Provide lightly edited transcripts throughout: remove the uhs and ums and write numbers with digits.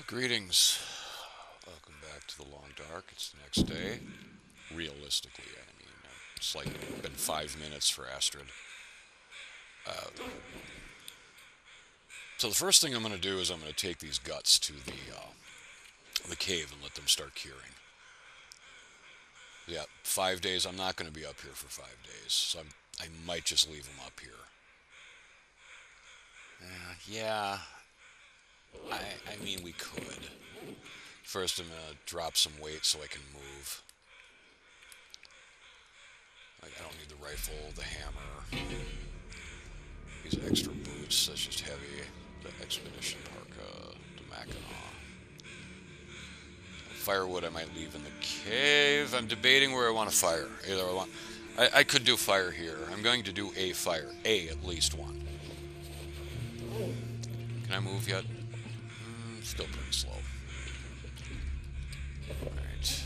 Greetings. Welcome back to the Long Dark. It's the next day. Realistically, I mean, it's like been 5 minutes for Astrid. So the first thing I'm going to do is I'm going to take these guts to the cave and let them start curing. Yeah, 5 days. I'm not going to be up here for 5 days, so I might just leave them up here. Yeah, I mean we could. First, I'm going to drop some weight so I can move. Like I don't need the rifle, the hammer, these extra boots. That's just heavy. The expedition parka, the Mackinaw. Firewood I might leave in the cave. I'm debating where I want to fire. Either I could do fire here. I'm going to do a fire. At least one. Can I move yet? Still pretty slow. Alright.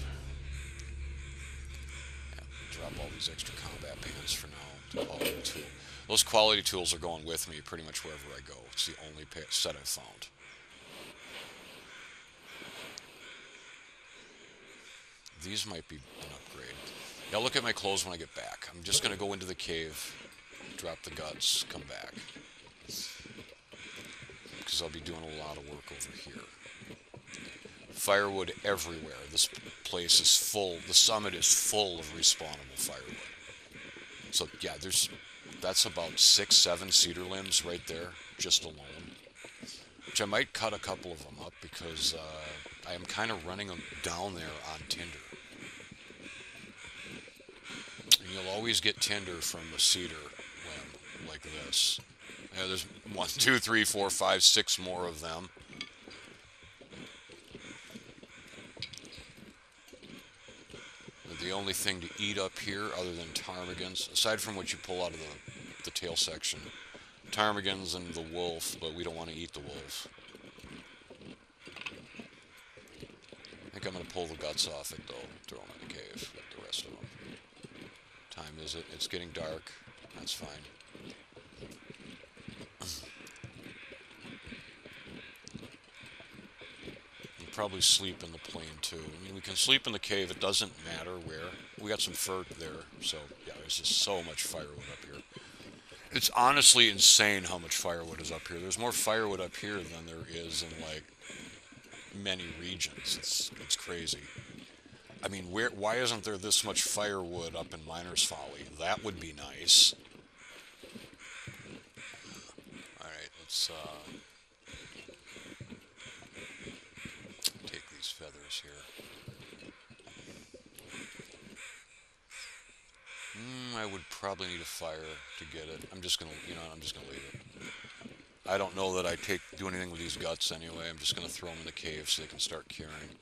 Yeah, drop all these extra combat pants for now. Those quality tools are going with me pretty much wherever I go. It's the only set I've found. These might be an upgrade. Yeah, I'll look at my clothes when I get back. I'm just going to go into the cave, drop the guts, come back. Because I'll be doing a lot of work over here. Firewood everywhere. This place is full. The summit is full of respawnable firewood. So yeah, that's about 6, 7 cedar limbs right there, just alone. Which I might cut a couple of them up because I am kind of running them down there on tinder. And you'll always get tinder from a cedar limb like this. Yeah, there's 1, 2, 3, 4, 5, 6 more of them. The only thing to eat up here, other than ptarmigans, aside from what you pull out of the tail section, ptarmigans and the wolf, but we don't want to eat the wolf. I think I'm going to pull the guts off it, though, throw them in the cave, the rest of them. Time is it? It's getting dark. That's fine. Probably sleep in the plane too. I mean, we can sleep in the cave. It doesn't matter where. We got some fur there, so yeah. There's just so much firewood up here. It's honestly insane how much firewood is up here. There's more firewood up here than there is in like many regions. It's crazy. I mean, why isn't there this much firewood up in Miner's Folly? That would be nice. All right, let's take these feathers here. I would probably need a fire to get it. I'm just gonna, I'm just gonna leave it. I don't know that I do anything with these guts anyway. I'm just gonna throw them in the cave so they can start curing.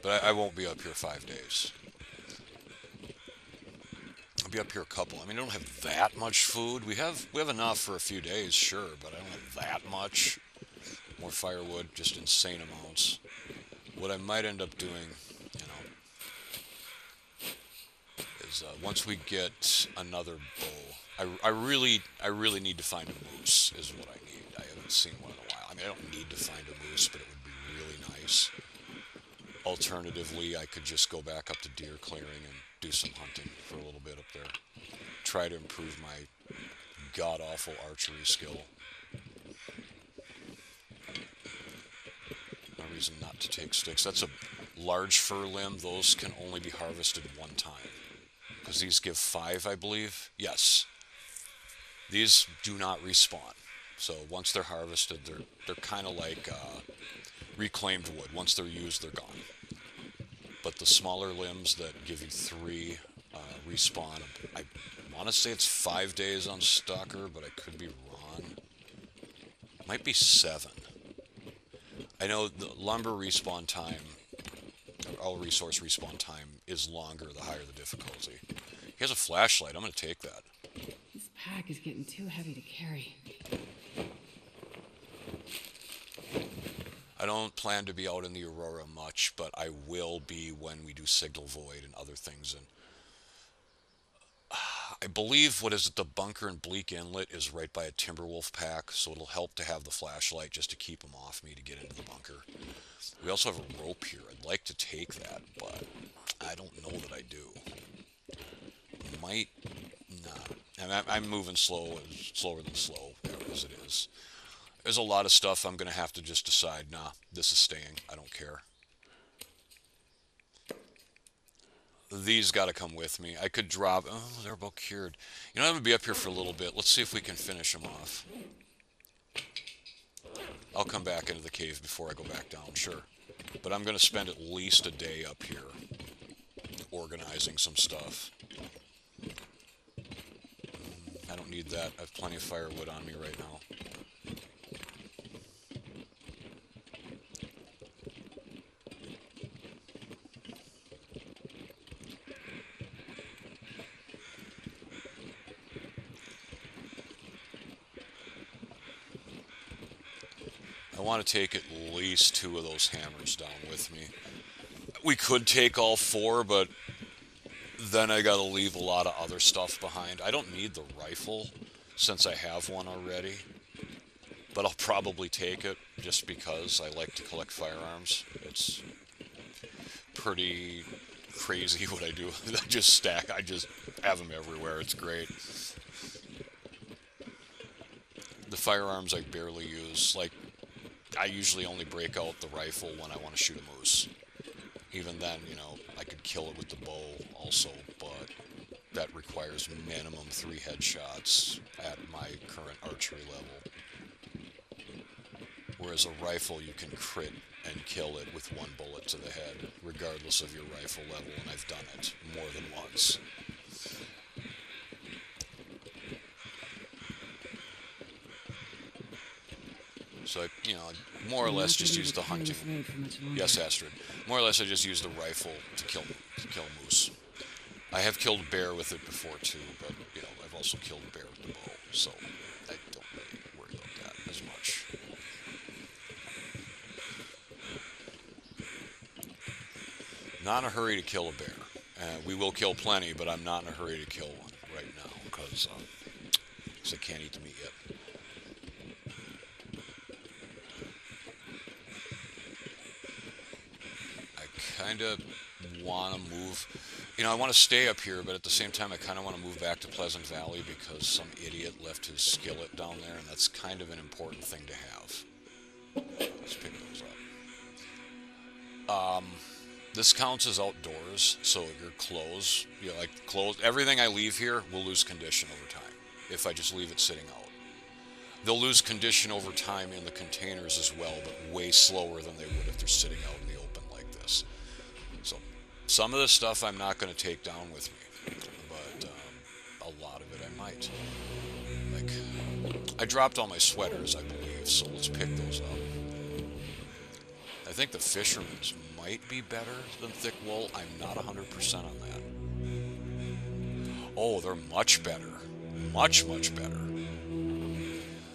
But I won't be up here 5 days. I'll be up here a couple. I mean, I don't have that much food. We have enough for a few days, sure, but I don't have that much. More firewood, just insane amounts. What I might end up doing, is once we get another bull, I really need to find a moose. Is what I need. I haven't seen one in a while. I mean, I don't need to find a moose, but it would be really nice. Alternatively, I could just go back up to deer clearing and do some hunting for a little bit up there. Try to improve my god-awful archery skill. No reason not to take sticks. That's a large fir limb. Those can only be harvested one time. Because these give 5, I believe. Yes. These do not respawn. So once they're harvested, they're kind of like reclaimed wood. Once they're used, they're gone. But the smaller limbs that give you 3 respawn, I want to say it's 5 days on Stalker, but I could be wrong. Might be 7. I know the lumber respawn time, or all resource respawn time, is longer the higher the difficulty. He has a flashlight. I'm going to take that. This pack is getting too heavy to carry. I don't plan to be out in the Aurora much, but I will be when we do Signal Void and other things. And I believe, what is it, the bunker in Bleak Inlet is right by a Timberwolf pack, so it'll help to have the flashlight just to keep them off me to get into the bunker. We also have a rope here. I'd like to take that, but I don't know that I do. Might not. And I'm moving slower than slow, as it is. There's a lot of stuff I'm going to have to just decide, nah, this is staying. I don't care. These got to come with me. I could drop... Oh, they're about cured. You know, I'm going to be up here for a little bit. Let's see if we can finish them off. I'll come back into the cave before I go back down, sure. But I'm going to spend at least a day up here organizing some stuff. I don't need that. I have plenty of firewood on me right now. I want to take at least 2 of those hammers down with me. We could take all 4, but then I gotta leave a lot of other stuff behind. I don't need the rifle, since I have one already. But I'll probably take it, just because I like to collect firearms. It's pretty crazy what I do. I just have them everywhere. It's great. The firearms I barely use. Like, I usually only break out the rifle when I want to shoot a moose. Even then, you know, I could kill it with the bow also, but that requires minimum 3 headshots at my current archery level. Whereas a rifle, you can crit and kill it with 1 bullet to the head, regardless of your rifle level, and I've done it more than once. So, you know, more or less just use the hunting. Yes, Astrid. More or less I just use the rifle to kill moose. I have killed bear with it before too, but, you know, I've also killed bear with the bow, so I don't really worry about that as much. Not in a hurry to kill a bear. We will kill plenty, but I'm not in a hurry to kill one right now, because I can't eat the meat yet. Kind of want to move, you know, I want to stay up here, but at the same time I kind of want to move back to Pleasant Valley because some idiot left his skillet down there, and that's kind of an important thing to have. Let's pick those up. This counts as outdoors, so your clothes, you know, like clothes, everything I leave here will lose condition over time if I just leave it sitting out. They'll lose condition over time in the containers as well, but way slower than they would if they're sitting out in the open like this. So, some of this stuff I'm not going to take down with me, but a lot of it I might. Like, I dropped all my sweaters, I believe, so let's pick those up. I think the fisherman's might be better than thick wool. I'm not 100% on that. Oh, they're much better. Much, much better.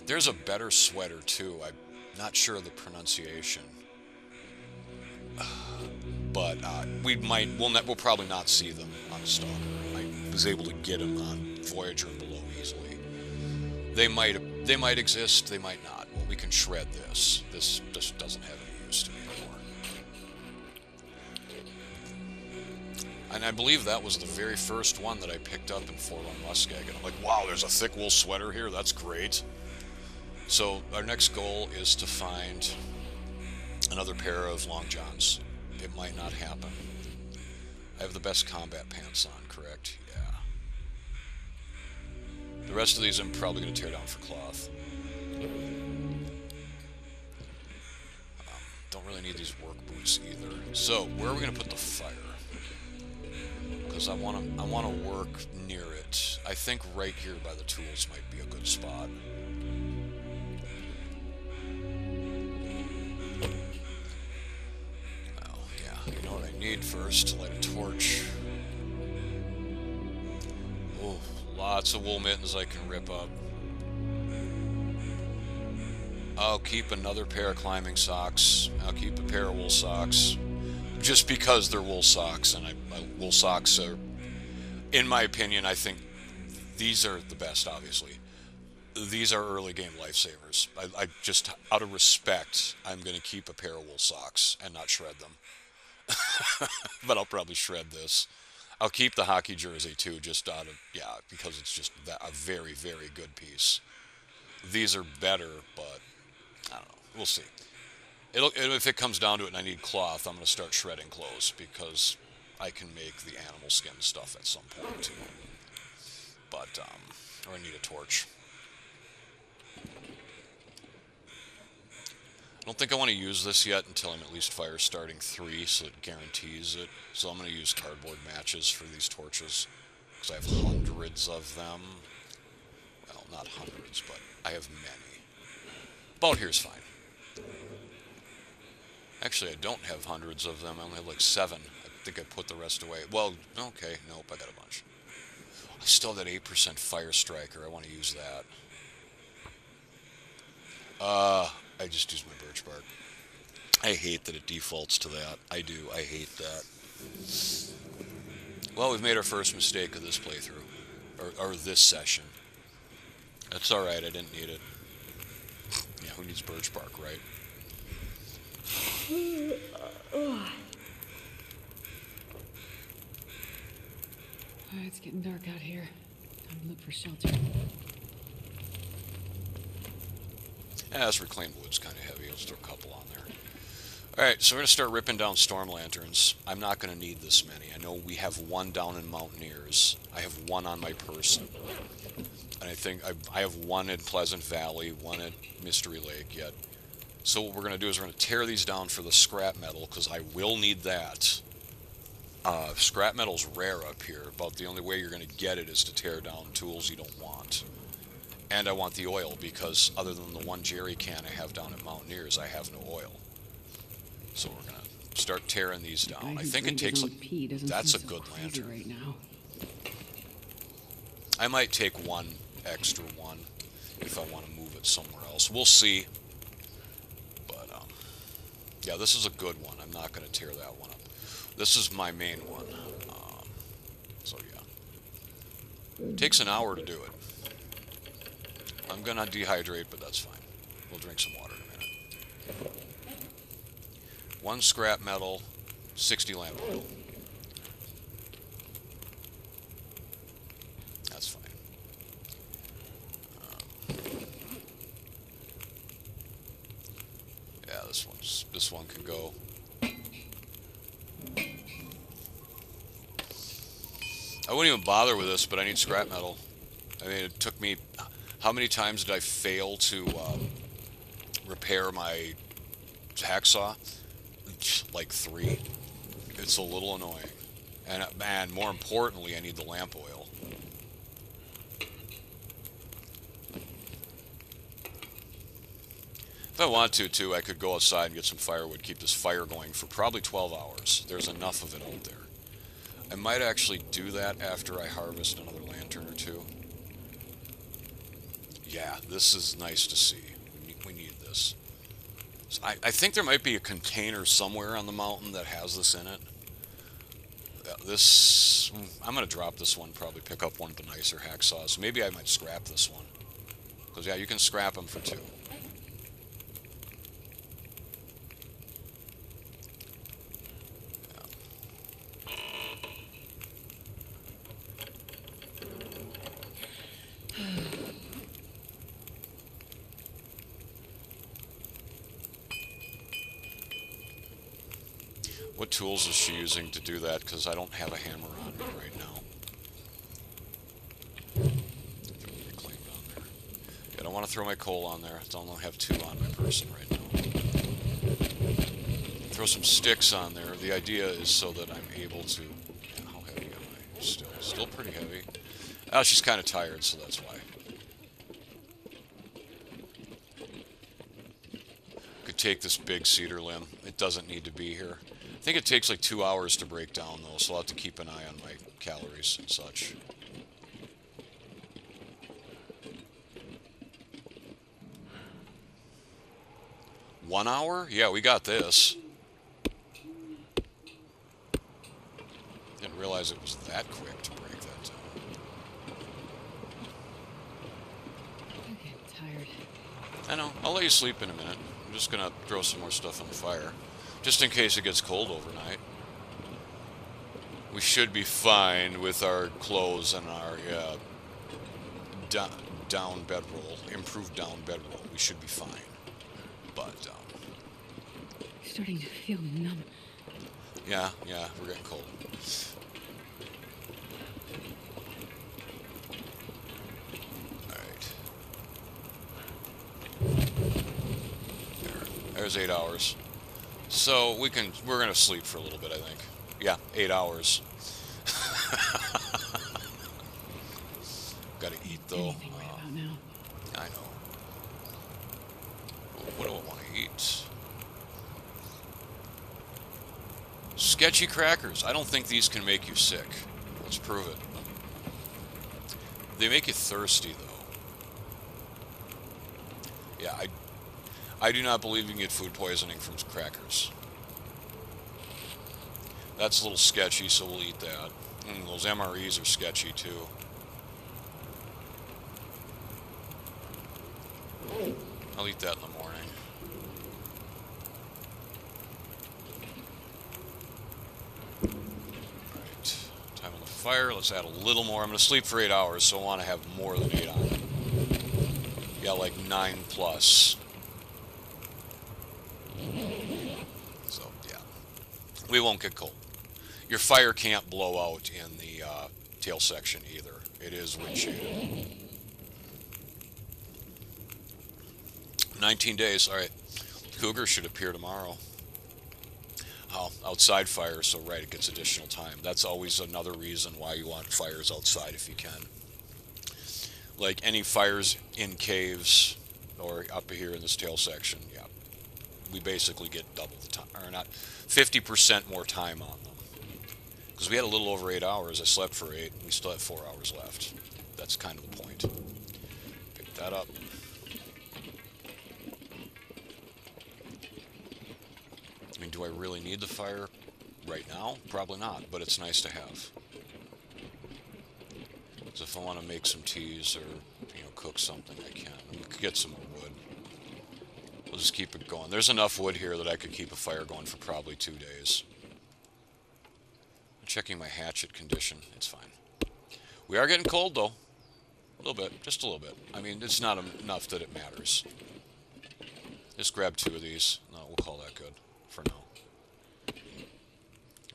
There's a better sweater, too. I'm not sure of the pronunciation. But we'll probably not see them on Stalker. I was able to get them on Voyager and below easily. They might exist, they might not. Well, we can shred this. This just doesn't have any use to me anymore. And I believe that was the very first one that I picked up in Fort on Muskeg. And I'm like, wow, there's a thick wool sweater here. That's great. So our next goal is to find another pair of long johns. It might not happen. I have the best combat pants on, correct? Yeah. The rest of these I'm probably going to tear down for cloth. Don't really need these work boots either. So, where are we going to put the fire? Because I want to work near it. I think right here by the tools might be a good spot. You know what I need first? Light a torch. Oh, lots of wool mittens I can rip up. I'll keep another pair of climbing socks. I'll keep a pair of wool socks. Just because they're wool socks, and wool socks are, in my opinion, I think These are the best, obviously. These are early game lifesavers. I just, out of respect, I'm going to keep a pair of wool socks and not shred them. But I'll probably shred this. I'll keep the hockey jersey too, just out of, yeah, because it's just a very, very good piece. These are better, but I don't know. We'll see. If it comes down to it and I need cloth, I'm going to start shredding clothes because I can make the animal skin stuff at some point too. But, or I need a torch. I don't think I want to use this yet until I'm at least fire starting 3, so it guarantees it. So I'm going to use cardboard matches for these torches, because I have hundreds of them. Well, not hundreds, but I have many. About here's fine. Actually, I don't have hundreds of them. I only have like 7. I think I put the rest away. Well, okay, nope, I got a bunch. I still have that 8% fire striker. I want to use that. I just used my birch bark. I hate that it defaults to that. I do. I hate that. Well, we've made our first mistake of this playthrough. Or this session. That's alright, I didn't need it. Yeah, who needs birch bark, right? It's getting dark out here. Time to look for shelter. Yeah, this reclaimed wood's kind of heavy. Let's throw a couple on there. Alright, so we're going to start ripping down storm lanterns. I'm not going to need this many. I know we have one down in Mountaineers. I have one on my person. And I think I have one in Pleasant Valley, one at Mystery Lake yet. So what we're going to do is we're going to tear these down for the scrap metal, because I will need that. Scrap metal's rare up here. About the only way you're going to get it is to tear down tools you don't want. And I want the oil, because other than the one jerry can I have down at Mountaineers, I have no oil. So we're going to start tearing these down. I think it takes like... That's a good lantern. Right now. I might take one extra one if I want to move it somewhere else. We'll see. But, yeah, this is a good one. I'm not going to tear that one up. This is my main one. So, yeah. It takes an hour to do it. I'm going to dehydrate, but that's fine. We'll drink some water in a minute. 1 scrap metal, 60 lamp oil. That's fine. Yeah, this one can go. I wouldn't even bother with this, but I need scrap metal. I mean, it took me... How many times did I fail to repair my hacksaw? Like 3. It's a little annoying. And, man, more importantly, I need the lamp oil. If I want to, too, I could go outside and get some firewood, keep this fire going for probably 12 hours. There's enough of it out there. I might actually do that after I harvest another lantern or 2. Yeah, this is nice to see. We need this. So I think there might be a container somewhere on the mountain that has this in it. I'm going to drop this one, probably pick up one of the nicer hacksaws. Maybe I might scrap this one. Because, yeah, you can scrap them for 2. What tools is she using to do that? Because I don't have a hammer on me right now. Reclaimed on there. I don't want to throw my coal on there. I only have 2 on my person right now. Throw some sticks on there. The idea is so that I'm able to... How heavy am I? Still pretty heavy. Oh, she's kind of tired, so that's why. Could take this big cedar limb. It doesn't need to be here. I think it takes like 2 hours to break down, though, so I'll have to keep an eye on my calories and such. One hour? Yeah, we got this. Didn't realize it was that quick to break that down. I know. I'll let you sleep in a minute. I'm just gonna throw some more stuff on the fire. Just in case it gets cold overnight. We should be fine with our clothes and our down bedroll, improved down bedroll. We should be fine. But, Starting to feel numb. yeah, we're getting cold. Alright. There's 8 hours. So we're gonna sleep for a little bit, I think. Yeah, 8 hours. Gotta eat though. Anything right about now. I know. What do I want to eat? Sketchy crackers. I don't think these can make you sick. Let's prove it. They make you thirsty though. Yeah, I do not believe you can get food poisoning from crackers. That's a little sketchy, so we'll eat that. Those MREs are sketchy too. I'll eat that in the morning. Alright, time on the fire. Let's add a little more. I'm going to sleep for 8 hours, so I want to have more than 8 on. Yeah, like 9 plus. So, yeah. We won't get cold. Your fire can't blow out in the tail section either. It is wind shaded. 19 days. All right. Cougar should appear tomorrow. Oh, outside fire, so right, it gets additional time. That's always another reason why you want fires outside if you can. Like any fires in caves or up here in this tail section, yeah. We basically get double the time, or not, 50% more time on them. Because we had a little over 8 hours. I slept for 8. We still have 4 hours left. That's kind of the point. Pick that up. I mean, do I really need the fire right now? Probably not, but it's nice to have. So if I want to make some teas or, cook something, I can. We could get some more wood. We'll just keep it going. There's enough wood here that I could keep a fire going for probably 2 days. I'm checking my hatchet condition. It's fine. We are getting cold, though. A little bit. Just a little bit. I mean, it's not enough that it matters. Just grab 2 of these. No, we'll call that good for now.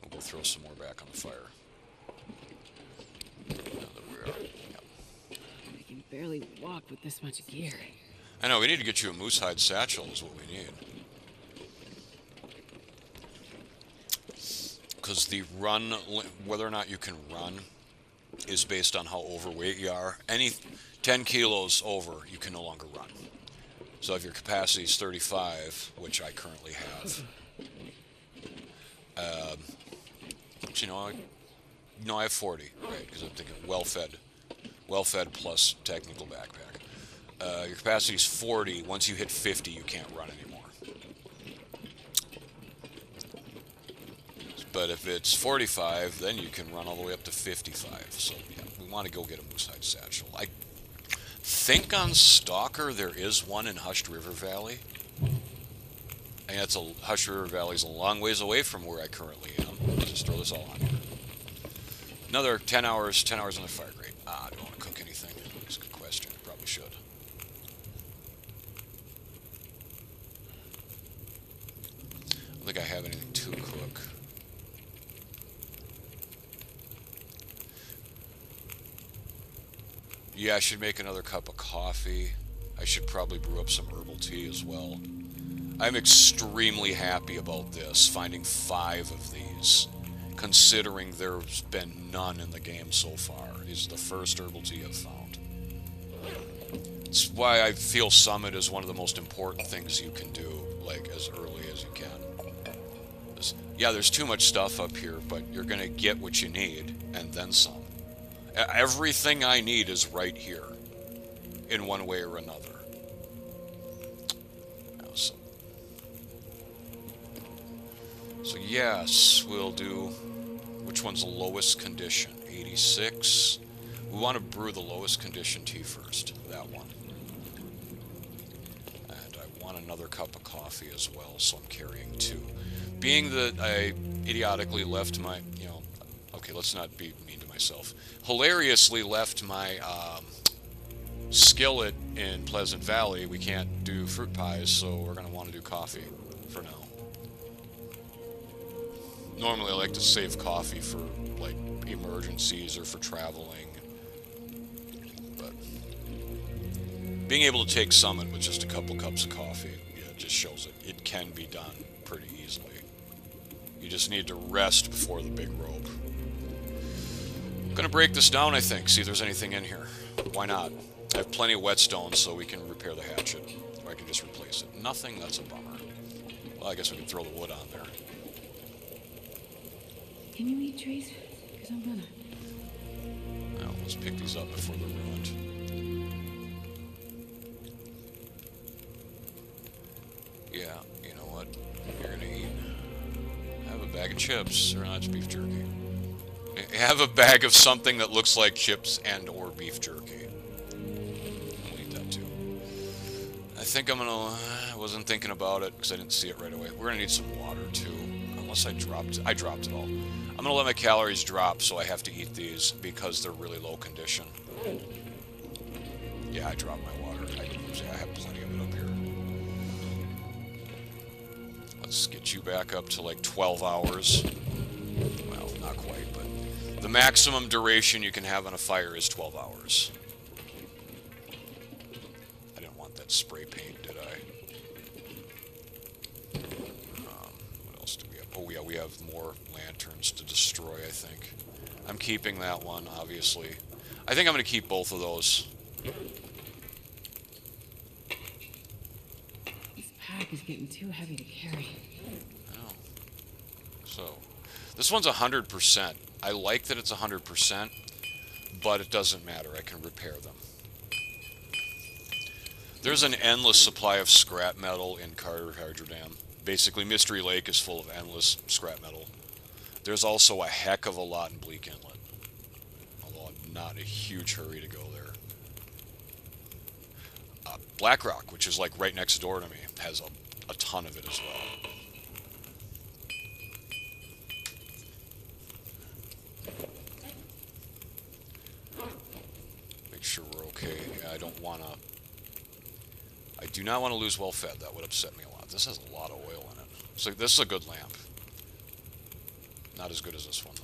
We'll go throw some more back on the fire. Now that we are. Yep. I can barely walk with this much gear. I know, we need to get you a moose hide satchel is what we need. Because the run, whether or not you can run, is based on how overweight you are. Any 10 kilos over, you can no longer run. So if your capacity is 35, which I currently have, but I have 40, right? Because I'm thinking well-fed plus technical backpack. Your capacity is 40. Once you hit 50, you can't run anymore. But if it's 45, then you can run all the way up to 55. So yeah, we want to go get a moose hide satchel. I think on Stalker there is one in Hushed River Valley. And Hushed River Valley's a long ways away from where I currently am. Let's just throw this all on here. Another 10 hours on the fire grate. I don't want to cook anything. That's a good question. I probably should. I don't think I have anything to cook. Yeah, I should make another cup of coffee. I should probably brew up some herbal tea as well. I'm extremely happy about this, finding 5 of these, considering there's been none in the game so far. This is the first herbal tea I've found. It's why I feel Summit is one of the most important things you can do, like, as early as you can. Yeah, there's too much stuff up here, but you're going to get what you need, and then some. Everything I need is right here, in one way or another. So yes, we'll do, which one's the lowest condition? 86. We want to brew the lowest condition tea first, that one. want another cup of coffee as well, so I'm carrying two. Being that I idiotically left my, okay, let's not be mean to myself. Hilariously left my skillet in Pleasant Valley. We can't do fruit pies, so we're going to want to do coffee for now. Normally I like to save coffee for like emergencies or for traveling, but being able to take Summit with just a couple cups of coffee, just shows it can be done pretty easily. You just need to rest before the big rope. I'm gonna break this down, I think, see if there's anything in here. Why not? I have plenty of whetstone, so we can repair the hatchet, or I can just replace it. Nothing? That's a bummer. Well, I guess we can throw the wood on there. Can you eat trees? Because I'm gonna. Now, let's pick these up before they're ruined. Yeah, you know what? You're gonna eat. Have a bag of chips, or not, it's beef jerky. Have a bag of something that looks like chips and or beef jerky. I'll eat that too. I think I'm gonna... I wasn't thinking about it because I didn't see it right away. We're gonna need some water too. Unless I dropped it all. I'm gonna let my calories drop, so I have to eat these because they're really low condition. Yeah, I dropped my water. I have plenty of it up here. Let's get you back up to like 12 hours. Well, not quite, but the maximum duration you can have on a fire is 12 hours. I didn't want that spray paint, did I? What else do we have? Oh yeah, we have more lanterns to destroy, I think. I'm keeping that one, obviously. I think I'm going to keep both of those. This pack is getting too heavy to carry. Oh. So, this one's 100%. I like that it's 100%, but it doesn't matter. I can repair them. There's an endless supply of scrap metal in Carter Hydro Dam. Basically, Mystery Lake is full of endless scrap metal. There's also a heck of a lot in Bleak Inlet, although I'm not in a huge hurry to go there. Black Rock, which is like right next door to me, has a ton of it as well. Make sure we're okay. Yeah, I do not want to lose well fed. That would upset me a lot. This has a lot of oil in it. So this is a good lamp. Not as good as this one, though.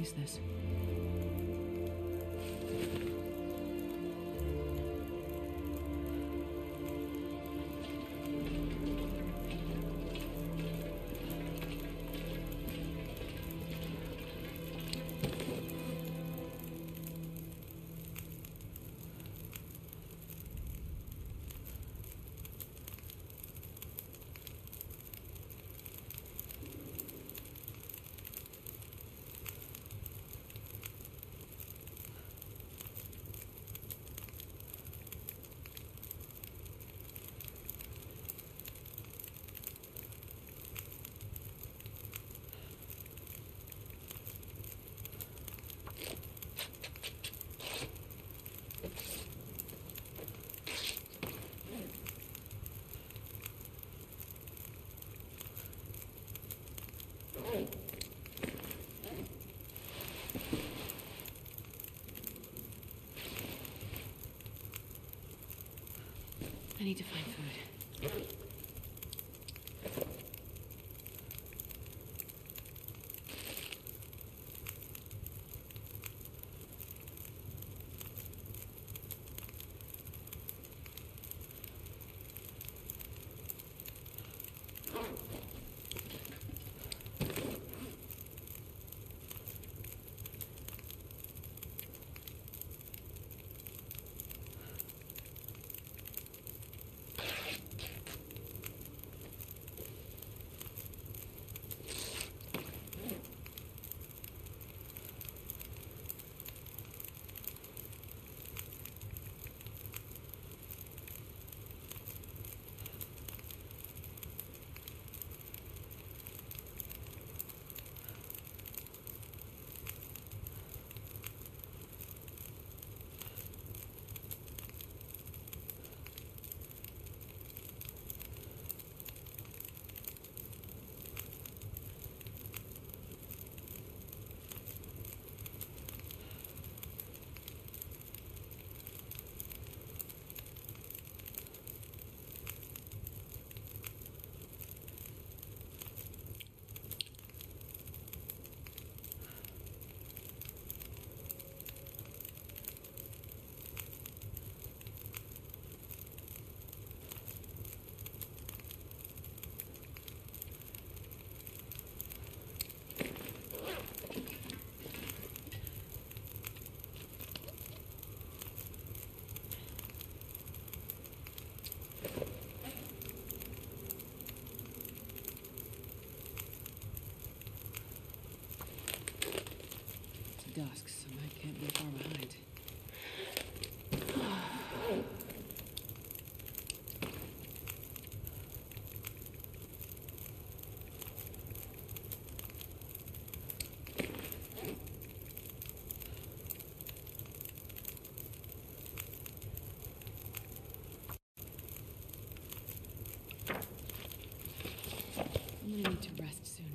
use this. I need to find food. Dusk, so I can't be far behind. I'm gonna need to rest soon.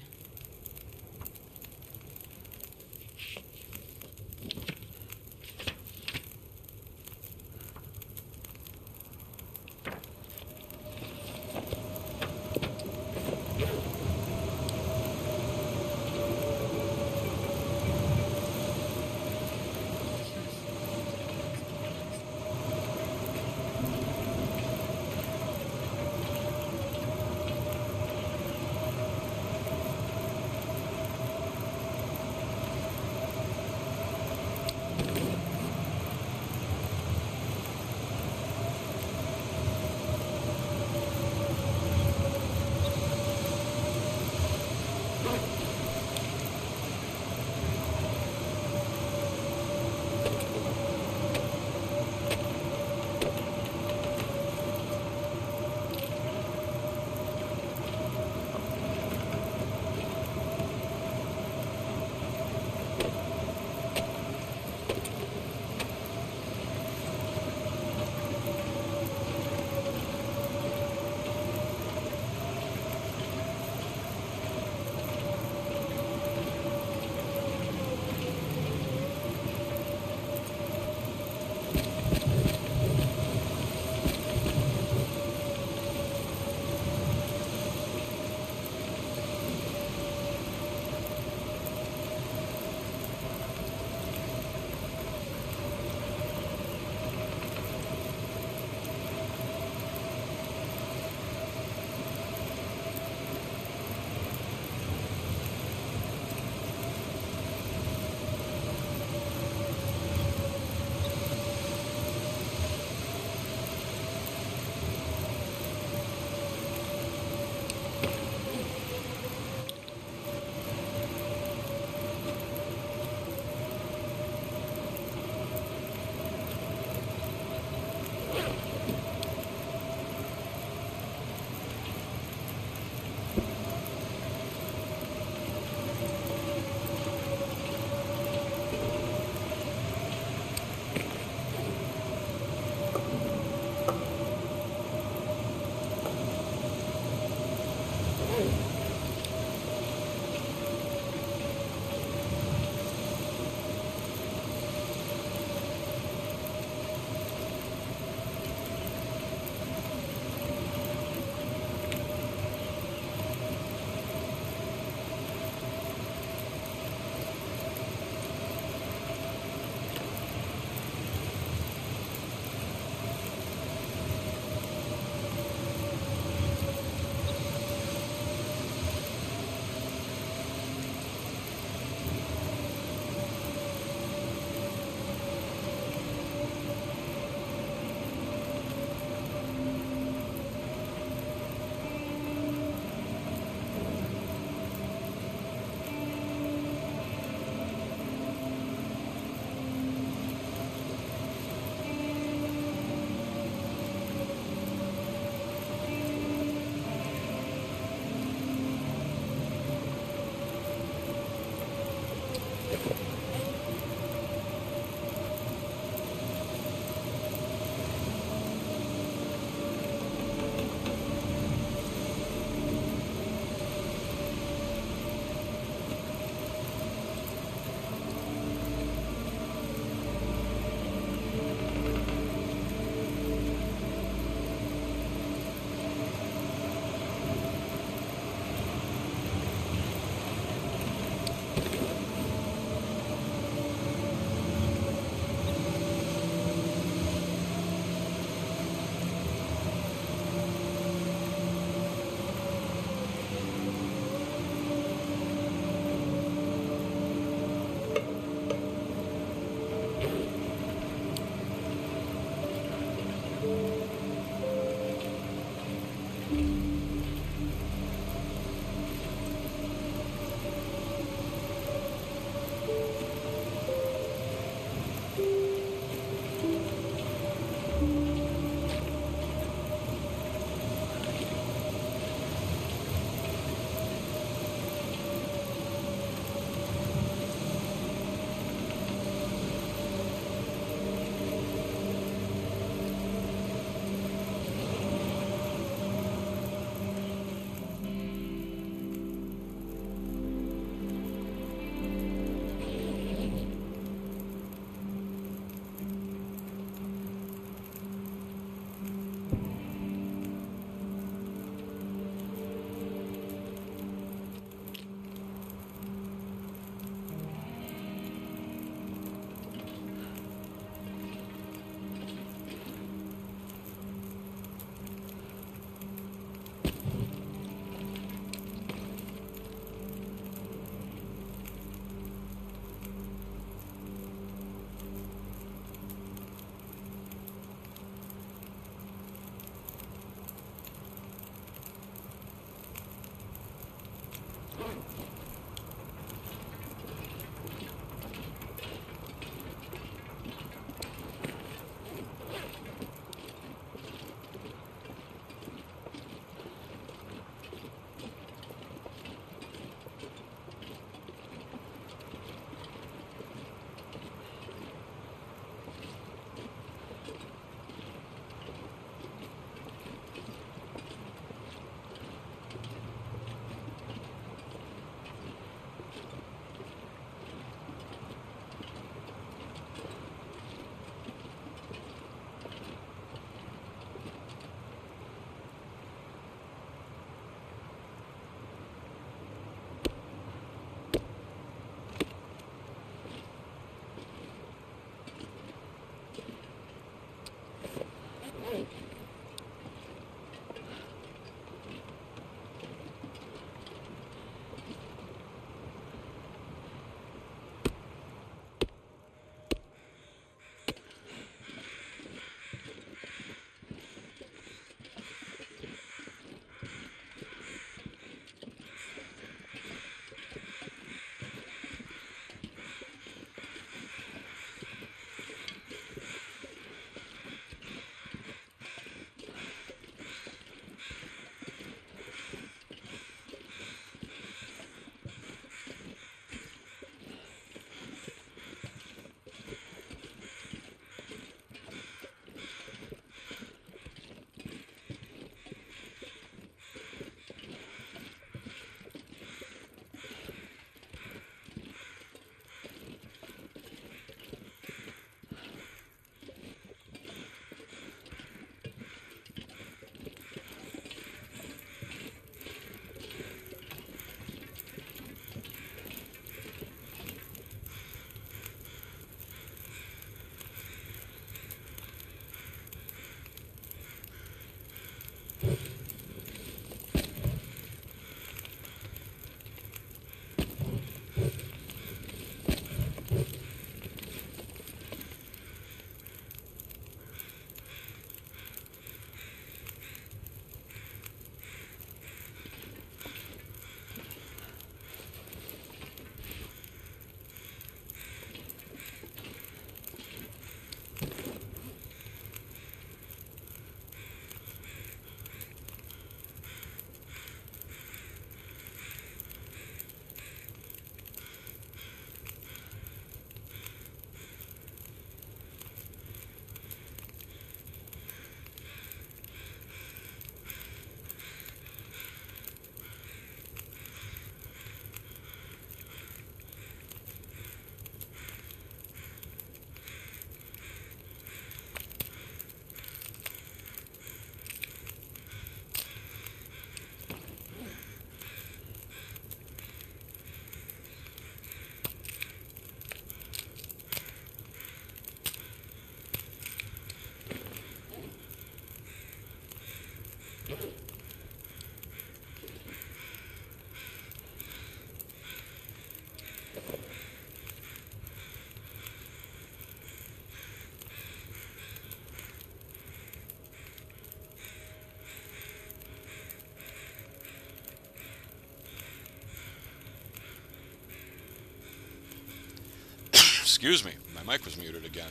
Excuse me, my mic was muted again.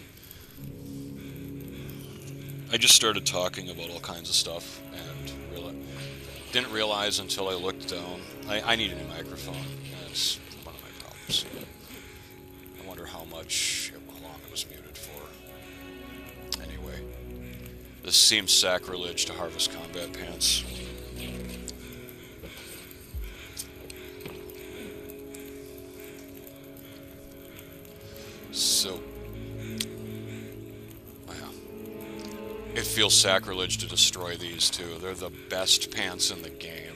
I just started talking about all kinds of stuff and didn't realize until I looked down. I need a new microphone. That's one of my problems. I wonder how long it was muted for. Anyway, this seems sacrilege to harvest combat pants. So, well, it feels sacrilege to destroy these two. They're the best pants in the game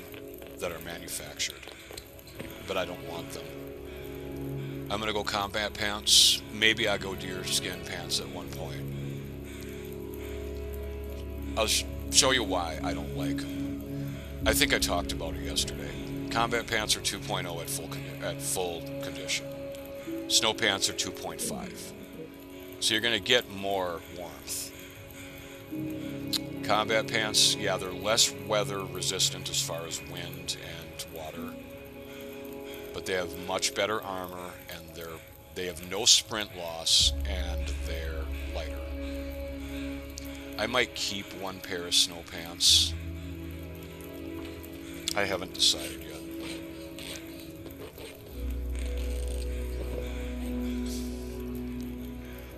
that are manufactured, but I don't want them. I'm gonna go combat pants. Maybe I go deer skin pants at one point. I'll show you why I don't like them. I think I talked about it yesterday. Combat pants are 2.0 at full condition. Snow pants are 2.5. So you're going to get more warmth. Combat pants, yeah, they're less weather resistant as far as wind and water. But they have much better armor, and they have no sprint loss, and they're lighter. I might keep one pair of snow pants. I haven't decided yet.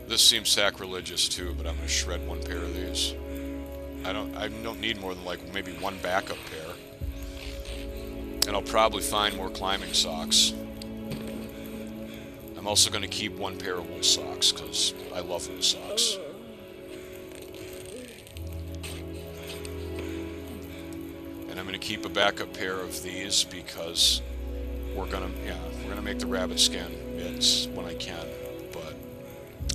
This seems sacrilegious too, but I'm going to shred one pair of these. I don't need more than like maybe one backup pair. And I'll probably find more climbing socks. I'm also going to keep one pair of wool socks because I love wool socks. And I'm going to keep a backup pair of these because we're going to make the rabbit skin mitts when I can. But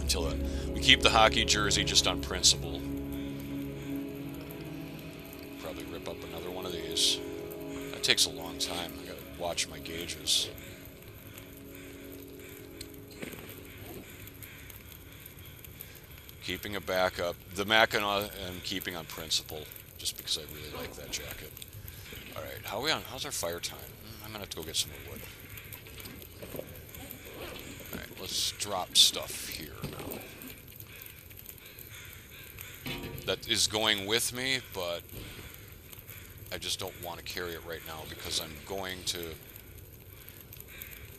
until then, we keep the hockey jersey just on principle. Probably rip up another one of these. That takes a long time. I gotta watch my gauges. Keeping a backup. The Mackinac I'm keeping on principle, just because I really like that jacket. Alright, how's our fire time? I'm gonna have to go get some more wood. Alright, let's drop stuff here now. That is going with me, but I just don't want to carry it right now because I'm going to...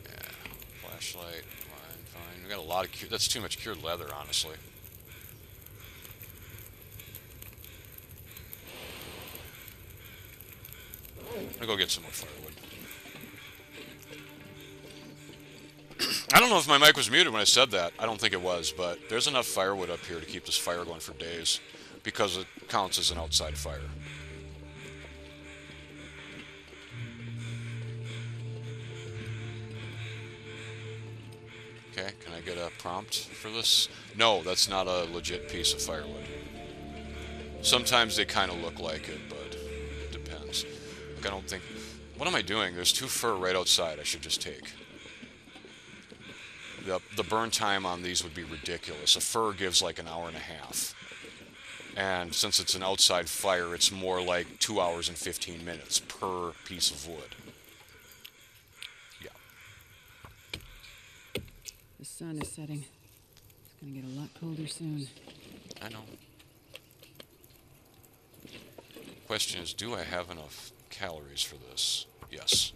Yeah, flashlight, fine. We got a lot of... That's too much cured leather, honestly. I'm gonna go get some more firewood. I don't know if my mic was muted when I said that. I don't think it was, but there's enough firewood up here to keep this fire going for days because it counts as an outside fire. Okay, can I get a prompt for this? No, that's not a legit piece of firewood. Sometimes they kind of look like it, but it depends. Like, I don't think... What am I doing? There's 2 fur right outside I should just take. The burn time on these would be ridiculous. A fir gives like an hour and a half. And since it's an outside fire, it's more like 2 hours and 15 minutes per piece of wood. Yeah. The sun is setting. It's gonna get a lot colder soon. I know. Question is, do I have enough calories for this? Yes.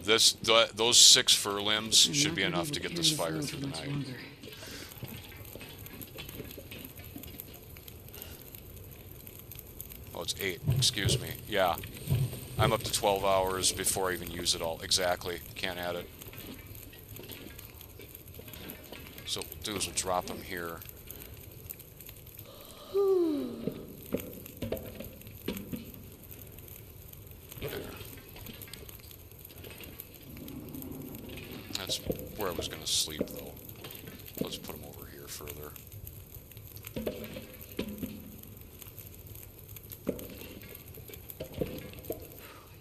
Those 6 fir limbs should be enough to get this fire through the night. Oh, it's 8. Excuse me. Yeah. I'm up to 12 hours before I even use it all. Exactly. Can't add it. So what we'll do is we'll drop them here. There. That's where I was going to sleep, though. Let's put them over here further. I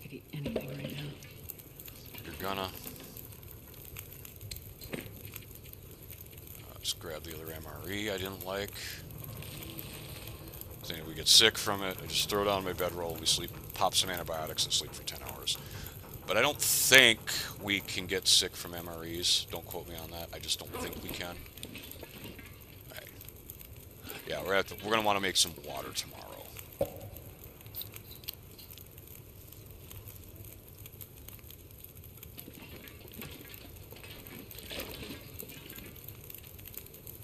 could eat anything right now. You're gonna. Let's grab the other MRE I didn't like. I think if we get sick from it, I just throw it on my bedroll, we sleep pop some antibiotics and sleep for 10 hours. But I don't think we can get sick from MREs. Don't quote me on that. I just don't think we can. Right. Yeah, we're going to want to make some water tomorrow.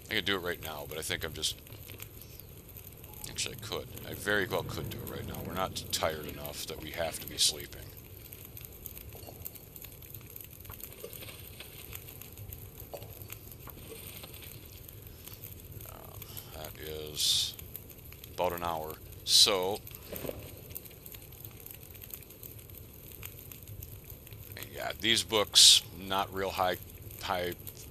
I could do it right now, but I think I'm just... Actually, I could. I very well could do it right now. We're not tired enough that we have to be sleeping. That is about an hour. So... Yeah, these books, not real high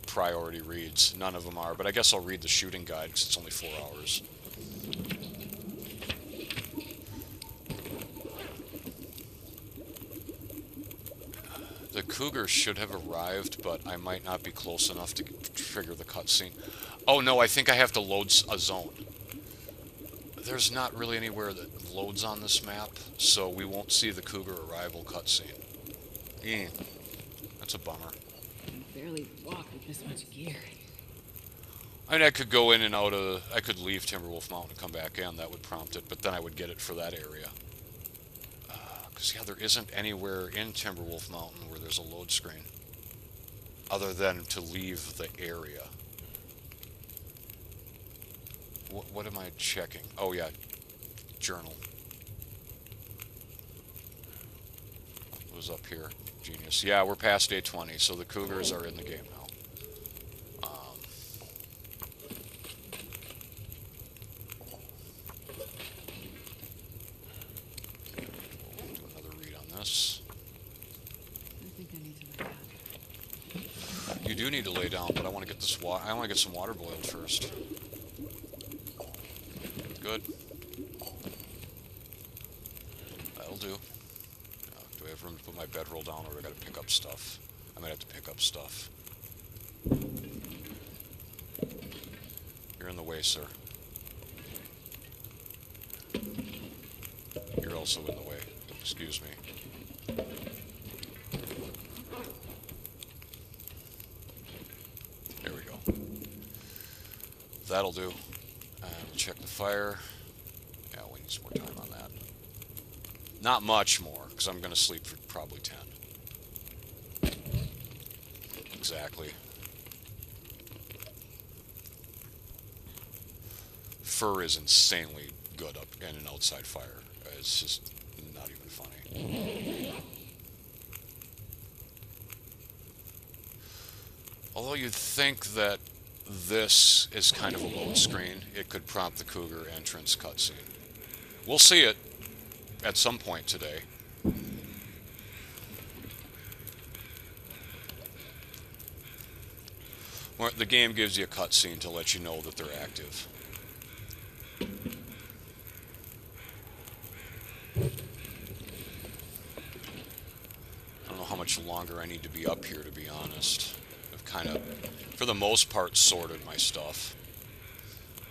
priority reads. None of them are, but I guess I'll read the shooting guide because it's only 4 hours. The cougar should have arrived, but I might not be close enough to trigger the cutscene. Oh no, I think I have to load a zone. There's not really anywhere that loads on this map, so we won't see the cougar arrival cutscene. That's a bummer. I can barely walk with this much gear. I mean, I could go in and out of... I could leave Timberwolf Mountain and come back in. That would prompt it, but then I would get it for that area. Because, yeah, there isn't anywhere in Timberwolf Mountain where there's a load screen. Other than to leave the area. What am I checking? Oh, yeah. Journal. What was up here? Genius. Yeah, we're past day 20, so the Cougars are in the game now. We'll do another read on this. I think I need to lay down. You do need to lay down, but I want to get this water. I want to get some water boiled first. Good. That'll do. Do I have room to put my bedroll down, or do I got to pick up stuff? I might have to pick up stuff. You're in the way, sir. You're also in the way. Excuse me. There we go. That'll do. We'll check the fire. Yeah, we need some more time on that. Not much more, because I'm going to sleep for probably 10. Exactly. Fur is insanely good up in an outside fire. It's just not even funny. Although you'd think that this is kind of a load screen, it could prompt the cougar entrance cutscene. We'll see it at some point today. Where the game gives you a cutscene to let you know that they're active. I don't know how much longer I need to be up here, to be honest. I've kind of, for the most part, sorted my stuff.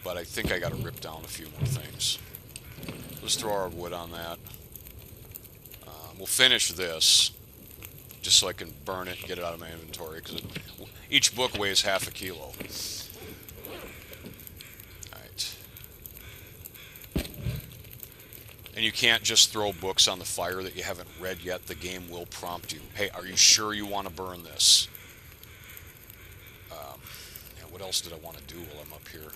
But I think I got to rip down a few more things. Let's throw our wood on that. We'll finish this, just so I can burn it and get it out of my inventory, because each book weighs half a kilo. Alright. And you can't just throw books on the fire that you haven't read yet. The game will prompt you. Hey, are you sure you want to burn this? Yeah, what else did I want to do while I'm up here?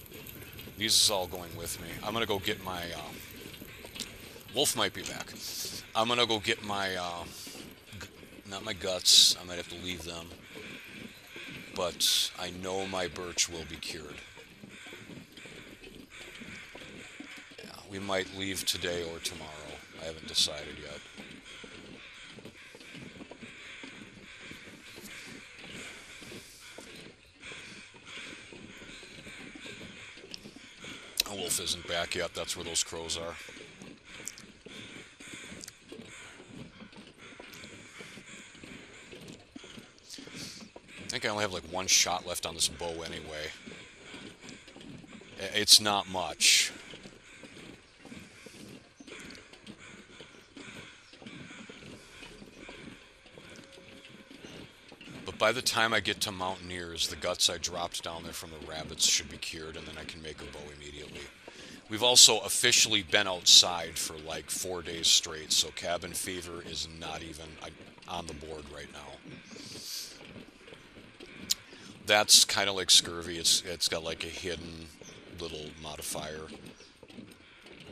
These is all going with me. I'm going to go get my... Wolf might be back. I'm going to go get my... not my guts. I might have to leave them. But I know my birch will be cured. Yeah, we might leave today or tomorrow. I haven't decided yet. A wolf isn't back yet. That's where those crows are. I think I only have like one shot left on this bow anyway. It's not much. by the time I get to Mountaineers, the guts I dropped down there from the rabbits should be cured, and then I can make a bow immediately. We've also officially been outside for like 4 days straight, so cabin fever is not even on the board right now. That's kind of like scurvy. It's got like a hidden little modifier.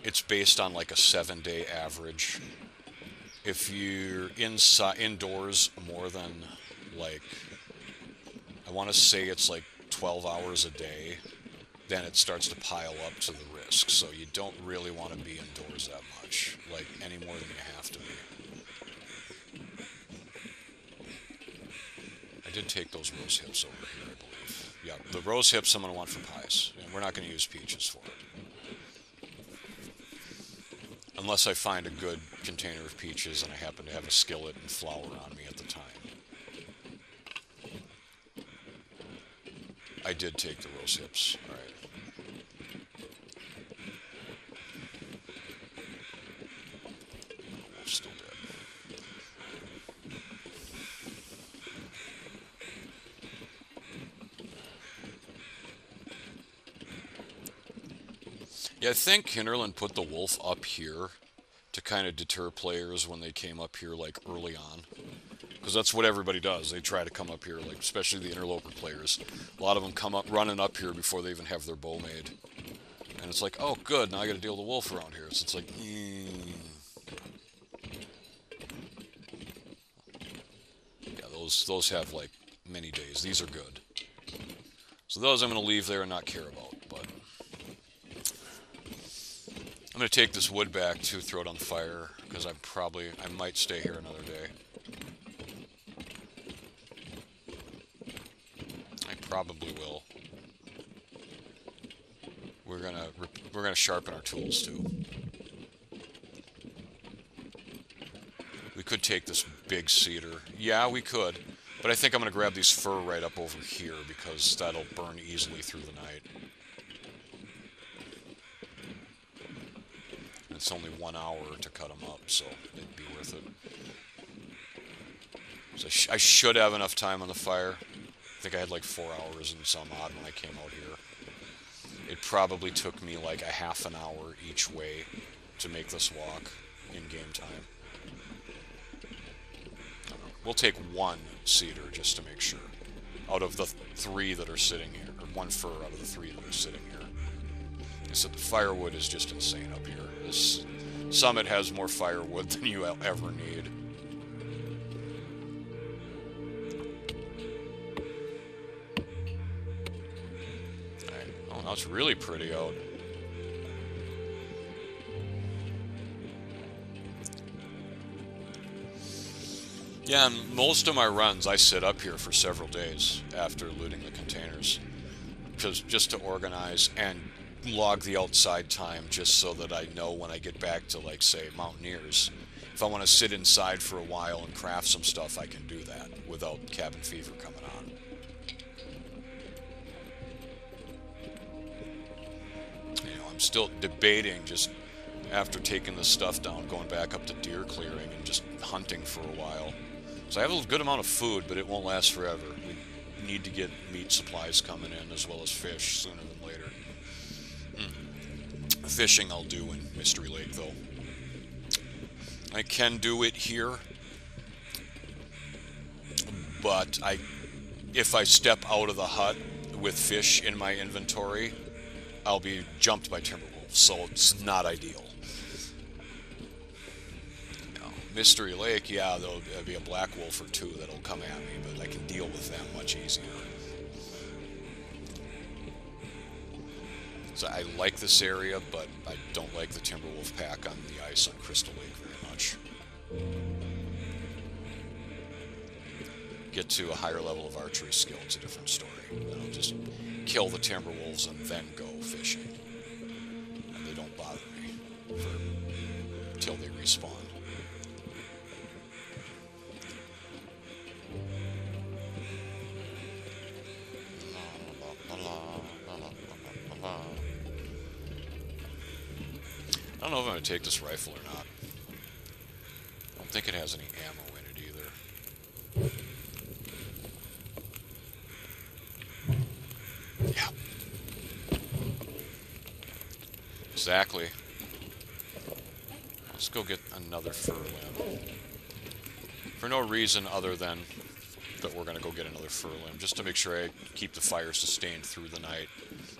It's based on like a 7-day average. If you're indoors more than like, I want to say it's like 12 hours a day, then it starts to pile up to the risk. So you don't really want to be indoors that much, like any more than you have to be. I did take those rose hips over here, I believe. Yeah, the rose hips I'm going to want for pies. And we're not going to use peaches for it. Unless I find a good container of peaches and I happen to have a skillet and flour on me at the time. I did take the rose hips. All right. Wolf's still dead. Yeah, I think Hinterland put the wolf up here to kind of deter players when they came up here like early on. Because that's what everybody does. They try to come up here, like especially the interloper players. A lot of them come up running up here before they even have their bow made. And it's like, oh good, now I got to deal with the wolf around here. So it's like, yeah, those have like many days. These are good. So those I'm going to leave there and not care about. But I'm going to take this wood back to throw it on the fire because I might stay here another day. I probably will. We're gonna sharpen our tools too. We could take this big cedar. Yeah, we could. But I think I'm gonna grab these fir right up over here because that'll burn easily through the night. It's only 1 hour to cut them up, so it'd be worth it. So I should have enough time on the fire. I think I had like 4 hours and some odd when I came out here. It probably took me like a half an hour each way to make this walk in game time. We'll take 1 cedar just to make sure. Out of the 3 that are sitting here, or 1 fir out of the 3 that are sitting here. I said the firewood is just insane up here. This summit has more firewood than you ever need. Alright, oh, now it's really pretty out. Yeah, and most of my runs I sit up here for several days after looting the containers. Just to organize and log the outside time just so that I know when I get back to, like, say, Mountaineers. If I want to sit inside for a while and craft some stuff, I can do that without cabin fever coming on. You know, I'm still debating just after taking this stuff down, going back up to deer clearing and just hunting for a while. So I have a good amount of food, but it won't last forever. We need to get meat supplies coming in as well as fish sooner than later. Fishing I'll do in Mystery Lake, though. I can do it here, but if I step out of the hut with fish in my inventory, I'll be jumped by timber wolves, so it's not ideal. You know, Mystery Lake, yeah, there'll be a black wolf or 2 that'll come at me, but I can deal with them much easier. So I like this area, but I don't like the Timberwolf pack on the ice on Crystal Lake very much. Get to a higher level of archery skill, it's a different story. Then I'll just kill the Timberwolves and then go fishing. And they don't bother me until they respawn. I don't know if I'm going to take this rifle or not. I don't think it has any ammo in it either. Exactly. Let's go get another fur limb. For no reason other than that we're going to go get another fur limb, just to make sure I keep the fire sustained through the night.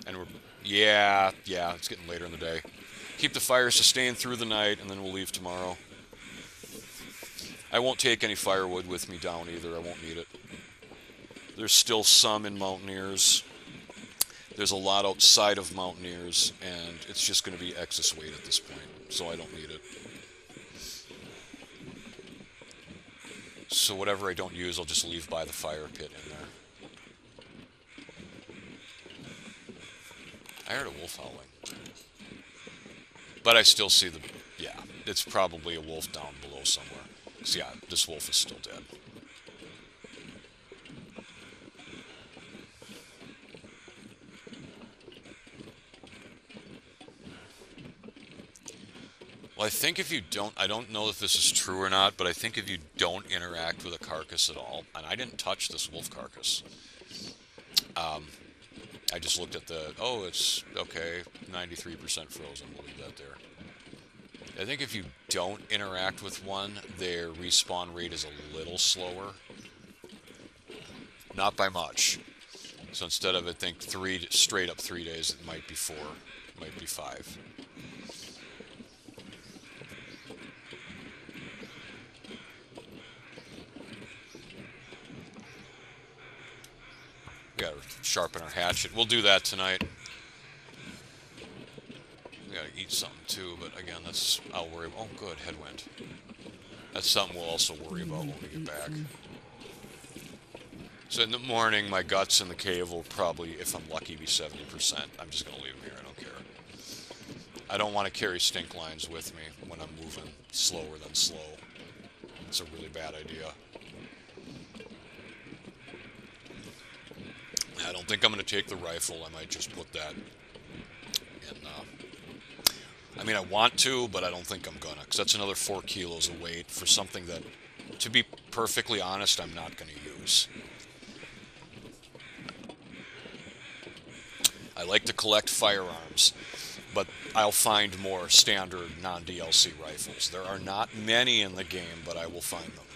And we're, yeah, it's getting later in the day. Keep the fire sustained through the night, and then we'll leave tomorrow. I won't take any firewood with me down either. I won't need it. There's still some in Mountaineers. There's a lot outside of Mountaineers, and it's just going to be excess weight at this point, so I don't need it. So whatever I don't use, I'll just leave by the fire pit in there. I heard a wolf howling. But I still see the... Yeah, it's probably a wolf down below somewhere. So yeah, this wolf is still dead. Well, I think if you don't... I don't know if this is true or not, but I think if you don't interact with a carcass at all... And I didn't touch this wolf carcass. I just looked at the... Oh, it's... Okay, 93% frozen. We'll leave that there. I think if you don't interact with one, their respawn rate is a little slower. Not by much. So instead of, I think, straight up 3 days, it might be 4. It might be 5. We gotta sharpen our hatchet. We'll do that tonight. We gotta eat something too, but again, that's... I'll worry about... Oh, good, headwind. That's something we'll also worry about when we get back. So in the morning, my guts in the cave will probably, if I'm lucky, be 70%. I'm just gonna leave them here, I don't care. I don't want to carry stink lines with me when I'm moving slower than slow. It's a really bad idea. I don't think I'm going to take the rifle. I might just put that in... I mean, I want to, but I don't think I'm going to, because that's another 4 kilos of weight for something that, to be perfectly honest, I'm not going to use. I like to collect firearms, but I'll find more standard non-DLC rifles. There are not many in the game, but I will find them.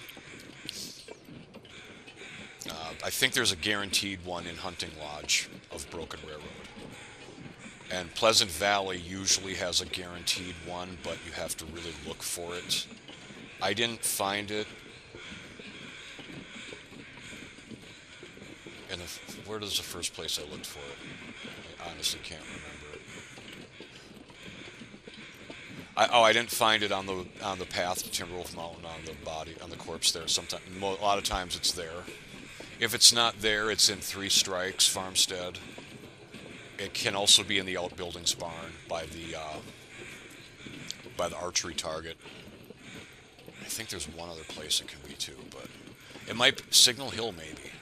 I think there's a guaranteed one in Hunting Lodge of Broken Railroad. And Pleasant Valley usually has a guaranteed one, but you have to really look for it. I didn't find it. And where is the first place I looked for it? I honestly can't remember it. I didn't find it on the path to Timberwolf Mountain on the corpse there. Sometimes, a lot of times it's there. If it's not there, it's in 3 Strikes Farmstead. It can also be in the outbuildings barn by the archery target. I think there's one other place it can be too, but it might Signal Hill maybe.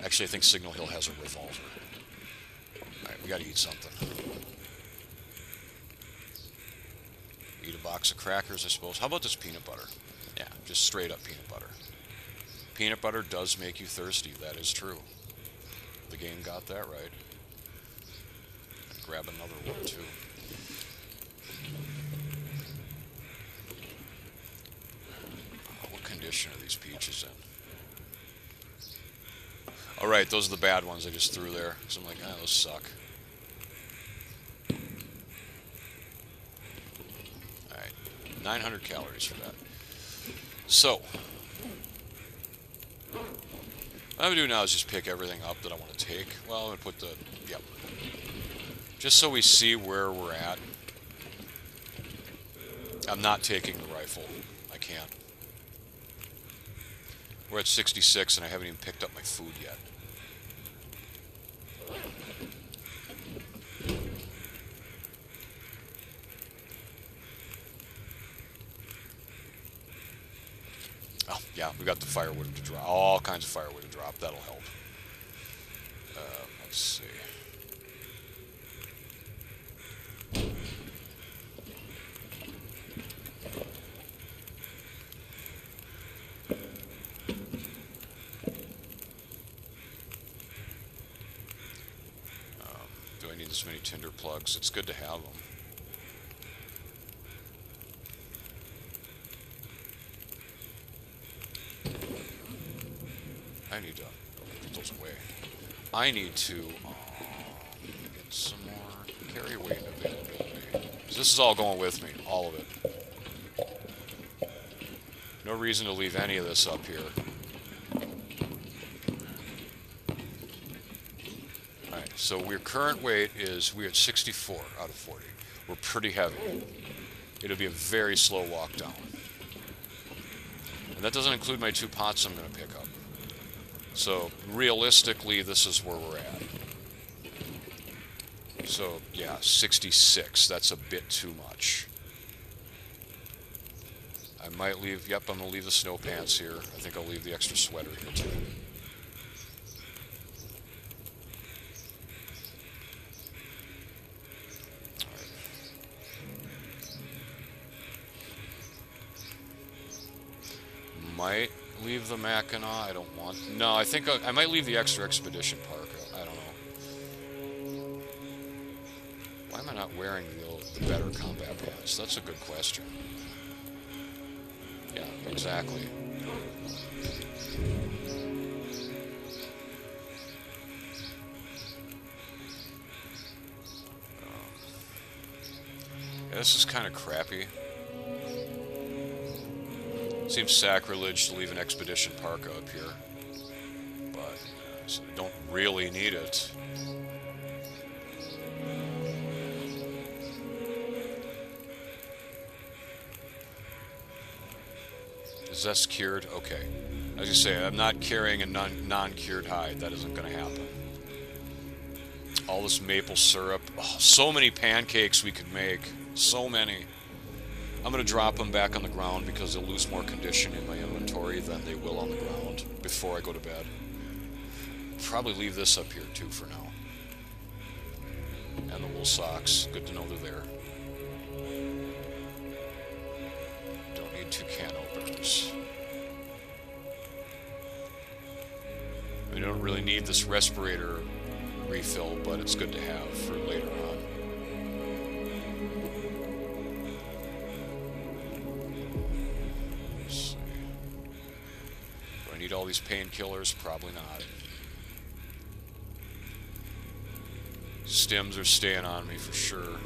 Actually, I think Signal Hill has a revolver. All right, we got to eat something. Eat a box of crackers, I suppose. How about this peanut butter? Yeah, just straight up peanut butter. Peanut butter does make you thirsty. That is true. The game got that right. Grab another one too. What condition are these peaches in? Alright, those are the bad ones I just threw there. So I'm like, those suck. Alright, 900 calories for that. So, what I'm going to do now is just pick everything up that I want to take. Well, I'm going to put the... Yep. Just so we see where we're at. I'm not taking the rifle. I can't. We're at 66 and I haven't even picked up my food yet. Oh, yeah, we got the firewood to drop. All kinds of firewood to drop. That'll help. Let's see. Do I need this many tinder plugs? It's good to have them. I need to put those away. I need to get some more carry weight availability. So this is all going with me, all of it. No reason to leave any of this up here. Alright, so our current weight is, we're at 64 out of 40. We're pretty heavy. It'll be a very slow walk down. And that doesn't include my 2 pots I'm going to pick up. So, realistically, this is where we're at. So, yeah, 66. That's a bit too much. I might leave, yep, I'm going to leave the snow pants here. I think I'll leave the extra sweater here, too. Might leave the Mackinac. I don't want. No, I think I might leave the extra expedition parka. I don't know. Why am I not wearing the better combat pants? That's a good question. Yeah, exactly. Yeah, this is kind of crappy. Seems sacrilege to leave an expedition parka up here, but so I don't really need it. Is this cured? Okay. As you say, I'm not carrying a non-cured hide. That isn't going to happen. All this maple syrup. Oh, so many pancakes we could make. So many. I'm going to drop them back on the ground because they'll lose more condition in my inventory than they will on the ground before I go to bed. Probably leave this up here too for now. And the wool socks. Good to know they're there. Don't need 2 can openers. We don't really need this respirator refill, but it's good to have for later on. Need all these painkillers? Probably not. Stims are staying on me for sure.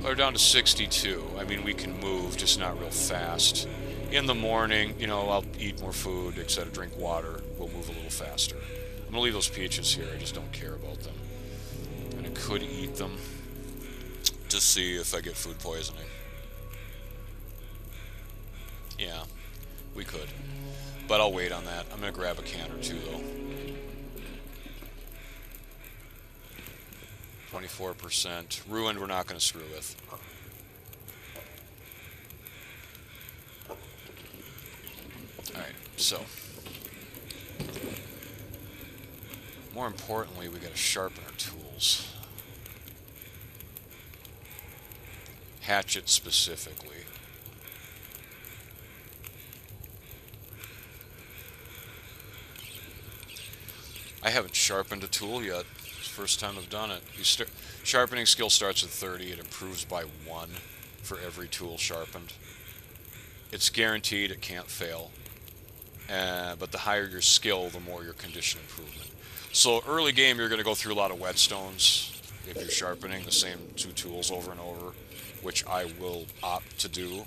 We're down to 62. I mean, we can move, just not real fast. In the morning, you know, I'll eat more food, etc., drink water. We'll move a little faster. I'm gonna leave those peaches here. I just don't care about them. And I could eat them to see if I get food poisoning. Yeah, we could. But I'll wait on that. I'm going to grab a can or 2, though. 24%. Ruined, we're not going to screw with. Alright, so. More importantly, we got to sharpen our tools. Hatchet specifically. I haven't sharpened a tool yet. It's the first time I've done it. Sharpening skill starts at 30. It improves by 1 for every tool sharpened. It's guaranteed. It can't fail. But the higher your skill, the more your condition improvement. So early game, you're going to go through a lot of whetstones if you're sharpening the same 2 tools over and over, which I will opt to do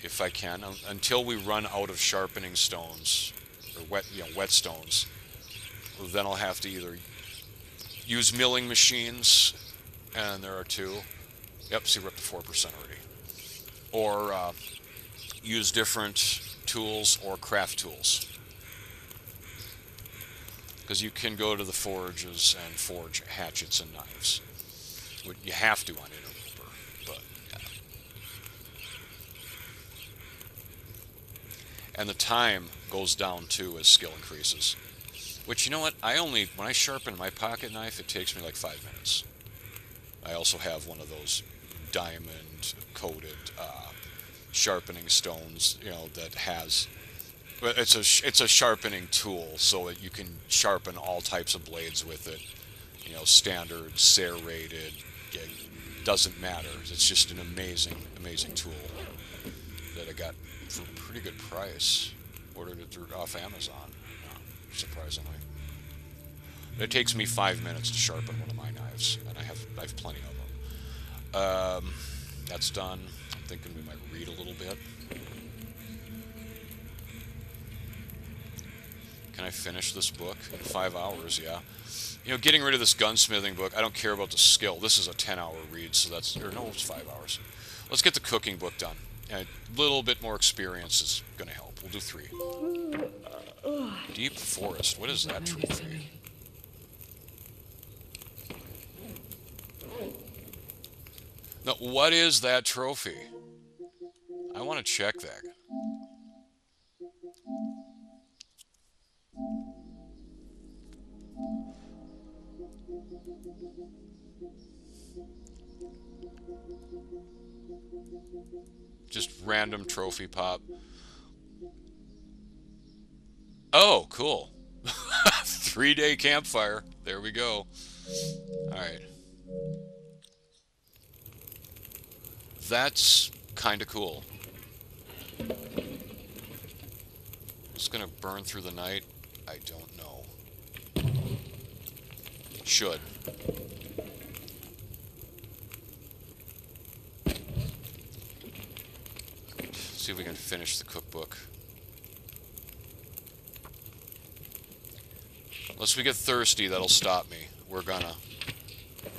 if I can, until we run out of sharpening stones or whetstones. Then I'll have to either use milling machines, and there are 2. Yep, see, we're up to 4% already. Or use different tools or craft tools. Because you can go to the forges and forge hatchets and knives. You have to on Interloper, but yeah. And the time goes down too as skill increases. Which, you know what, when I sharpen my pocket knife, it takes me like 5 minutes. I also have one of those diamond-coated sharpening stones, you know, that has... But it's a sharpening tool, so that you can sharpen all types of blades with it. You know, standard, serrated, doesn't matter. It's just an amazing, amazing tool that I got for a pretty good price. Ordered it off Amazon, surprisingly. It takes me 5 minutes to sharpen one of my knives, and I have plenty of them. That's done. I'm thinking we might read a little bit. Can I finish this book in 5 hours? Yeah. You know, getting rid of this gunsmithing book, I don't care about the skill. This is a 10-hour read, so that's... Or no, it's 5 hours. Let's get the cooking book done. And a little bit more experience is going to help. We'll do 3. Deep Forest. What is that trophy? No, what is that trophy? I want to check that. Just random trophy pop. Oh, cool. 3-day campfire. There we go. Alright. That's kind of cool. It's gonna burn through the night? I don't know. It should. See if we can finish the cookbook. Unless we get thirsty, that'll stop me. We're gonna...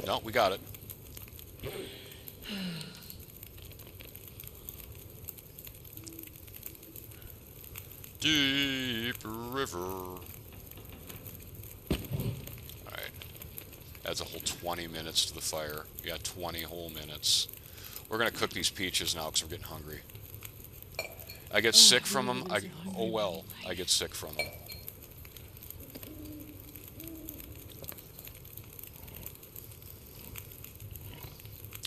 No, we got it. Deep river. Alright. Adds a whole 20 minutes to the fire. Yeah, 20 whole minutes. We're gonna cook these peaches now because we're getting hungry. I get sick from them. Oh well, I get sick from them.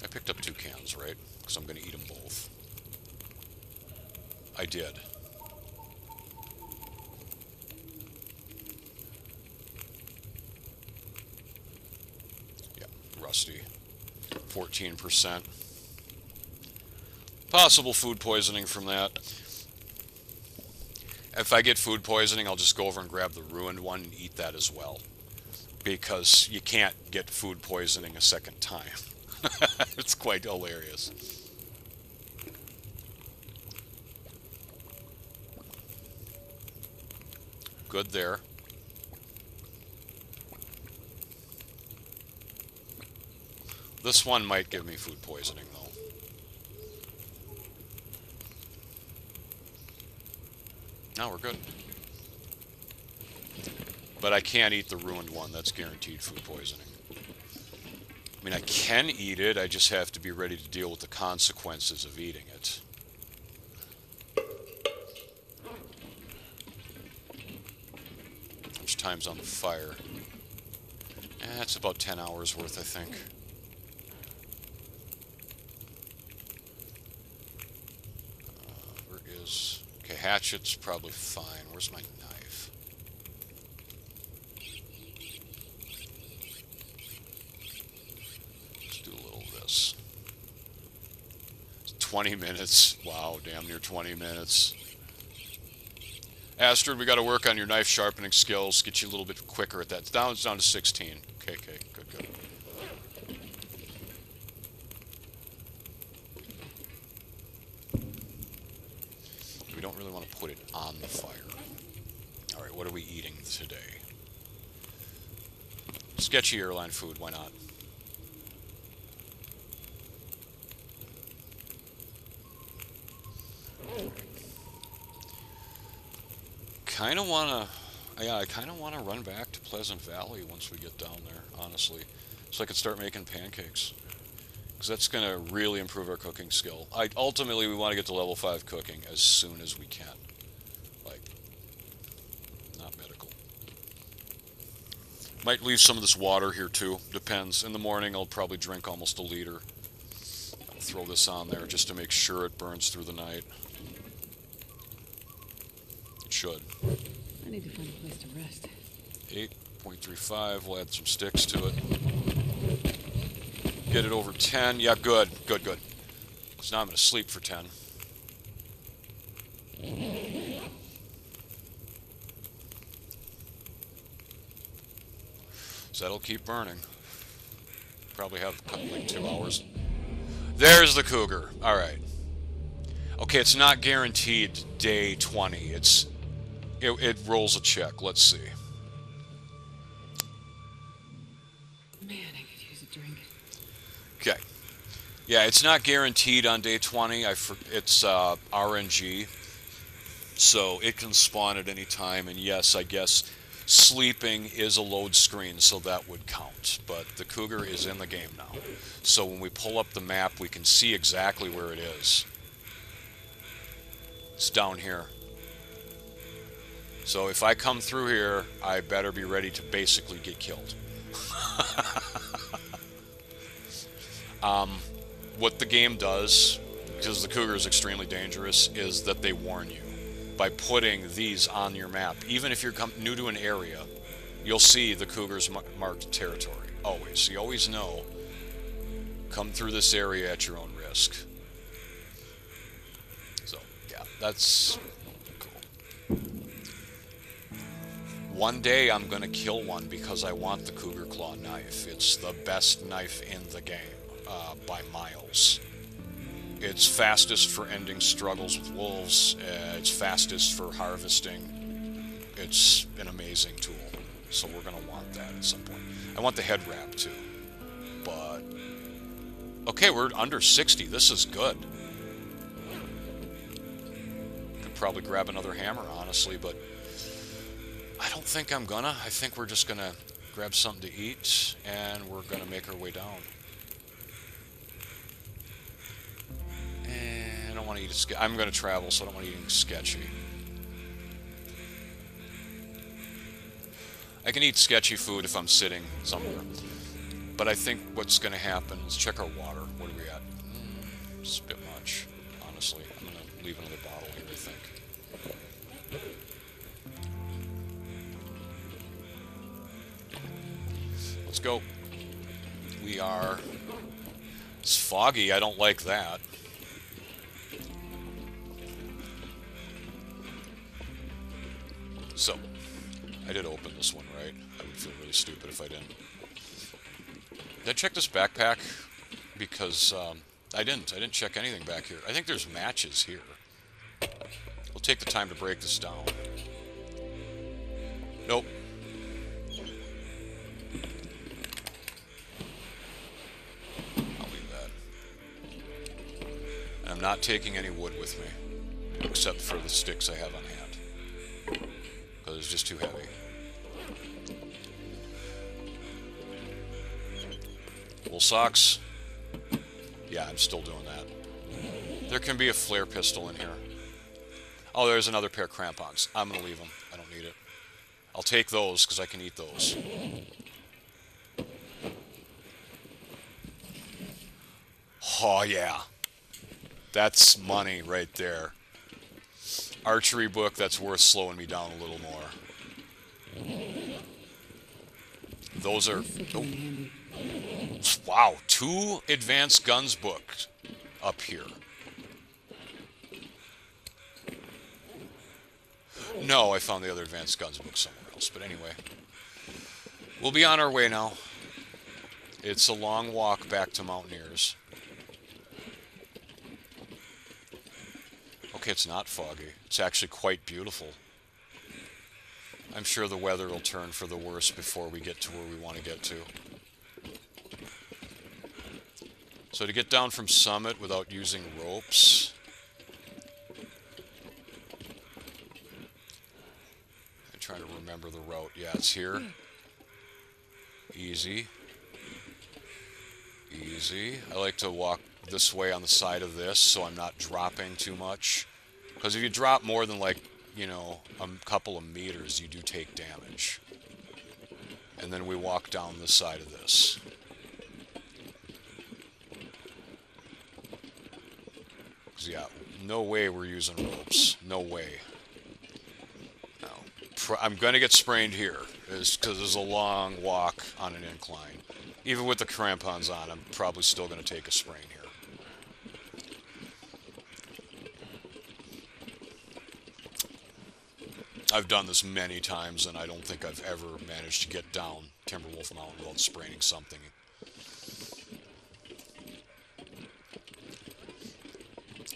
I picked up 2 cans, right? Because I'm going to eat them both. I did. Yeah, rusty. 14%. Possible food poisoning from that. If I get food poisoning, I'll just go over and grab the ruined one and eat that as well. Because you can't get food poisoning a second time. It's quite hilarious. Good there. This one might give me food poisoning, though. No, we're good. But I can't eat the ruined one. That's guaranteed food poisoning. I mean, I can eat it. I just have to be ready to deal with the consequences of eating it. How much time's on the fire? That's about 10 hours worth, I think. Where is... Okay, hatchet's probably fine. Where's my knife? Let's do a little of this. 20 minutes. Wow, damn near 20 minutes. Astrid, we got to work on your knife sharpening skills. Get you a little bit quicker at that. It's down to 16. Okay, good. We don't really want to put it on the fire. Alright, what are we eating today? Sketchy airline food, why not? I kind of want to run back to Pleasant Valley once we get down there, honestly. So I could start making pancakes. Because that's going to really improve our cooking skill. Ultimately, we want to get to level 5 cooking as soon as we can. Like, not medical. Might leave some of this water here too. Depends. In the morning, I'll probably drink almost a liter. I'll throw this on there just to make sure it burns through the night. It should. I need to find a place to rest. 8.35. We'll add some sticks to it. Get it over 10. Yeah, good. Good, good. Because now I'm going to sleep for 10. So that'll keep burning. Probably have like 2 hours. There's the cougar. All right. Okay, it's not guaranteed day 20. It rolls a check. Let's see. Man, I could use a drink. Okay. Yeah, it's not guaranteed on day 20. It's RNG, so it can spawn at any time. And yes, I guess sleeping is a load screen, so that would count. But the cougar is in the game now. So when we pull up the map, we can see exactly where it is. It's down here. So if I come through here, I better be ready to basically get killed. What the game does, because the cougar is extremely dangerous, is that they warn you by putting these on your map. Even if you're new to an area, you'll see the cougar's marked territory. Always. So you always know, come through this area at your own risk. So, yeah, that's cool. One day I'm going to kill one because I want the cougar claw knife. It's the best knife in the game, by miles. It's fastest for ending struggles with wolves. It's fastest for harvesting. It's an amazing tool. So we're going to want that at some point. I want the head wrap too. But, okay, we're under 60. This is good. Could probably grab another hammer, honestly, but I don't think I'm gonna. I think we're just gonna grab something to eat, and we're gonna make our way down. And I don't want to eat I'm gonna travel, so I don't want to eat anything sketchy. I can eat sketchy food if I'm sitting somewhere. But I think what's gonna happen, let's check our water. What are we at? It's a bit much, honestly. I'm gonna leave another bottle here, I think. Let's go. We are... It's foggy. I don't like that. So, I did open this one, right? I would feel really stupid if I didn't. Did I check this backpack? Because I didn't. I didn't check anything back here. I think there's matches here. We'll take the time to break this down. Nope. I'll leave that. And I'm not taking any wood with me, except for the sticks I have on hand, because it's just too heavy. Wool socks. Yeah, I'm still doing that. There can be a flare pistol in here. Oh, there's another pair of crampons. I'm going to leave them. I don't need it. I'll take those because I can eat those. Oh, yeah. That's money right there. Archery book, that's worth slowing me down a little more. Those are... Oh. Wow, 2 advanced guns books up here. No, I found the other advanced guns book somewhere else. But anyway, we'll be on our way now. It's a long walk back to Mountaineers. Okay, it's not foggy. It's actually quite beautiful. I'm sure the weather will turn for the worse before we get to where we want to get to. So to get down from Summit without using ropes... I'm trying to remember the route. Yeah, it's here. Easy. Easy. I like to walk this way on the side of this so I'm not dropping too much. Because if you drop more than, like, you know, a couple of meters, you do take damage. And then we walk down the side of this. Because, yeah, no way we're using ropes. No way. No. I'm going to get sprained here, because there's a long walk on an incline. Even with the crampons on, I'm probably still going to take a sprain here. I've done this many times, and I don't think I've ever managed to get down Timberwolf Mountain without spraining something.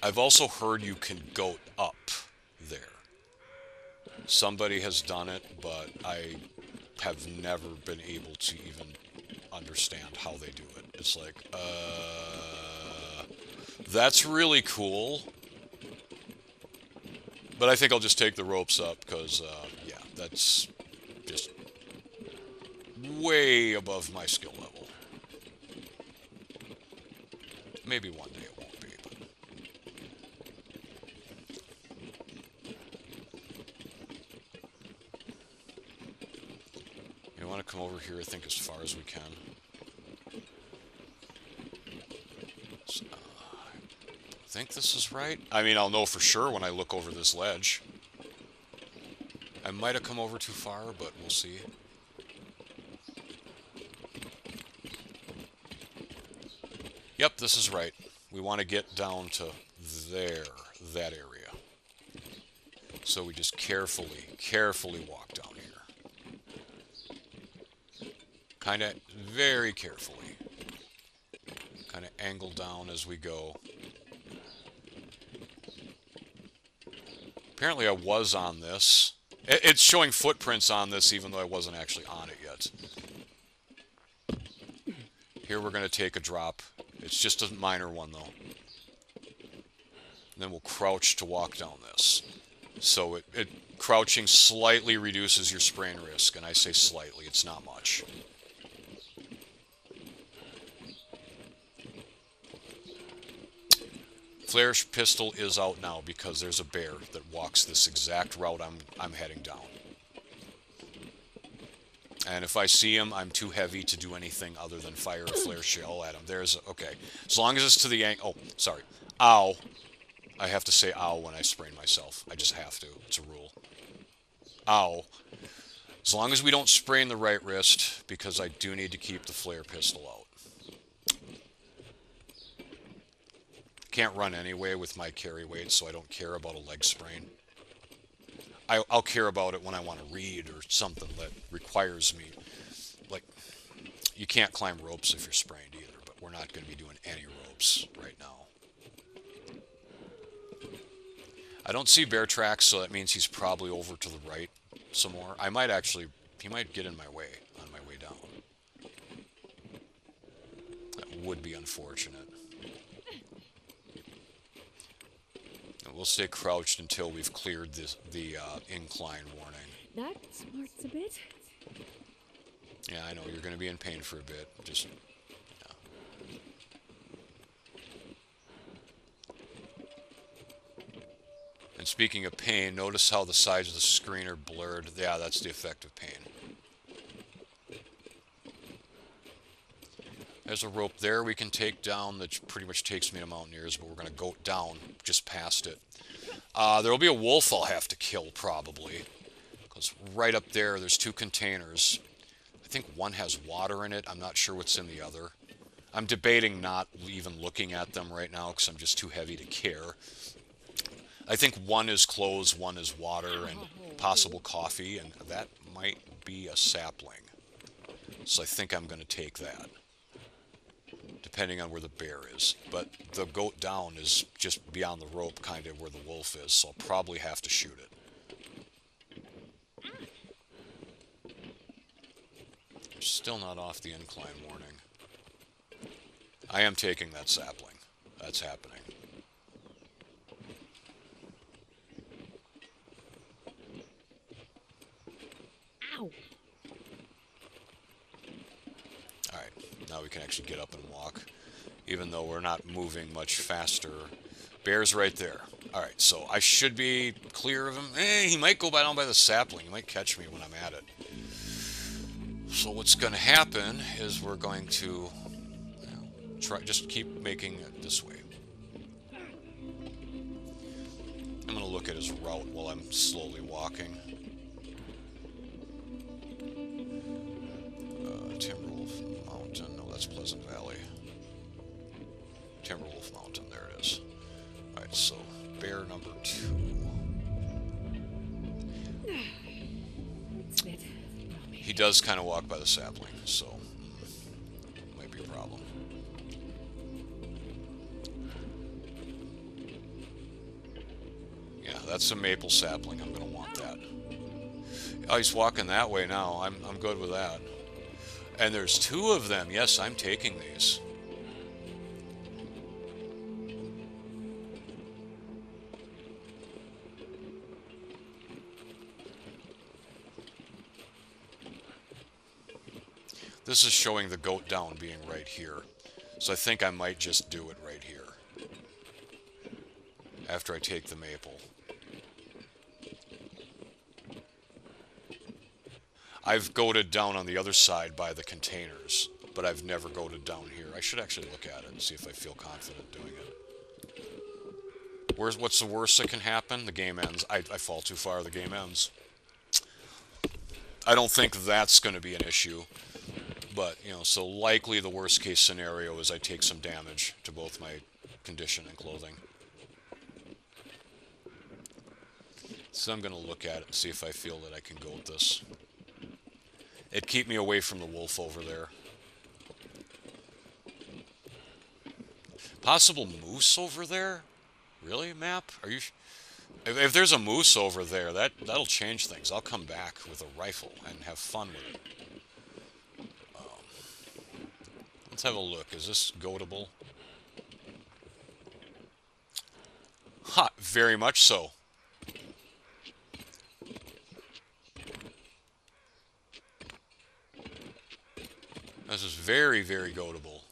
I've also heard you can goat up there. Somebody has done it, but I have never been able to even understand how they do it. It's like, that's really cool. But I think I'll just take the ropes up because, yeah, that's just way above my skill level. Maybe one day it won't be, but... You want to come over here, I think, as far as we can. So, I think this is right. I mean, I'll know for sure when I look over this ledge. I might have come over too far, but we'll see. Yep, this is right. We want to get down to there, that area. So we just carefully walk down here. Kind of very carefully. Kind of angle down as we go. Apparently I was on this. It's showing footprints on this even though I wasn't actually on it yet. Here we're going to take a drop. It's just a minor one though. And then we'll crouch to walk down this. So crouching slightly reduces your sprain risk, and I say slightly, it's not much. Flare pistol is out now because there's a bear that walks this exact route I'm heading down. And if I see him, I'm too heavy to do anything other than fire a flare shell at him. Okay. As long as it's to the oh, sorry. Ow. I have to say ow when I sprain myself. I just have to. It's a rule. Ow. As long as we don't sprain the right wrist, because I do need to keep the flare pistol out. Can't run anyway with my carry weight, so I don't care about a leg sprain. I'll care about it when I want to read or something that requires me. Like, you can't climb ropes if you're sprained either, but we're not going to be doing any ropes right now. I don't see bear tracks, so that means he's probably over to the right some more. He might get in my way on my way down. That would be unfortunate. And we'll stay crouched until we've cleared the incline warning. That smarts a bit. Yeah, I know, you're going to be in pain for a bit. Just, yeah. And speaking of pain, notice how the sides of the screen are blurred. Yeah, that's the effect of pain. There's a rope there we can take down that pretty much takes me to Mountaineers, but we're going to go down just past it. There'll be a wolf I'll have to kill, probably. Because right up there, there's two containers. I think one has water in it. I'm not sure what's in the other. I'm debating not even looking at them right now because I'm just too heavy to care. I think one is clothes, one is water, and possible coffee, and that might be a sapling. So I think I'm going to take that, depending on where the bear is. But the goat down is just beyond the rope, kind of where the wolf is, so I'll probably have to shoot it. Still not off the incline warning. I am taking that sapling. That's happening. Ow. Alright, now we can actually get up and walk, even though we're not moving much faster. Bear's right there. Alright, so I should be clear of him. He might go down by the sapling. He might catch me when I'm at it. So what's going to happen is we're going to just keep making it this way. I'm going to look at his route while I'm slowly walking. Timberwolf Mountain, Timberwolf Mountain. There it is. Alright, so bear number 2. He does kind of walk by the sapling, so might be a problem. Yeah, that's a maple sapling. I'm going to want that. Oh, he's walking that way now. I'm good with that. And there's 2 of them. Yes, I'm taking these. This is showing the goat down being right here. So I think I might just do it right here. After I take the maple. I've goated down on the other side by the containers, but I've never goated down here. I should actually look at it and see if I feel confident doing it. What's the worst that can happen? The game ends. I fall too far, the game ends. I don't think that's going to be an issue. But, you know, so likely the worst case scenario is I take some damage to both my condition and clothing. So I'm going to look at it and see if I feel that I can go with this. It'd keep me away from the wolf over there. Possible moose over there? Really, map? Are you... If there's a moose over there, that'll change things. I'll come back with a rifle and have fun with it. Let's have a look. Is this goatable? Ha! Very much so. This is very, very goatable.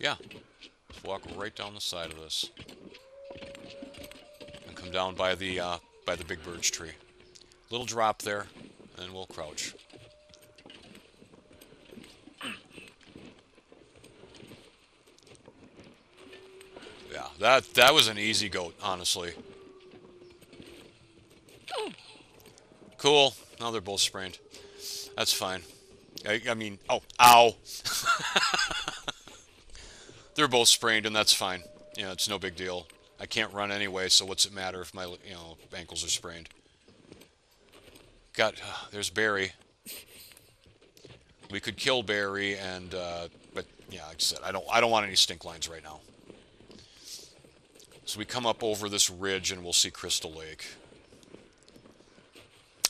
Yeah. Just walk right down the side of this. And come down by the big birch tree. Little drop there, and we'll crouch. Yeah, that was an easy goat, honestly. Cool. Now they're both sprained. That's fine. I mean, oh, ow. They're both sprained, and that's fine. Yeah, it's no big deal. I can't run anyway, so what's it matter if my, ankles are sprained? There's Barry. We could kill Barry, and but yeah, like I said, I don't want any stink lines right now. So we come up over this ridge, and we'll see Crystal Lake.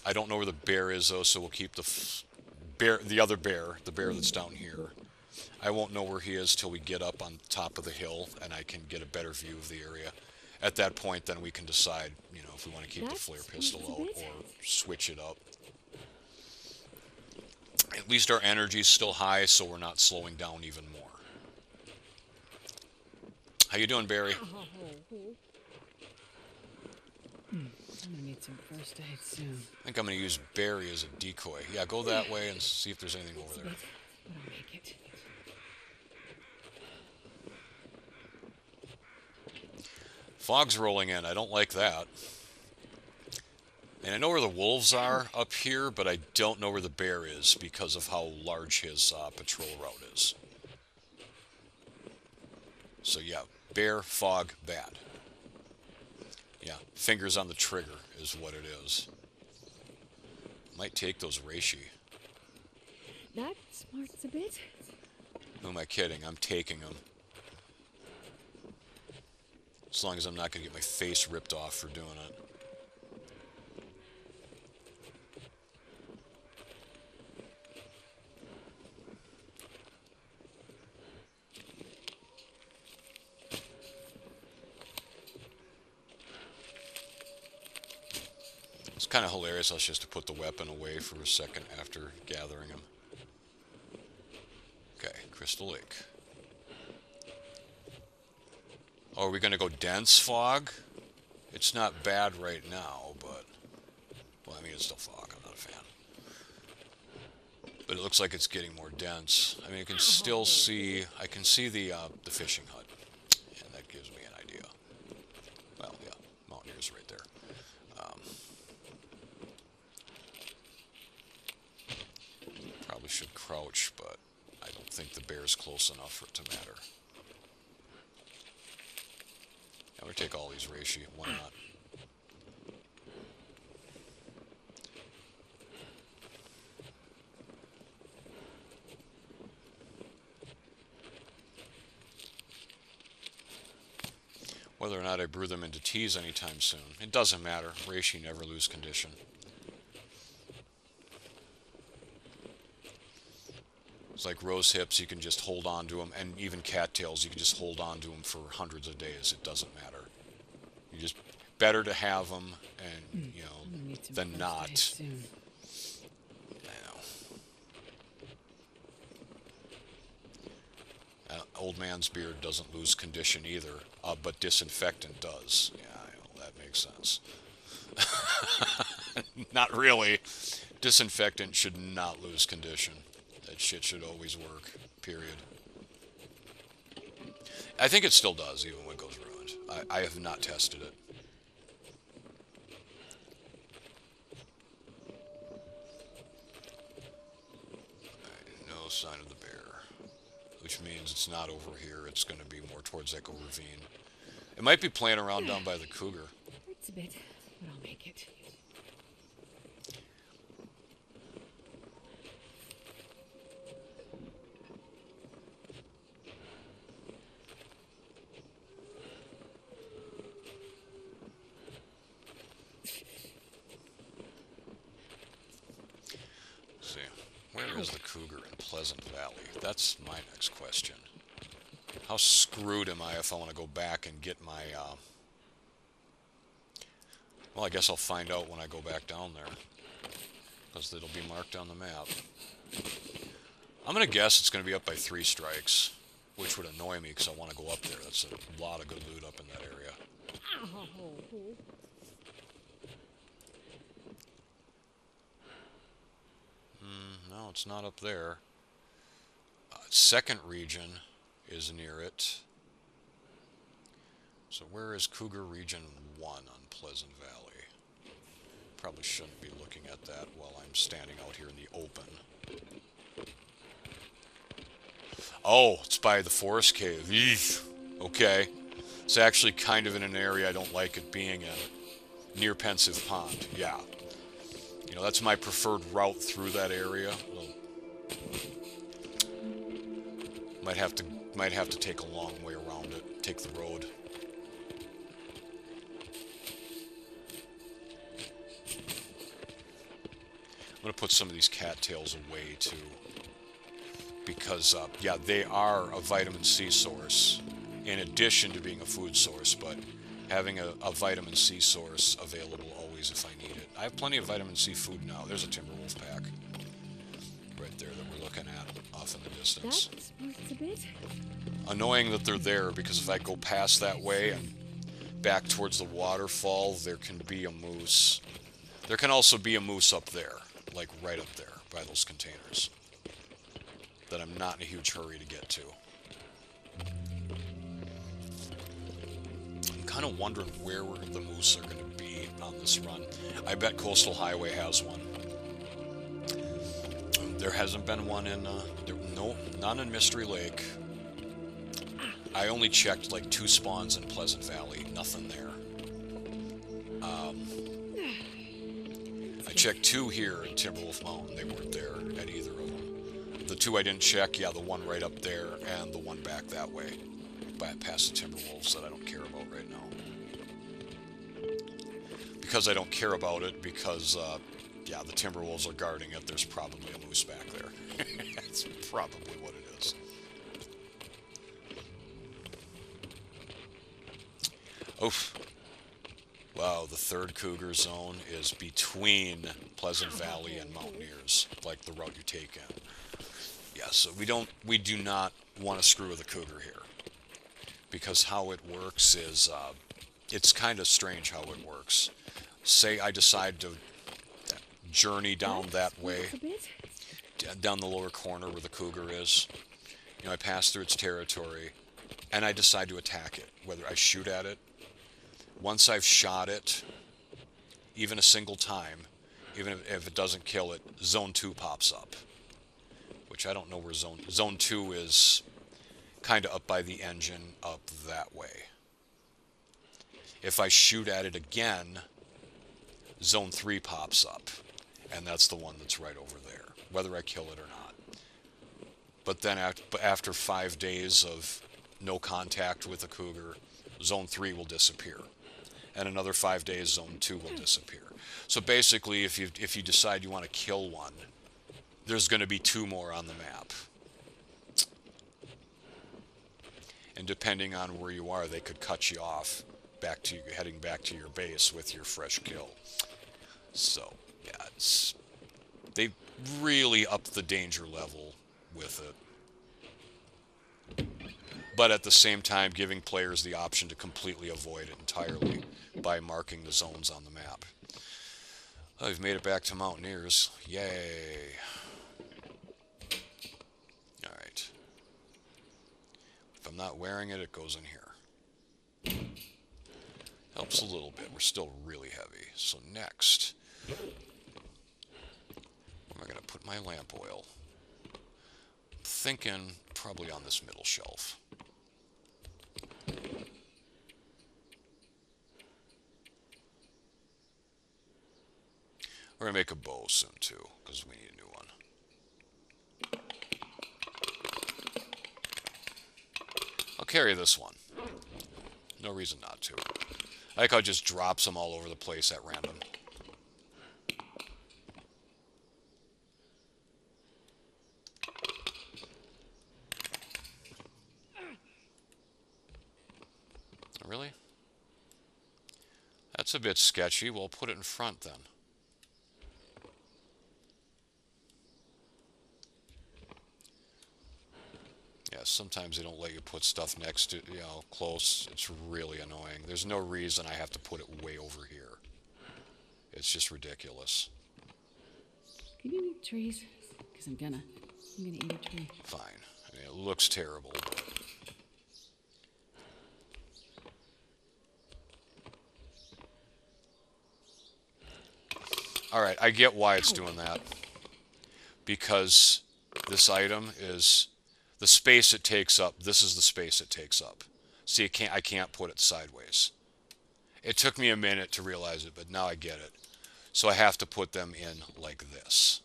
I don't know where the bear is though, so we'll keep the other bear, the bear that's down here. I won't know where he is till we get up on top of the hill, and I can get a better view of the area. At that point, then we can decide, if we want to keep the flare pistol out or switch it up. At least our energy's still high, so we're not slowing down even more. How you doing, Barry? I'm gonna need some first aid soon. I think I'm going to use Barry as a decoy. Yeah, go that way and see if there's anything over there. But I'll make it. Fog's rolling in. I don't like that. And I know where the wolves are up here, but I don't know where the bear is because of how large his patrol route is. So yeah, bear, fog, bad. Yeah, fingers on the trigger is what it is. Might take those reishi. That smarts a bit. Who am I kidding? I'm taking them. As long as I'm not going to get my face ripped off for doing it. It's kind of hilarious. I was just to put the weapon away for a second after gathering him. Okay, Crystal Lake. Oh, are we going to go dense fog? It's not bad right now, but... Well, I mean, it's still fog. I'm not a fan. But it looks like it's getting more dense. I mean, you can still see... I can see the fishing hut. And that gives me an idea. Well, yeah, Mountaineer's right there. Probably should crouch, but I don't think the bear's close enough for it to matter. I'm going to take all these reishi. Why not? Whether or not I brew them into teas anytime soon, it doesn't matter. Reishi never lose condition. It's like rose hips, you can just hold on to them, and even cattails, you can just hold on to them for hundreds of days. It doesn't matter. You just better to have them, and you know, than not. Old man's beard doesn't lose condition either, but disinfectant does. Yeah, that makes sense. Not really. Disinfectant should not lose condition. That shit should always work, period. I think it still does, even when it goes ruined. I have not tested it. No sign of the bear. Which means it's not over here. It's going to be more towards Echo Ravine. It might be playing around down by the cougar. Hurts a bit, but I'll make it. See, where is the cougar in Pleasant Valley? That's my next question. How screwed am I if I want to go back and get my, well, I guess I'll find out when I go back down there. Because it'll be marked on the map. I'm going to guess it's going to be up by 3 strikes. Which would annoy me because I want to go up there. That's a lot of good loot up in that area. No, it's not up there. Second region is near it. So where is Cougar Region 1 on Pleasant Valley? Probably shouldn't be looking at that while I'm standing out here in the open. Oh, it's by the forest cave. Eesh. Okay. It's actually kind of in an area I don't like it being in. Near Pensive Pond, yeah. You know, that's my preferred route through that area. Well, might have to take a long way around it. Take the road. I'm going to put some of these cattails away too. Because, yeah, they are a vitamin C source. In addition to being a food source, but having a vitamin C source available always if I need it. I have plenty of vitamin C food now. There's a Timberwolf pack. Right there that we're looking at off in the distance. That's a bit. Annoying that they're there because if I go past that way and back towards the waterfall, there can be a moose. There can also be a moose up there, like right up there by those containers, that I'm not in a huge hurry to get to. I'm kind of wondering where the moose are going to be on this run. I bet Coastal Highway has one. There hasn't been one in, no, none in Mystery Lake. I only checked like 2 spawns in Pleasant Valley, nothing there. I checked 2 here in Timberwolf Mountain, they weren't there at either of them. The 2 I didn't check, yeah, the one right up there and the one back that way, past the Timberwolves that I don't care about right now. Because I don't care about it, because, yeah, the Timberwolves are guarding it, there's probably a moose back there. That's probably what it is. Oof. Wow, the 3rd cougar zone is between Pleasant Valley and Mountaineers, like the route you take in. Yeah, so we do not want to screw with a cougar here. Because how it works is, it's kind of strange how it works. Say I decide to journey down that way, down the lower corner where the cougar is. You know, I pass through its territory, and I decide to attack it, whether I shoot at it. Once I've shot it, even a single time, even if it doesn't kill it, Zone 2 pops up. which I don't know where Zone 2 is, kind of up by the engine, up that way. If I shoot at it again, Zone 3 pops up, and that's the one that's right over there, whether I kill it or not. But then after 5 days of no contact with the cougar, Zone 3 will disappear. And another 5 days, Zone 2 will disappear. So basically, if you decide you want to kill one, there's going to be 2 more on the map. And depending on where you are, they could cut you off heading back to your base with your fresh kill. So, yeah, they really upped the danger level with it. But at the same time, giving players the option to completely avoid it entirely by marking the zones on the map. Oh, we've made it back to Mountaineers. Yay. Alright. If I'm not wearing it, it goes in here. Helps a little bit. We're still really heavy. So next, where am I going to put my lamp oil? I'm thinking probably on this middle shelf. We're going to make a bow soon too, because we need a new one. I'll carry this one. No reason not to. I like how it just drops them all over the place at random. Really? That's a bit sketchy. We'll put it in front then. Yeah, sometimes they don't let you put stuff next to, close. It's really annoying. There's no reason I have to put it way over here. It's just ridiculous. Can you eat trees? Because I'm gonna eat a tree. Fine. I mean, it looks terrible, but... Alright, I get why it's doing that. Because this item is... The space it takes up, this is the space it takes up. See, I can't put it sideways. It took me a minute to realize it, but now I get it. So I have to put them in like this.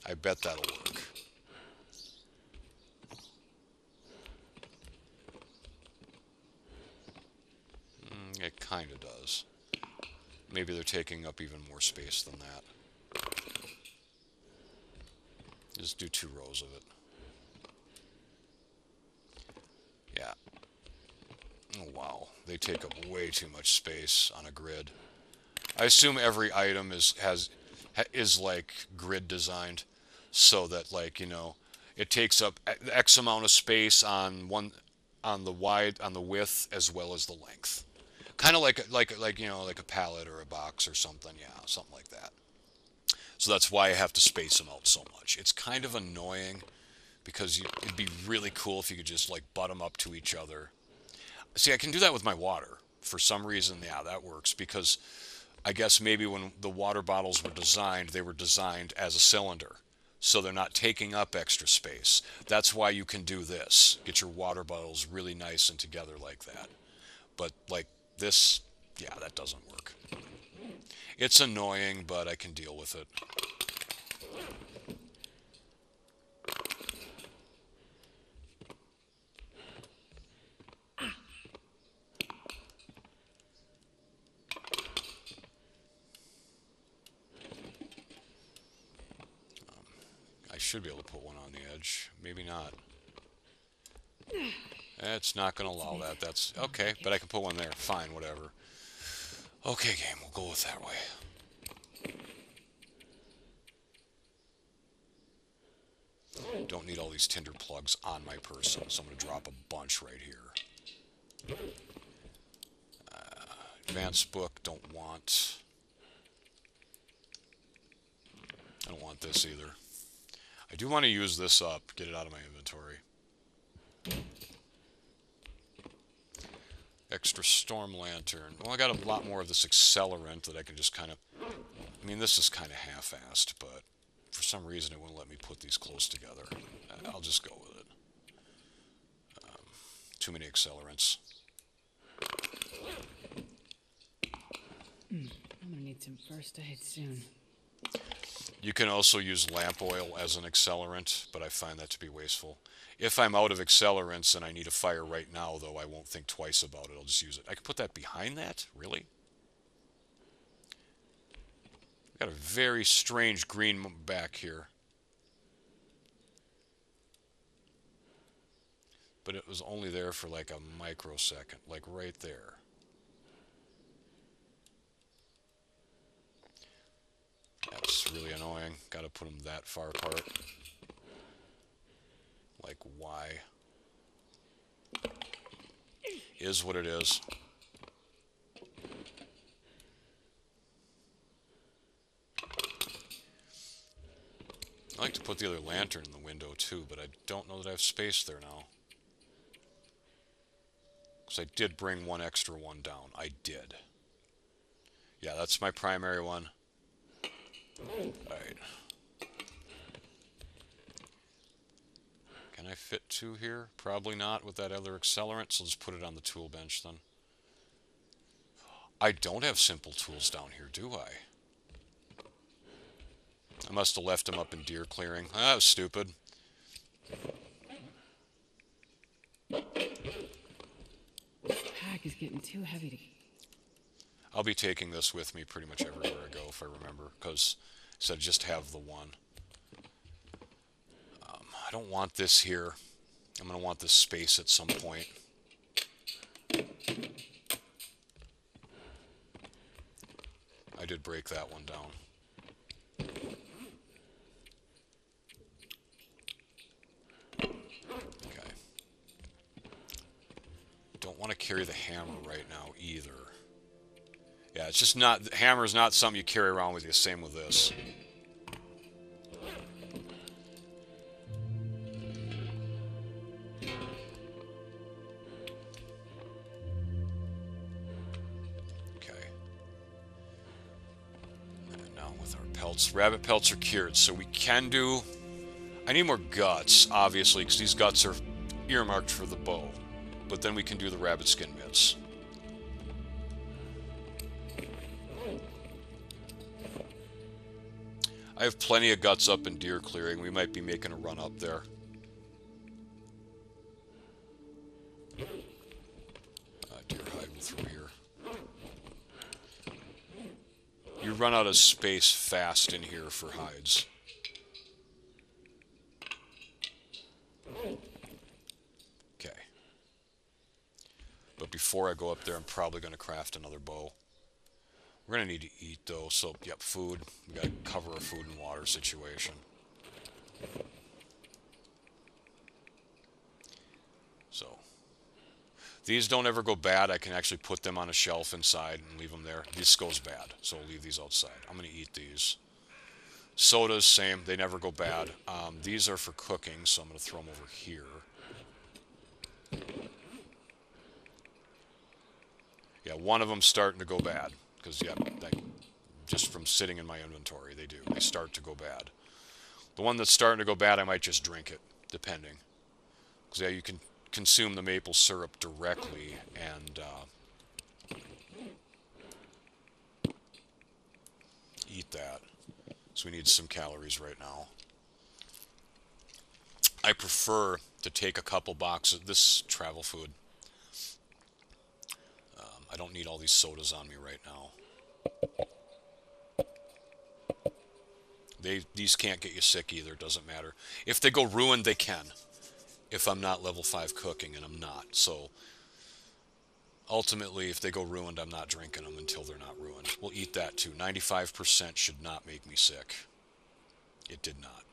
I bet that'll work. It kind of does. Maybe they're taking up even more space than that. Just do 2 rows of it. Yeah. Oh, wow. They take up way too much space on a grid. I assume every item is like grid designed so that, like, it takes up X amount of space on the width as well as the length. Kind of like a pallet or a box or something. Yeah, something like that. So that's why I have to space them out so much. It's kind of annoying because it'd be really cool if you could just like butt them up to each other. See, I can do that with my water. For some reason, yeah, that works because I guess maybe when the water bottles were designed, they were designed as a cylinder. So they're not taking up extra space. That's why you can do this. Get your water bottles really nice and together like that. But like this, yeah, that doesn't work. It's annoying, but I can deal with it. I should be able to put one on the edge. Maybe not. It's not going to allow that. That's okay, but I can put one there. Fine, whatever. Okay, game, we'll go with that way. Don't need all these tinder plugs on my person, so I'm going to drop a bunch right here. Advanced book, don't want. I don't want this either. I do want to use this up, get it out of my inventory. Extra storm lantern. Well, I got a lot more of this accelerant that I can just kind of I mean, this is kind of half-assed, but for some reason it wouldn't let me put these close together. I'll just go with it. Too many accelerants. I'm gonna need some first aid soon. You can also use lamp oil as an accelerant, but I find that to be wasteful. If I'm out of accelerants and I need a fire right now, though, I won't think twice about it. I'll just use it. I can put that behind that? Really? Got a very strange green back here. But it was only there for like a microsecond, like right there. That's really annoying. Gotta put them that far apart. Like, why? Is what it is. I like to put the other lantern in the window too, but I don't know that I have space there now. Because I did bring one extra one down. I did. Yeah, that's my primary one. Alright. Can I fit two here? Probably not with that other accelerant, so let's put it on the tool bench then. I don't have simple tools down here, do I? I must have left them up in deer clearing. Ah, that was stupid. This pack is getting too heavy to... I'll be taking this with me pretty much everywhere I go if I remember, because I said just have the one. I don't want this here. I'm going to want this space at some point. I did break that one down. Okay. Don't want to carry the hammer right now either. Yeah, it's just not... The hammer is not something you carry around with you. Same with this. Rabbit pelts are cured, so we can do... I need more guts, obviously, because these guts are earmarked for the bow. But then we can do the rabbit skin mitts. I have plenty of guts up in deer clearing. We might be making a run up there. Deer hiding through here. You run out of space fast in here for hides. Okay. But before I go up there, I'm probably going to craft another bow. We're going to need to eat, though, so, yep, food. We got to cover a food and water situation. So, these don't ever go bad. I can actually put them on a shelf inside and leave them there. This goes bad, so I'll leave these outside. I'm going to eat these. Sodas, same. They never go bad. These are for cooking, so I'm going to throw them over here. Yeah, one of them's starting to go bad. Because, yeah, just from sitting in my inventory, they do. They start to go bad. The one that's starting to go bad, I might just drink it, depending. Because, yeah, you can consume the maple syrup directly and eat that. So we need some calories right now. I prefer to take a couple boxes. This travel food. I don't need all these sodas on me right now. These can't get you sick either. Doesn't matter. If they go ruined, they can. If I'm not level 5 cooking, and I'm not. So, ultimately, if they go ruined, I'm not drinking them until they're not ruined. We'll eat that too. 95% should not make me sick. It did not.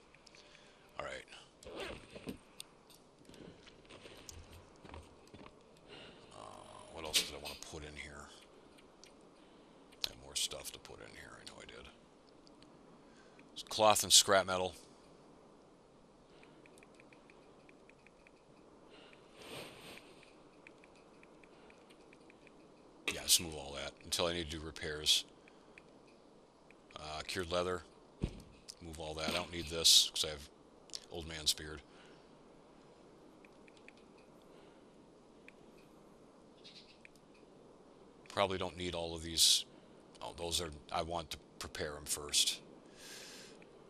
Alright. What else did I want to put in here? I have more stuff to put in here. I know I did. It's cloth and scrap metal. Yeah, just move all that until I need to do repairs. cured leather. Move all that. I don't need this because I have old man's beard. Probably don't need all of these. Oh, those are... I want to prepare them first.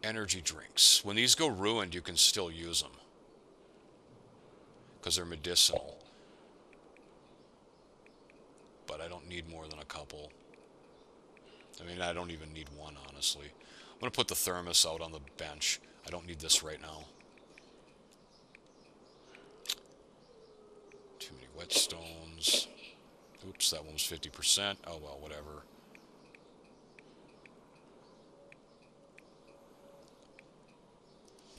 Energy drinks. When these go ruined, you can still use them. Because they're medicinal. But I don't need more than a couple. I mean, I don't even need one, honestly. I'm going to put the thermos out on the bench. I don't need this right now. Too many whetstones. Oops, that one was 50%. Oh, well, whatever.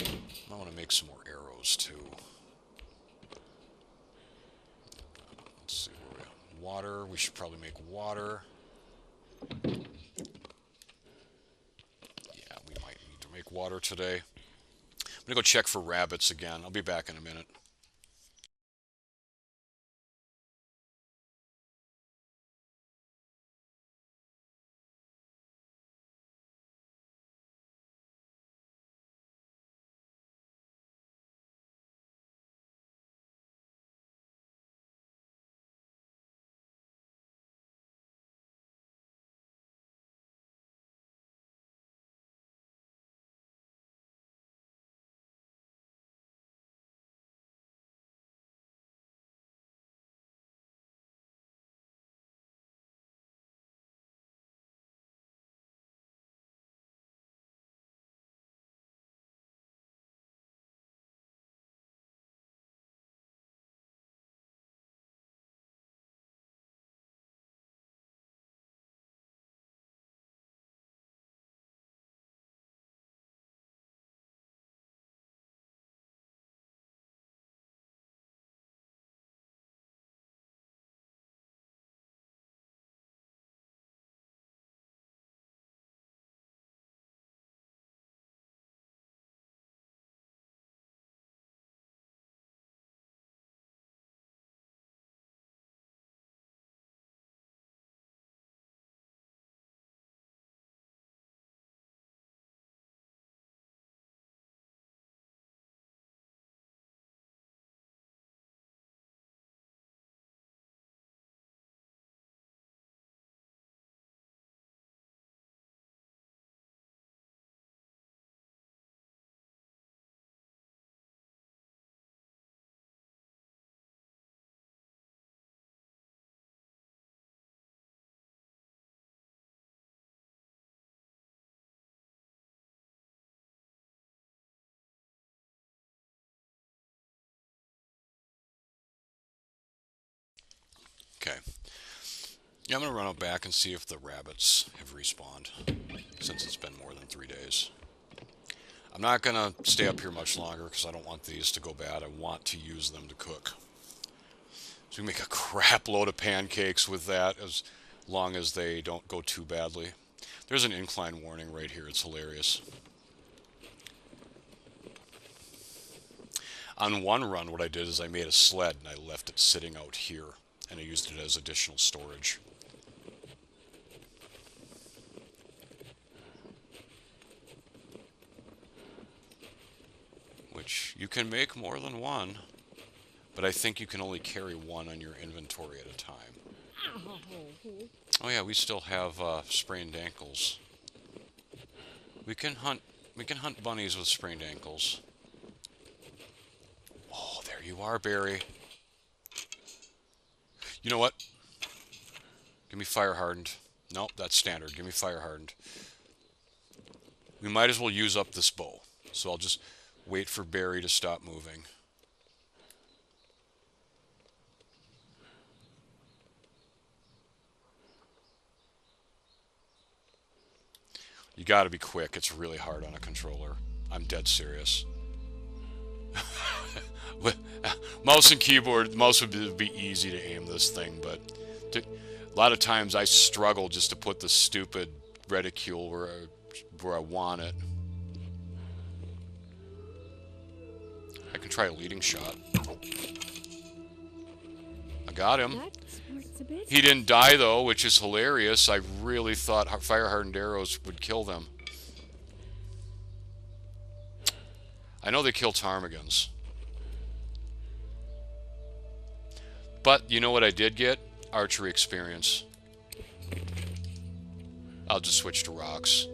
I want to make some more arrows, too. Let's see where we are. Water. We should probably make water. Yeah, we might need to make water today. I'm going to go check for rabbits again. I'll be back in a minute. Okay. Yeah, I'm going to run out back and see if the rabbits have respawned, since it's been more than 3 days. I'm not going to stay up here much longer because I don't want these to go bad. I want to use them to cook. So we make a crap load of pancakes with that, as long as they don't go too badly. There's an incline warning right here. It's hilarious. On one run, what I did is I made a sled and I left it sitting out here, and I used it as additional storage. Which, you can make more than one, but I think you can only carry one on your inventory at a time. Oh yeah, we still have sprained ankles. We can hunt bunnies with sprained ankles. Oh, there you are, Barry. You know what? Give me fire hardened. Nope, that's standard. Give me fire hardened. We might as well use up this bow. So I'll just wait for Barry to stop moving. You gotta be quick. It's really hard on a controller. I'm dead serious. Mouse and keyboard, mouse would be easy to aim this thing, but a lot of times I struggle just to put the stupid reticule where I want it. I can try a leading shot. I got him. He didn't die though, which is hilarious. I really thought fire hardened arrows would kill them. I know they kill ptarmigans. But you know what I did get? Archery experience. I'll just switch to rocks.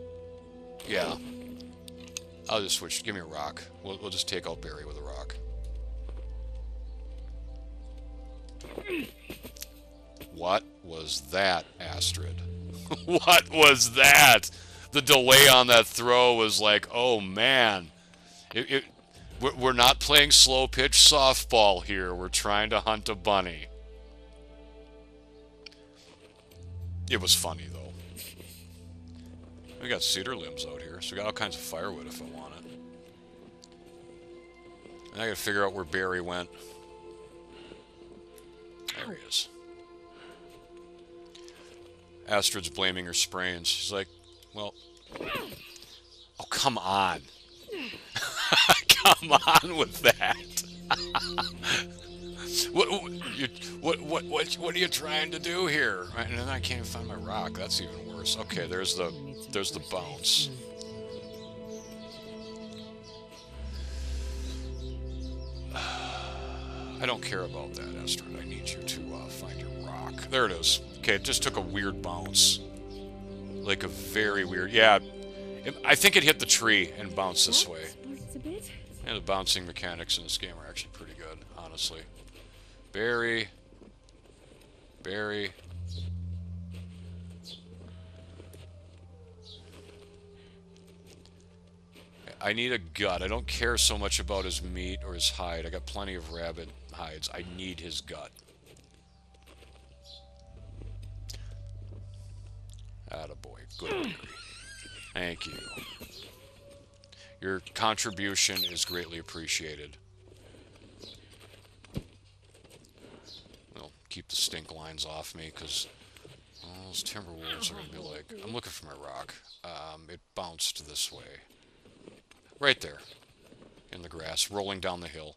Yeah. I'll just switch. Give me a rock. We'll just take out Barry with a rock. What was that, Astrid? What was that? The delay on that throw was like, oh man. We're not playing slow pitch softball here. We're trying to hunt a bunny. It was funny though. We got cedar limbs out here, so we got all kinds of firewood if I want it. And I gotta figure out where Barry went. There he is. Astrid's blaming her sprains. She's like, well... Oh, come on. Come on with that. What are you trying to do here? And then I can't find my rock. That's even worse. Okay, there's the bounce. I don't care about that, Astrid. I need you to find your rock. There it is. Okay, it just took a weird bounce. Like a very weird... Yeah, I think it hit the tree and bounced this way. And the bouncing mechanics in this game are actually pretty good, honestly. Barry. I need a gut. I don't care so much about his meat or his hide. I got plenty of rabbit hides. I need his gut. Attaboy. Good, Barry. Thank you. Your contribution is greatly appreciated. Well, keep the stink lines off me, because those timber wolves are going to be like... I'm looking for my rock. It bounced this way. Right there. In the grass, rolling down the hill.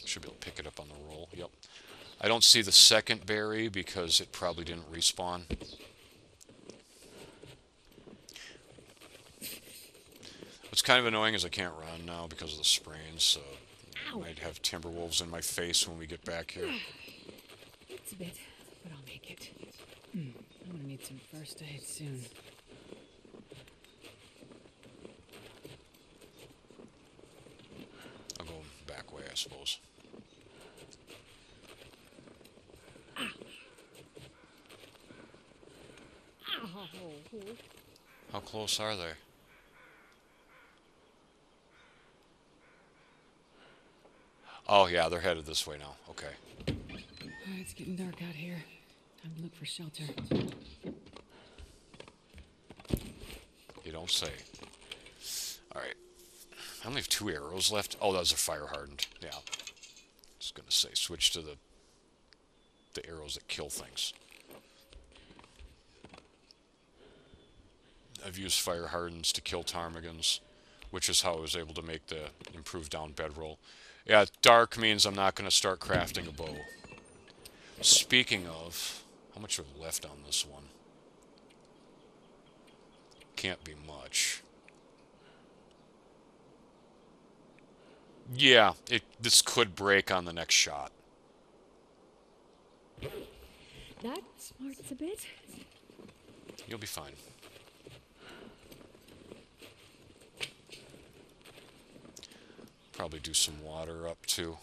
Should be able to pick it up on the roll. Yep. I don't see the second berry because it probably didn't respawn. What's kind of annoying is I can't run now because of the sprains, so I might have timber wolves in my face when we get back here. It's a bit, but I'll make it. I'm gonna need some first aid soon. I'll go back way, I suppose. How close are they? Oh yeah, they're headed this way now. Okay. Alright, it's getting dark out here. Time to look for shelter. You don't say. Alright. I only have 2 arrows left. Oh, those are fire hardened. Yeah. I was gonna say, switch to the arrows that kill things. I've used fire hardens to kill ptarmigans, which is how I was able to make the improved down bedroll. Yeah, dark means I'm not going to start crafting a bow. Speaking of, how much have left on this one? Can't be much. Yeah, this could break on the next shot. That smarts a bit. You'll be fine. Probably do some water up too.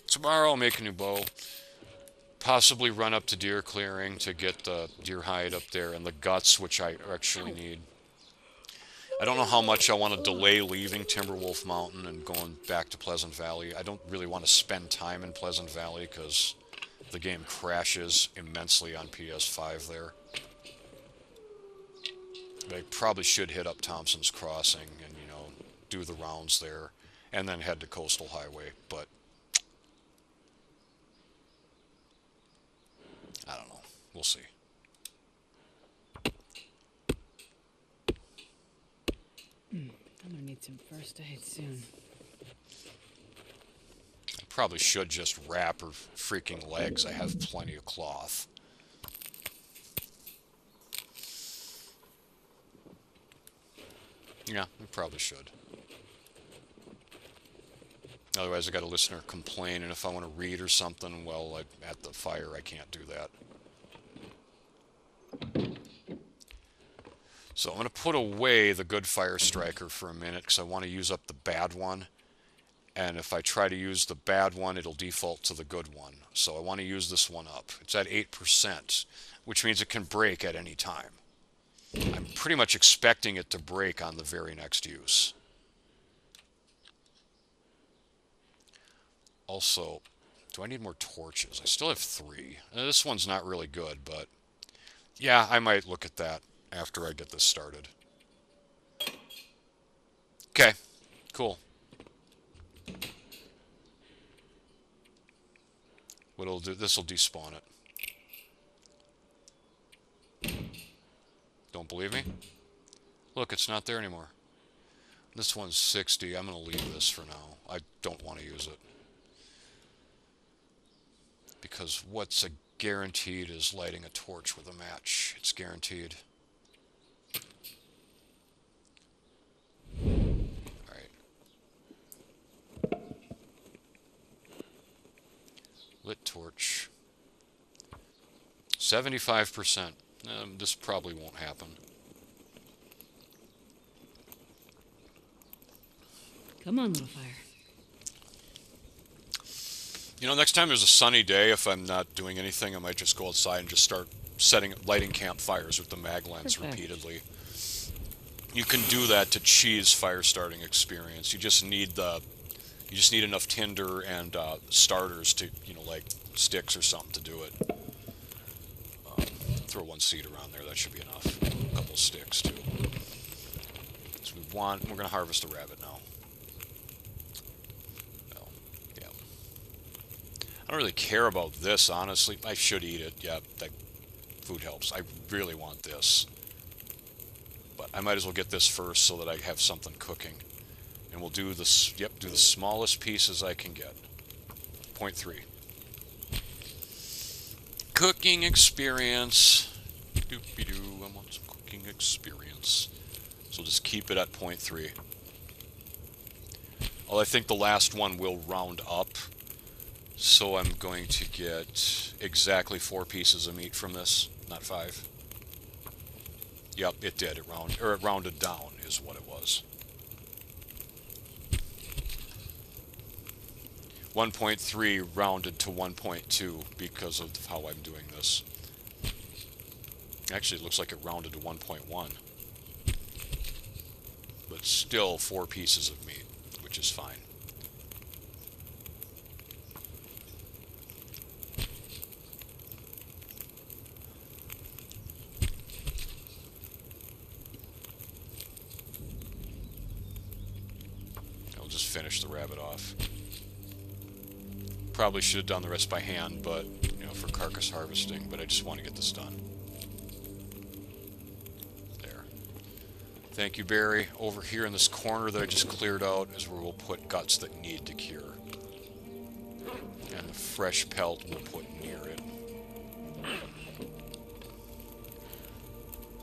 Tomorrow I'll make a new bow. Possibly run up to deer clearing to get the deer hide up there and the guts, which I actually need. I don't know how much I want to delay leaving Timberwolf Mountain and going back to Pleasant Valley. I don't really want to spend time in Pleasant Valley because the game crashes immensely on PS5 there. But I probably should hit up Thompson's Crossing and, you know, do the rounds there and then head to Coastal Highway, but I don't know. We'll see. I'm gonna need some first aid soon. I probably should just wrap her freaking legs. I have plenty of cloth. Yeah, we probably should. Otherwise, I got a listener complain, and if I want to read or something, well, at the fire, I can't do that. So I'm going to put away the good fire striker for a minute because I want to use up the bad one. And if I try to use the bad one, it'll default to the good one. So I want to use this one up. It's at 8%, which means it can break at any time. I'm pretty much expecting it to break on the very next use. Also, do I need more torches? I still have 3. This one's not really good, but yeah, I might look at that after I get this started. Okay, cool. What it'll do, this will despawn it. Don't believe me? Look, it's not there anymore. This one's 60. I'm going to leave this for now. I don't want to use it. Because what's a guaranteed is lighting a torch with a match. It's guaranteed. Alright. Lit torch. 75%. This probably won't happen. Come on, little fire. You know, next time there's a sunny day, if I'm not doing anything, I might just go outside and just start lighting campfires with the mag lens repeatedly. You can do that to cheese fire starting experience. You just need enough tinder and starters to, you know, like sticks or something to do it. Throw 1 seed around there, that should be enough. A couple of sticks too. So we're going to harvest a rabbit now. I don't really care about this, honestly. I should eat it. Yeah, that food helps. I really want this. But I might as well get this first so that I have something cooking. And we'll do this, yep, do the smallest pieces I can get. 0.3. Cooking experience. Doopy-doo, I want some cooking experience. So we'll just keep it at 0.3. Although I think the last one will round up. So I'm going to get exactly 4 pieces of meat from this, not 5. Yep, it did. It rounded down is what it was. 1.3 rounded to 1.2 because of how I'm doing this. Actually, it looks like it rounded to 1.1. But still 4 pieces of meat, which is fine. Finish the rabbit off. Probably should have done the rest by hand, but, you know, for carcass harvesting, but I just want to get this done. There. Thank you, Barry. Over here in this corner that I just cleared out is where we'll put guts that need to cure. And the fresh pelt we'll put near it.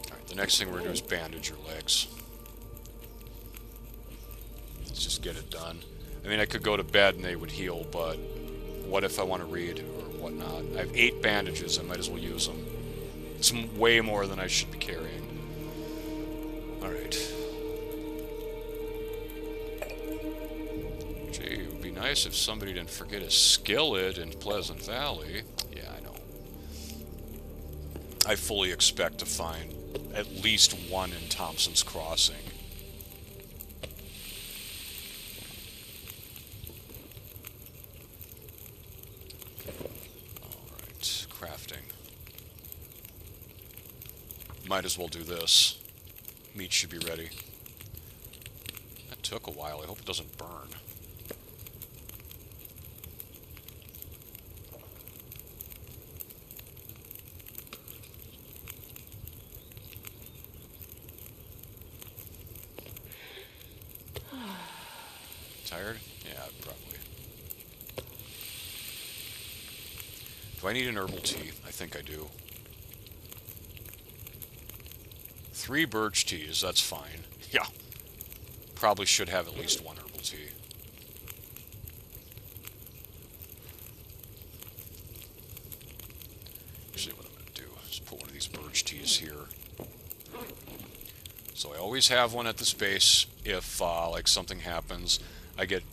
Alright, the next thing we're going to do is bandage your legs. Just get it done. I mean, I could go to bed and they would heal, but what if I want to read or whatnot? I have 8 bandages. I might as well use them. It's way more than I should be carrying. Alright. Gee, it would be nice if somebody didn't forget a skillet in Pleasant Valley. Yeah, I know. I fully expect to find at least one in Thompson's Crossing. Might as well do this. Meat should be ready. That took a while. I hope it doesn't burn. Tired? Yeah, probably. Do I need an herbal tea? I think I do. 3 birch teas, that's fine. Yeah, Probably should have at least one herbal tea. Usually what I'm going to do is put one of these birch teas here. So I always have one at this base if like something happens. I get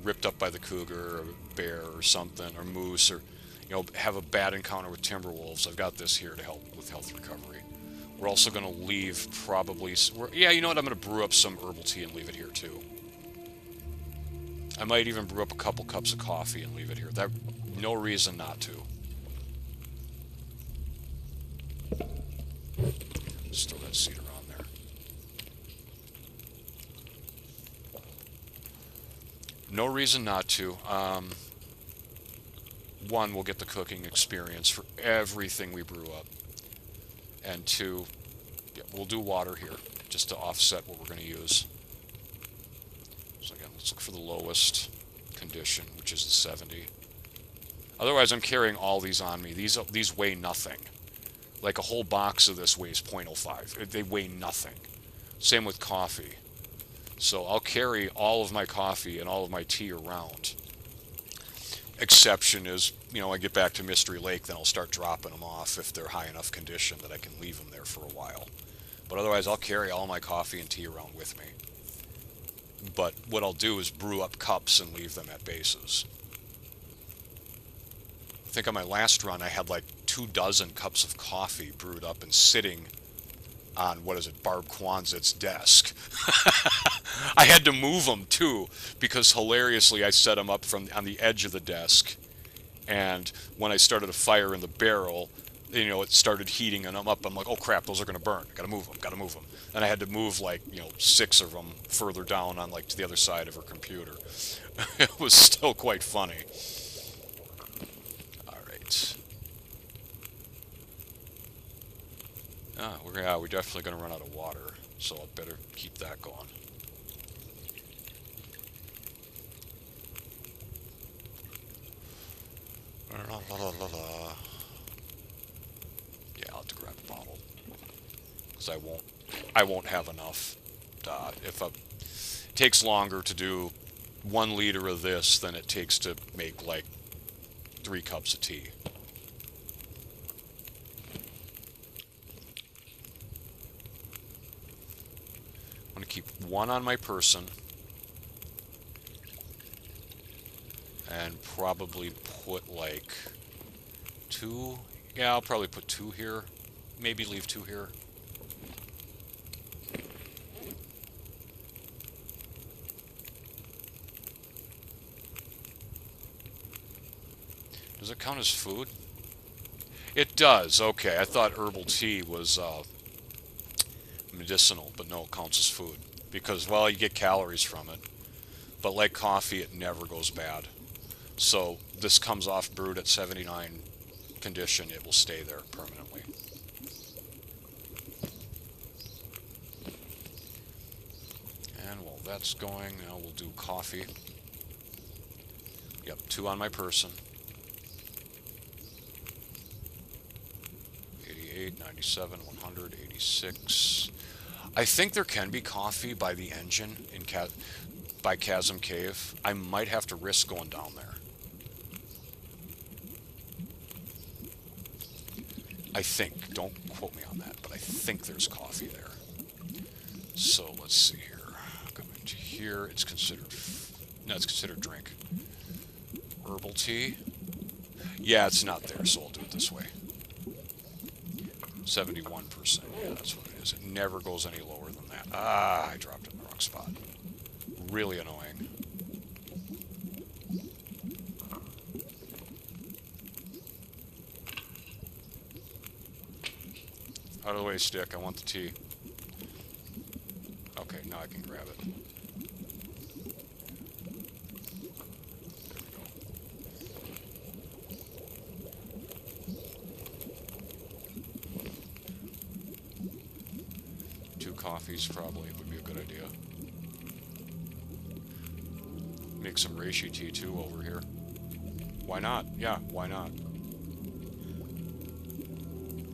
ripped up by the cougar or bear or something, or moose, or have a bad encounter with timber wolves. I've got this here to help with health recovery. We're also going to leave probably... yeah, you know what? I'm going to brew up some herbal tea and leave it here too. I might even brew up a couple cups of coffee and leave it here. No reason not to. Just throw that cedar on there. No reason not to. One, we'll get the cooking experience for everything we brew up. And two, yeah, we'll do water here, just to offset what we're going to use. So again, let's look for the lowest condition, which is the 70. Otherwise, I'm carrying all these on me. These weigh nothing. Like a whole box of this weighs 0.05. They weigh nothing. Same with coffee. So I'll carry all of my coffee and all of my tea around. Exception is, I get back to Mystery Lake, then I'll start dropping them off if they're high enough condition that I can leave them there for a while. But otherwise, I'll carry all my coffee and tea around with me. But what I'll do is brew up cups and leave them at bases. I think on my last run, I had like 24 cups of coffee brewed up and sitting on, Barb Quonset's desk. I had to move them too, because hilariously I set them up on the edge of the desk, and when I started a fire in the barrel, it started heating them up. I'm like, oh crap, those are going to burn. Gotta move them. And I had to move 6 of them further down on to the other side of her computer. It was still quite funny. All right. We're definitely going to run out of water, so I'd better keep that going. Yeah, I'll have to grab a bottle, because I won't have enough. It takes longer to do 1 liter of this than it takes to make 3 cups of tea. I'm going to keep 1 on my person, and probably put 2. Yeah, I'll probably put 2 here. Maybe leave 2 here. Does it count as food? It does. Okay, I thought herbal tea was medicinal, but no, it counts as food. Because, well, you get calories from it. But like coffee, it never goes bad. So this comes off brewed at 79 condition. It will stay there permanently. And while that's going, now we'll do coffee. Yep, 2 on my person. 88, 97, 100, 86. I think there can be coffee by the engine by Chasm Cave. I might have to risk going down there. I think. Don't quote me on that, but I think there's coffee there. So let's see here. Coming to here, it's considered... No, it's considered drink. Herbal tea. Yeah, it's not there, so I'll do it this way. 71%. Yeah, that's what it is. It never goes any lower than that. Ah, I dropped it in the wrong spot. Really annoying. Out of the way, stick. I want the tea. Okay, now I can grab it. There we go. 2 coffees probably would be a good idea. Make some reishi tea too over here. Why not? Yeah, why not?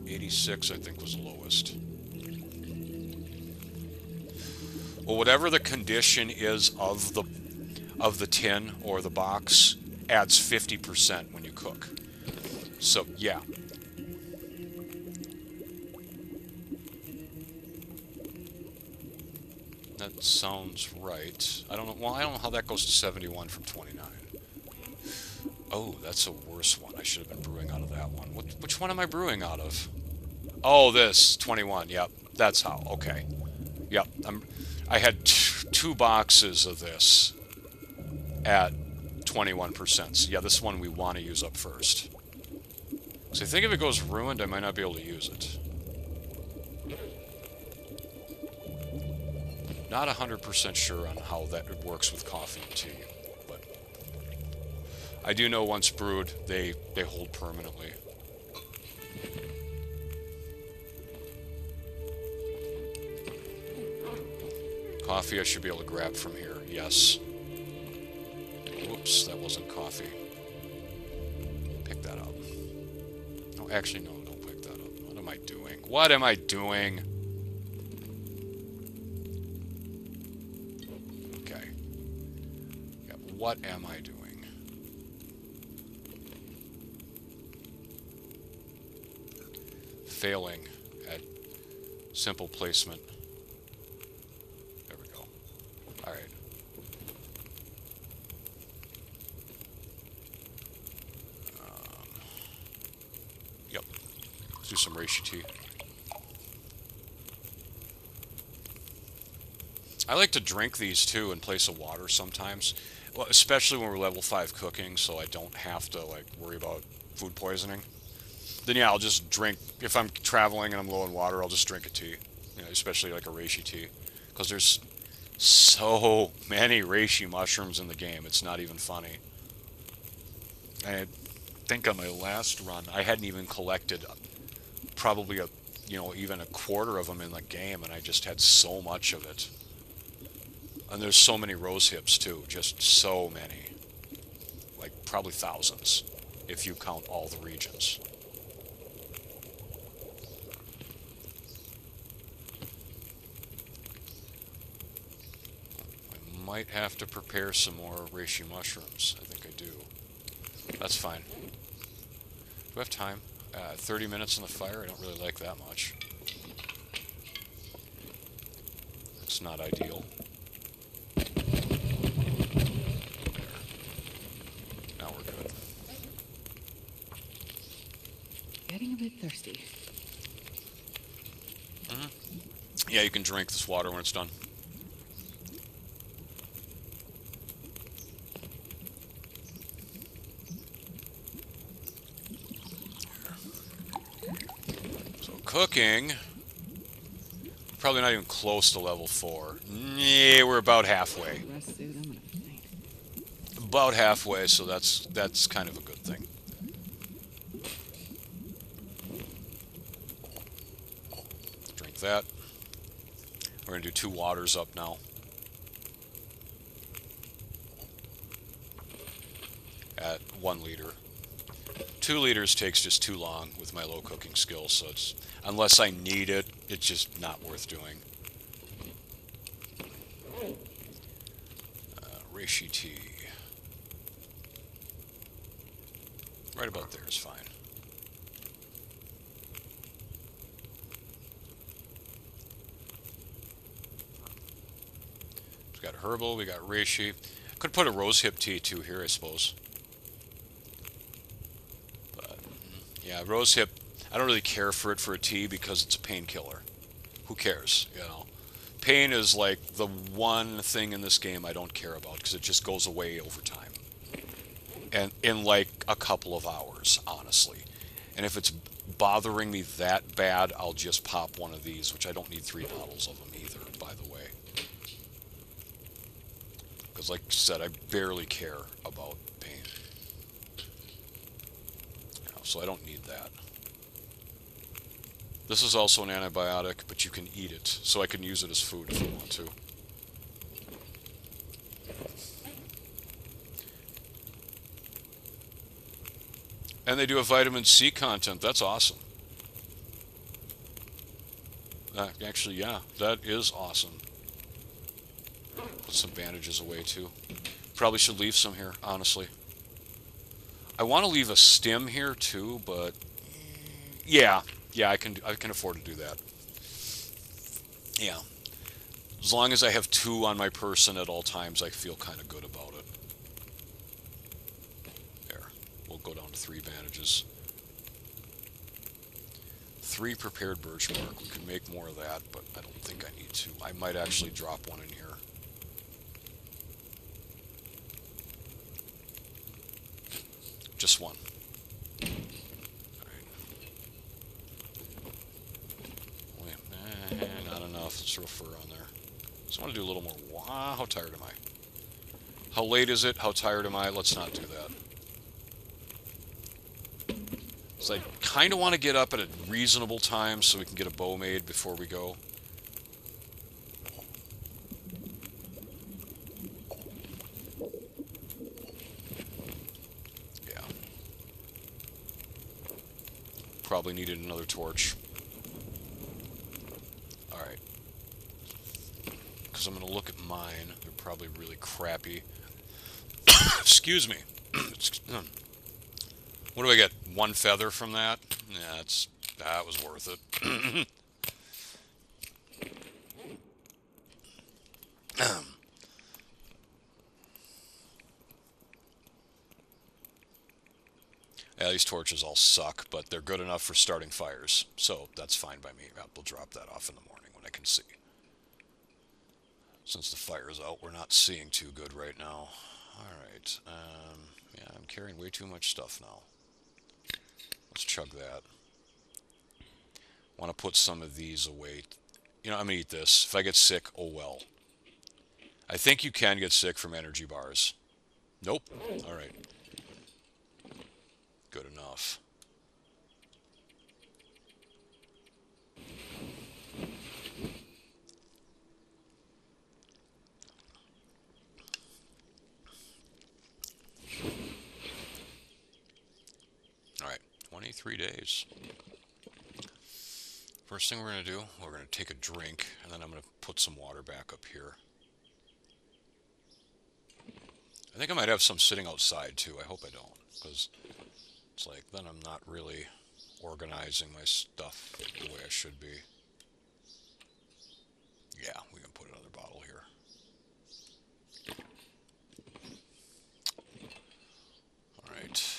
86, I think, was the lowest. Well, whatever the condition is of the tin or the box adds 50% when you cook. So, yeah. That sounds right. I don't know. Well, I don't know how that goes to 71 from 29. Oh, that's a worse one. I should have been brewing out of that one. Which one am I brewing out of? Oh, this 21. Yep, that's how. Okay. Yep. I had two boxes of this at 21%. So yeah, this one we want to use up first. So I think if it goes ruined, I might not be able to use it. Not 100% sure on how that works with coffee and tea, but I do know once brewed, they hold permanently. Coffee I should be able to grab from here, yes. Whoops, that wasn't coffee. Pick that up. Oh, actually, no, don't pick that up. What am I doing? What am I doing? Okay. Yeah, what am I doing? Failing at simple placement. There we go. All right. Yep. Let's do some reishi tea. I like to drink these too in place of water sometimes. Well, especially when we're level 5 cooking, so I don't have to like worry about food poisoning. Then yeah, I'll just drink. If I'm traveling and I'm low on water, I'll just drink a tea. You know, especially like a reishi tea. Because there's so many reishi mushrooms in the game, it's not even funny. I think on my last run, I hadn't even collected probably even a quarter of them in the game, and I just had so much of it. And there's so many rose hips too, just so many. Like probably thousands, if you count all the regions. I might have to prepare some more reishi mushrooms. I think I do. That's fine. Do I have time? 30 minutes on the fire? I don't really like that much. That's not ideal. Now we're good. Getting a bit thirsty. Yeah, you can drink this water when it's done. So cooking, probably not even close to level 4. Yeah, we're about halfway. Rest suit, I'm gonna faint. About halfway, so that's kind of a good thing. Drink that. We're gonna do 2 waters up now. At 1 liter. 2 liters takes just too long with my low cooking skills, so it's unless I need it, it's just not worth doing. Reishi tea. Right about there is fine. We got herbal, we got reishi. Could put a rosehip tea too here, I suppose. But yeah, rosehip. I don't really care for it for a tea because it's a painkiller. Who cares, you know? Pain is like the one thing in this game I don't care about because it just goes away over time. And in like a couple of hours, honestly. And if it's bothering me that bad, I'll just pop one of these, which I don't need 3 bottles of them either, by the way. Because like I said, I barely care about pain. You know, so I don't need that. This is also an antibiotic, but you can eat it, so I can use it as food if I want to. And they do a vitamin C content. That's awesome. Actually, yeah, that is awesome. Put some bandages away too. Probably should leave some here, honestly. I want to leave a stim here too, but yeah, I can afford to do that. Yeah, as long as I have 2 on my person at all times, I feel kind of good about it. There, we'll go down to 3 bandages. 3 prepared birch bark. We can make more of that, but I don't think I need to. I might actually drop one in here. Just one. Not enough. Let's throw fur on there. Just want to do a little more. Wow, how tired am I? How late is it? How tired am I? Let's not do that. So I kind of want to get up at a reasonable time so we can get a bow made before we go. Yeah. Probably needed another torch. Alright. Because I'm going to look at mine. They're probably really crappy. Excuse me. What do I get? 1 feather from that? Yeah, that was worth it. Yeah, these torches all suck, but they're good enough for starting fires, so that's fine by me. We'll drop that off in the morning when I can see. Since the fire is out, we're not seeing too good right now. Alright, yeah, I'm carrying way too much stuff now. Let's chug that. Want to put some of these away. You know, I'm going to eat this. If I get sick, oh well. I think you can get sick from energy bars. Nope. Alright. Good enough. Alright, 23 days. First thing we're going to do, we're going to take a drink, and then I'm going to put some water back up here. I think I might have some sitting outside too. I hope I don't, because it's like then I'm not really organizing my stuff the way I should be. Yeah, we can put another bottle here. Alright.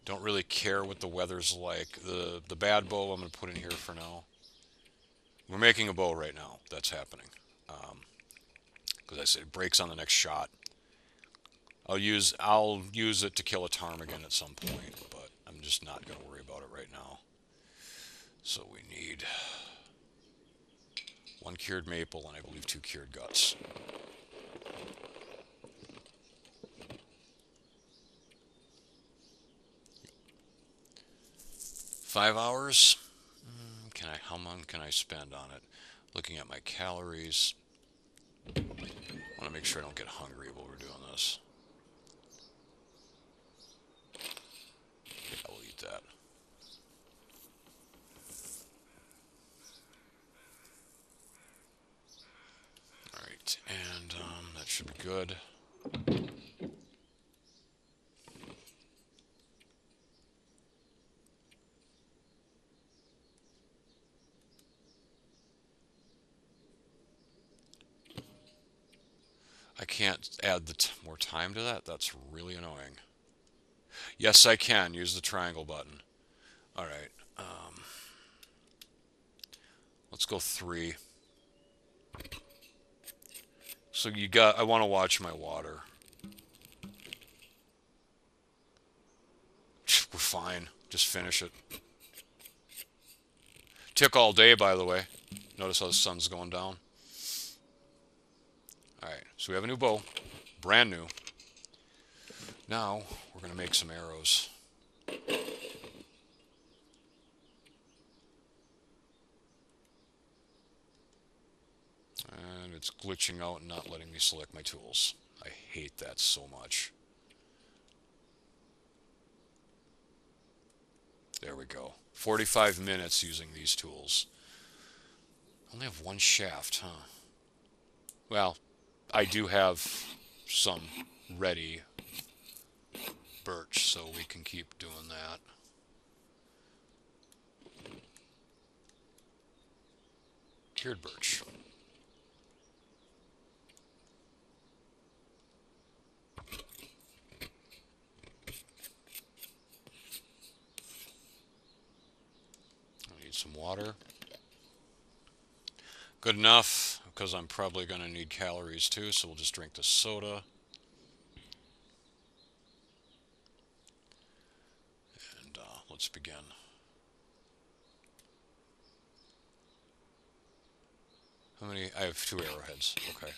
Don't really care what the weather's like. The bad bow I'm going to put in here for now. We're making a bow right now. That's happening. Because I said it breaks on the next shot. I'll use it to kill a ptarmigan at some point, but I'm just not going to worry about it right now. So we need 1 cured maple and I believe 2 cured guts. Five hours. How long can I spend on it? Looking at my calories. I want to make sure I don't get hungry while we're doing this. I will eat that. Alright, and that should be good. I can't add more time to that? That's really annoying. Yes, I can. Use the triangle button. Alright. Let's go 3. So I want to watch my water. We're fine. Just finish it. Took all day, by the way. Notice how the sun's going down. Alright, so we have a new bow. Brand new. Now, we're going to make some arrows. And it's glitching out and not letting me select my tools. I hate that so much. There we go. 45 minutes using these tools. I only have 1 shaft, huh? Well, I do have some ready birch, so we can keep doing that. Cured birch. I need some water. Good enough, because I'm probably going to need calories too, so we'll just drink the soda. And let's begin. How many? I have 2 arrowheads. Okay.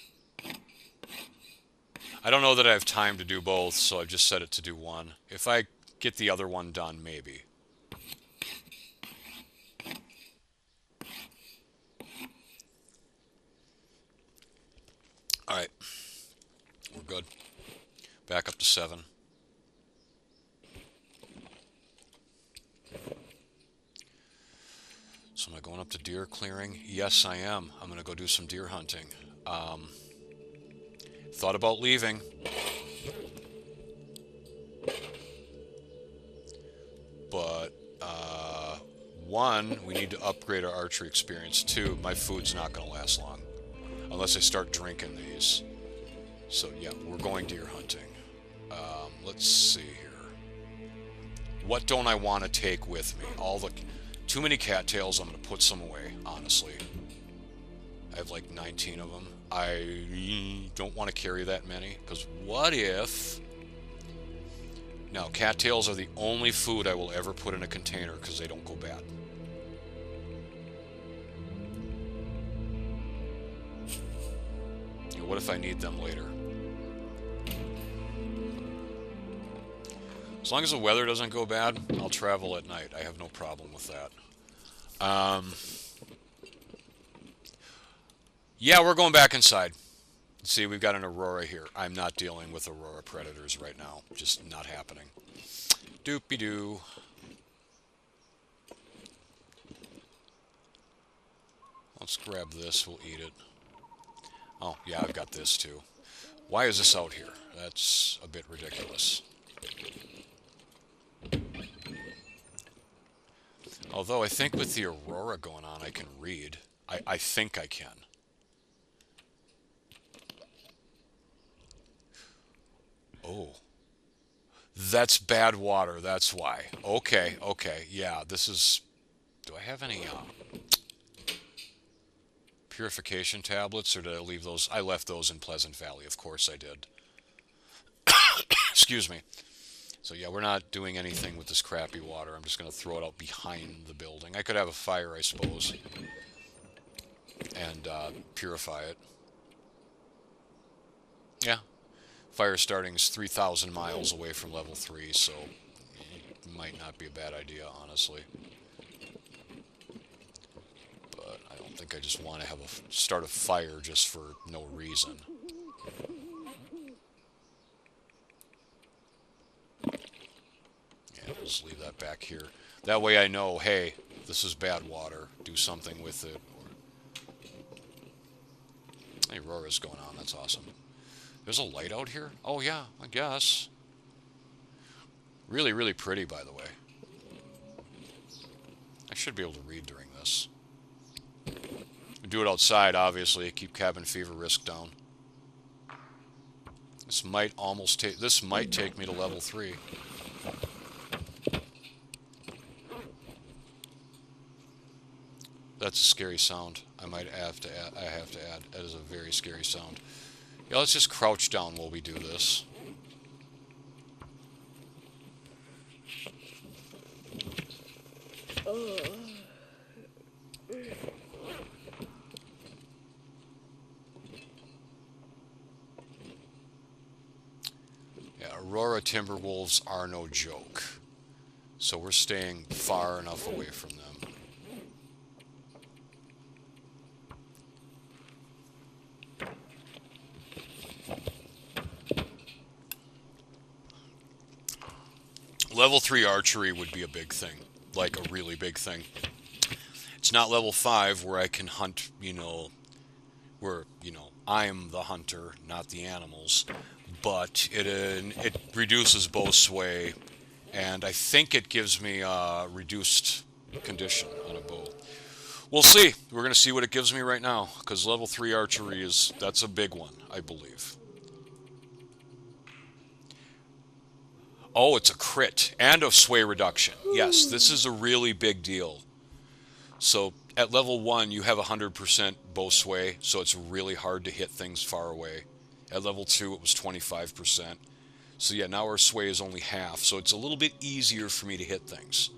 I don't know that I have time to do both, so I've just set it to do one. If I get the other one done, maybe. Alright. We're good. Back up to 7. So am I going up to deer clearing? Yes, I am. I'm going to go do some deer hunting. Thought about leaving. But, 1, we need to upgrade our archery experience. 2, my food's not going to last long. Unless I start drinking these. So, yeah, we're going deer hunting. Let's see here. What don't I want to take with me? Too many cattails. I'm going to put some away, honestly. I have like 19 of them. I don't want to carry that many, because what if... Now, cattails are the only food I will ever put in a container because they don't go bad. You know, what if I need them later? As long as the weather doesn't go bad, I'll travel at night. I have no problem with that. Yeah, we're going back inside. See, we've got an Aurora here. I'm not dealing with Aurora predators right now. Just not happening. Doopy-doo. Let's grab this. We'll eat it. Oh, yeah, I've got this too. Why is this out here? That's a bit ridiculous. Although I think with the Aurora going on, I can read. I think I can. Oh. That's bad water, that's why. Okay, okay, yeah, this is... Do I have any purification tablets, or did I leave those? I left those in Pleasant Valley, of course I did. Excuse me. So yeah, we're not doing anything with this crappy water. I'm just going to throw it out behind the building. I could have a fire, I suppose, and purify it. Yeah. Fire starting is 3,000 miles away from level 3, so it might not be a bad idea, honestly. But I don't think I just want to have start a fire just for no reason. Yeah, we'll just leave that back here. That way I know, hey, this is bad water. Do something with it. Hey, Aurora's going on. That's awesome. There's a light out here? Oh, yeah, I guess. Really, really pretty, by the way. I should be able to read during this. Do it outside, obviously. Keep cabin fever risk down. This might almost take... This might take me to level 3. That's a scary sound. I might have to add... I have to add. That is a very scary sound. Yeah, let's just crouch down while we do this. Yeah, Aurora Timberwolves are no joke. So we're staying far enough away from them. Level 3 archery would be a big thing. Like, a really big thing. It's not level 5 where I can hunt, you know, where, you know, I'm the hunter, not the animals. But it reduces bow sway, and I think it gives me reduced condition on a bow. We'll see. We're going to see what it gives me right now, because level 3 archery that's a big one, I believe. Oh, it's a crit and a sway reduction. Yes, this is a really big deal. So at level 1, you have 100% bow sway, so it's really hard to hit things far away. At level 2, it was 25%. So yeah, now our sway is only half, so it's a little bit easier for me to hit things.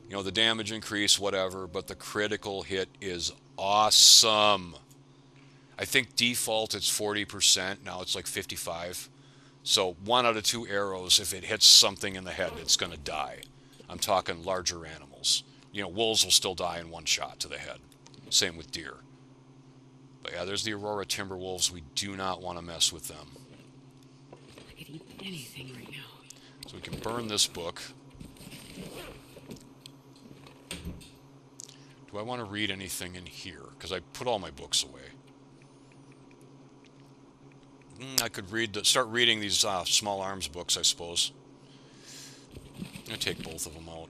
You know, the damage increase, whatever, but the critical hit is awesome. I think default it's 40%, now it's like 55. So 1 out of 2 arrows, if it hits something in the head, it's going to die. I'm talking larger animals. You know, wolves will still die in 1 shot to the head. Same with deer. But yeah, there's the Aurora Timberwolves. We do not want to mess with them. I could eat anything right now. So we can burn this book. Do I want to read anything in here? Because I put all my books away. I could start reading these small arms books, I suppose. I'm going to take both of them out.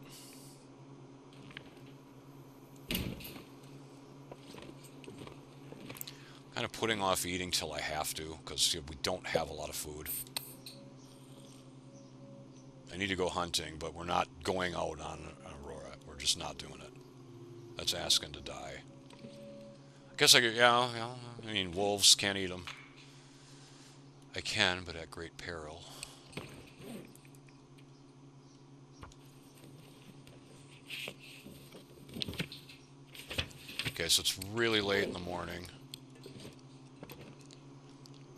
Kind of putting off eating till I have to, because we don't have a lot of food. I need to go hunting, but we're not going out on Aurora. We're just not doing it. That's asking to die. I guess I could, yeah, I mean, wolves, can't eat them. I can, but at great peril. Okay, so it's really late in the morning.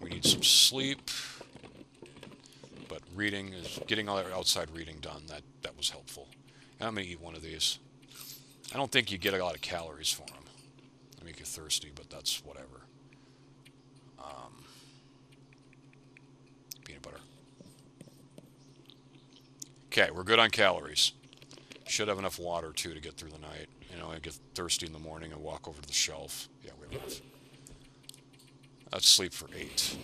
We need some sleep. But reading is getting all that outside reading done. That was helpful. And I'm gonna eat one of these. I don't think you get a lot of calories for them. They make you thirsty, but that's whatever. Peanut butter. Okay, we're good on calories. Should have enough water too to get through the night. You know, I get thirsty in the morning and walk over to the shelf. Yeah, we have enough. Let's sleep for 8.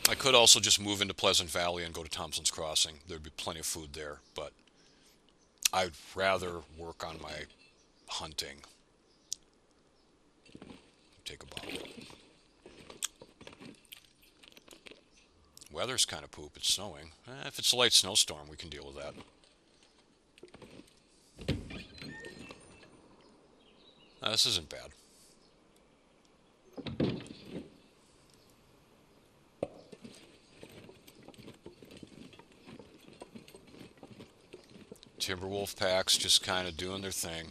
I could also just move into Pleasant Valley and go to Thompson's Crossing. There'd be plenty of food there, but I'd rather work on my hunting. Take a bottle. Weather's kind of poop. It's snowing. If it's a light snowstorm, we can deal with that. This isn't bad. Timberwolf packs just kind of doing their thing.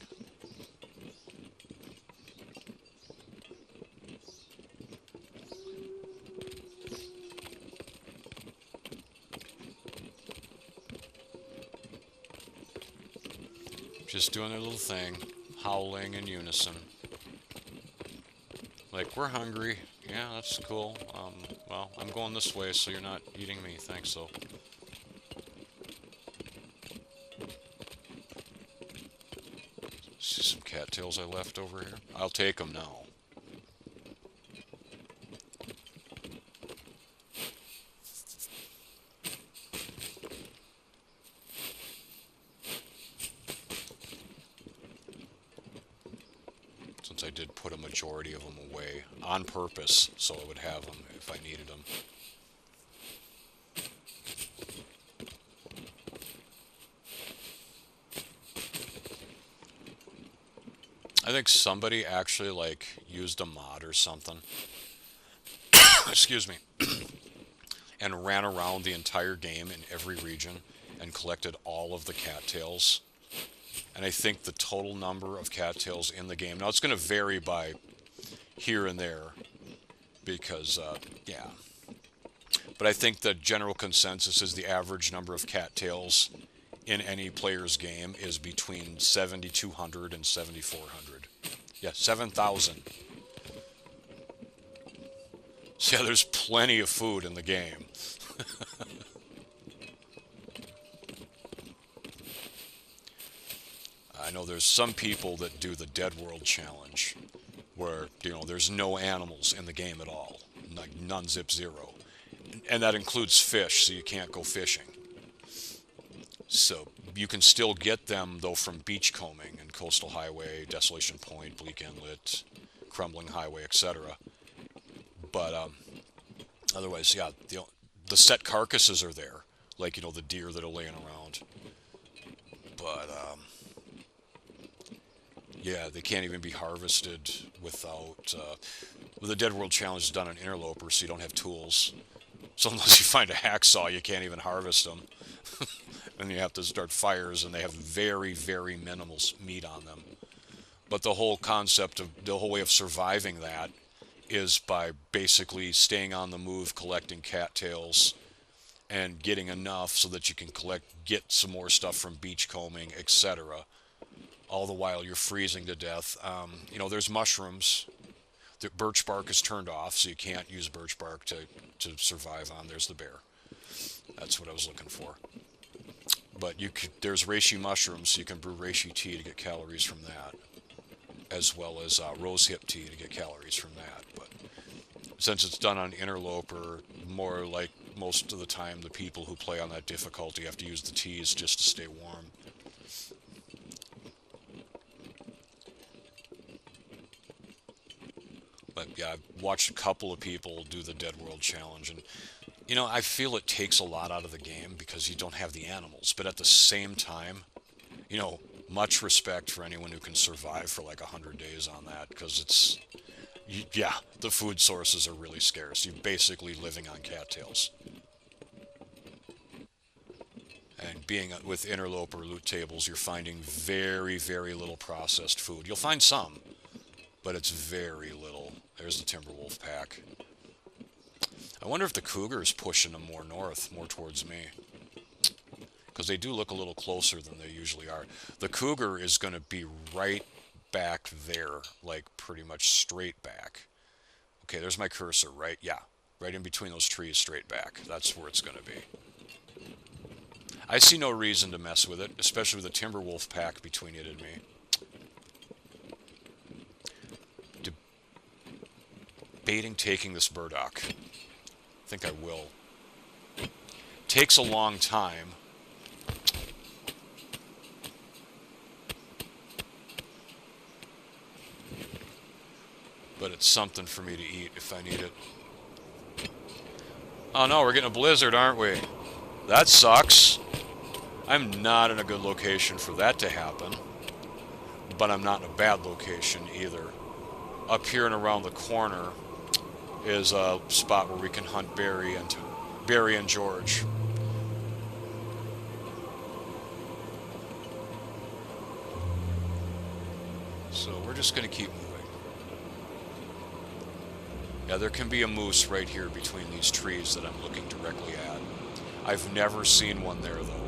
Just doing their little thing, howling in unison. Like, we're hungry. Yeah, that's cool. Well, I'm going this way, so you're not eating me. Thanks, though. See some cattails I left over here? I'll take them now. Since I did put a majority of them away on purpose, so I would have them if I needed them. I think somebody actually like used a mod or something. Excuse me. And ran around the entire game in every region and collected all of the cattails. And I think the total number of cattails in the game, now it's going to vary by here and there because, yeah. But I think the general consensus is the average number of cattails in any player's game is between 7,200 and 7,400. Yeah, 7,000. So yeah, there's plenty of food in the game. I know there's some people that do the Dead World Challenge, where, you know, there's no animals in the game at all. Like, none, zip, zero. And that includes fish, so you can't go fishing. So you can still get them, though, from beachcombing and Coastal Highway, Desolation Point, Bleak Inlet, Crumbling Highway, etc. But otherwise, yeah, the set carcasses are there, like, you know, the deer that are laying around. But yeah, they can't even be harvested without. Well, the Dead World Challenge is done on interloper, so you don't have tools. So unless you find a hacksaw, you can't even harvest them. And you have to start fires, and they have very, very minimal meat on them. But the whole concept of the whole way of surviving that is by basically staying on the move, collecting cattails, and getting enough so that you can get some more stuff from beachcombing, etc. All the while you're freezing to death. You know, there's mushrooms. The birch bark is turned off, so you can't use birch bark to survive on. There's the bear. That's what I was looking for. But there's reishi mushrooms, so you can brew reishi tea to get calories from that, as well as rosehip tea to get calories from that. But since it's done on interloper, more like most of the time the people who play on that difficulty have to use the teas just to stay warm. But yeah, I've watched a couple of people do the Dead World Challenge, and you know, I feel it takes a lot out of the game because you don't have the animals. But at the same time, you know, much respect for anyone who can survive for like 100 days on that, because yeah, the food sources are really scarce. You're basically living on cattails. And being with interloper loot tables, you're finding very, very little processed food. You'll find some, but it's very little. There's the Timberwolf pack. I wonder if the cougar is pushing them more north, more towards me. Because they do look a little closer than they usually are. The cougar is going to be right back there, like pretty much straight back. Okay, there's my cursor, right? Yeah, right in between those trees, straight back. That's where it's going to be. I see no reason to mess with it, especially with the Timberwolf pack between it and me. Debating taking this burdock. I think I will. Takes a long time. But it's something for me to eat if I need it. Oh no, we're getting a blizzard, aren't we? That sucks. I'm not in a good location for that to happen. But I'm not in a bad location either. Up here and around the corner is a spot where we can hunt Barry and George. So we're just going to keep moving. Yeah, there can be a moose right here between these trees that I'm looking directly at. I've never seen one there, though.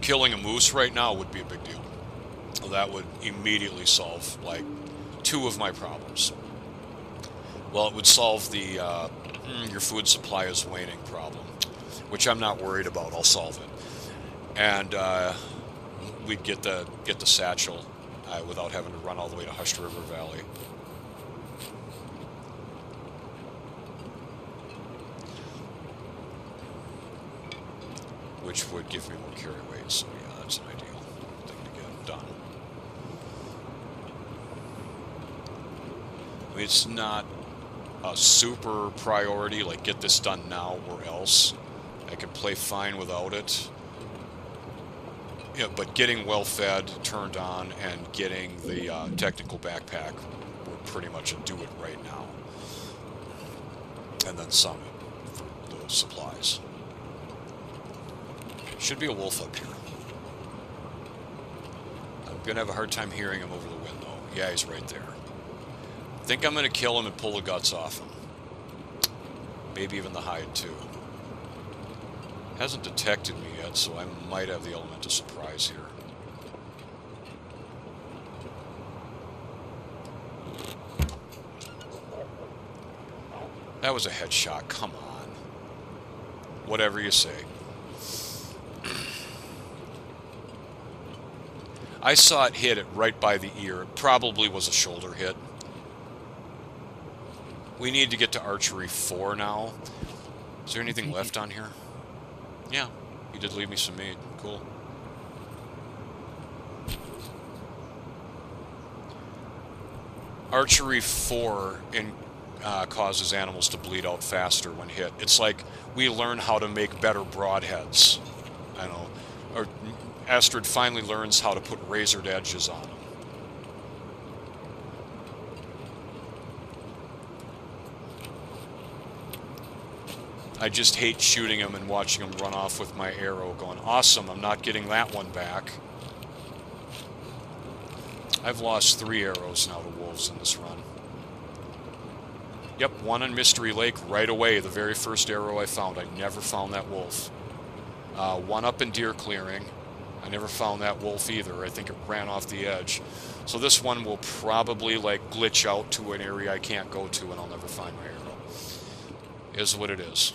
Killing a moose right now would be a big deal. That would immediately solve, like, 2 of my problems. Well, it would solve the your food supply is waning problem, which I'm not worried about. I'll solve it. And we'd get the satchel without having to run all the way to Hushed River Valley. Which would give me more carry weight, so yeah, that's an ideal thing to get done. I mean, it's not a super priority, like get this done now or else. I could play fine without it. Yeah, but getting well fed, turned on, and getting the technical backpack would pretty much do it right now. And then Summit for those supplies. Should be a wolf up here. I'm going to have a hard time hearing him over the wind, though. Yeah, he's right there. I think I'm going to kill him and pull the guts off him. Maybe even the hide, too. Hasn't detected me yet, so I might have the element of surprise here. That was a headshot. Come on. Whatever you say. I saw it hit it right by the ear. It probably was a shoulder hit. We need to get to archery 4 now. Is there anything left on here? Yeah, he did leave me some meat. Cool. Archery 4 causes animals to bleed out faster when hit. It's like we learn how to make better broadheads. I know. Or Astrid finally learns how to put razored edges on them. I just hate shooting them and watching them run off with my arrow going, awesome, I'm not getting that one back. I've lost 3 arrows now to wolves in this run. Yep, one on Mystery Lake right away, the very first arrow I found. I never found that wolf. One up in Deer Clearing. I never found that wolf either. I think it ran off the edge. So this one will probably like glitch out to an area I can't go to and I'll never find my arrow. Is what it is.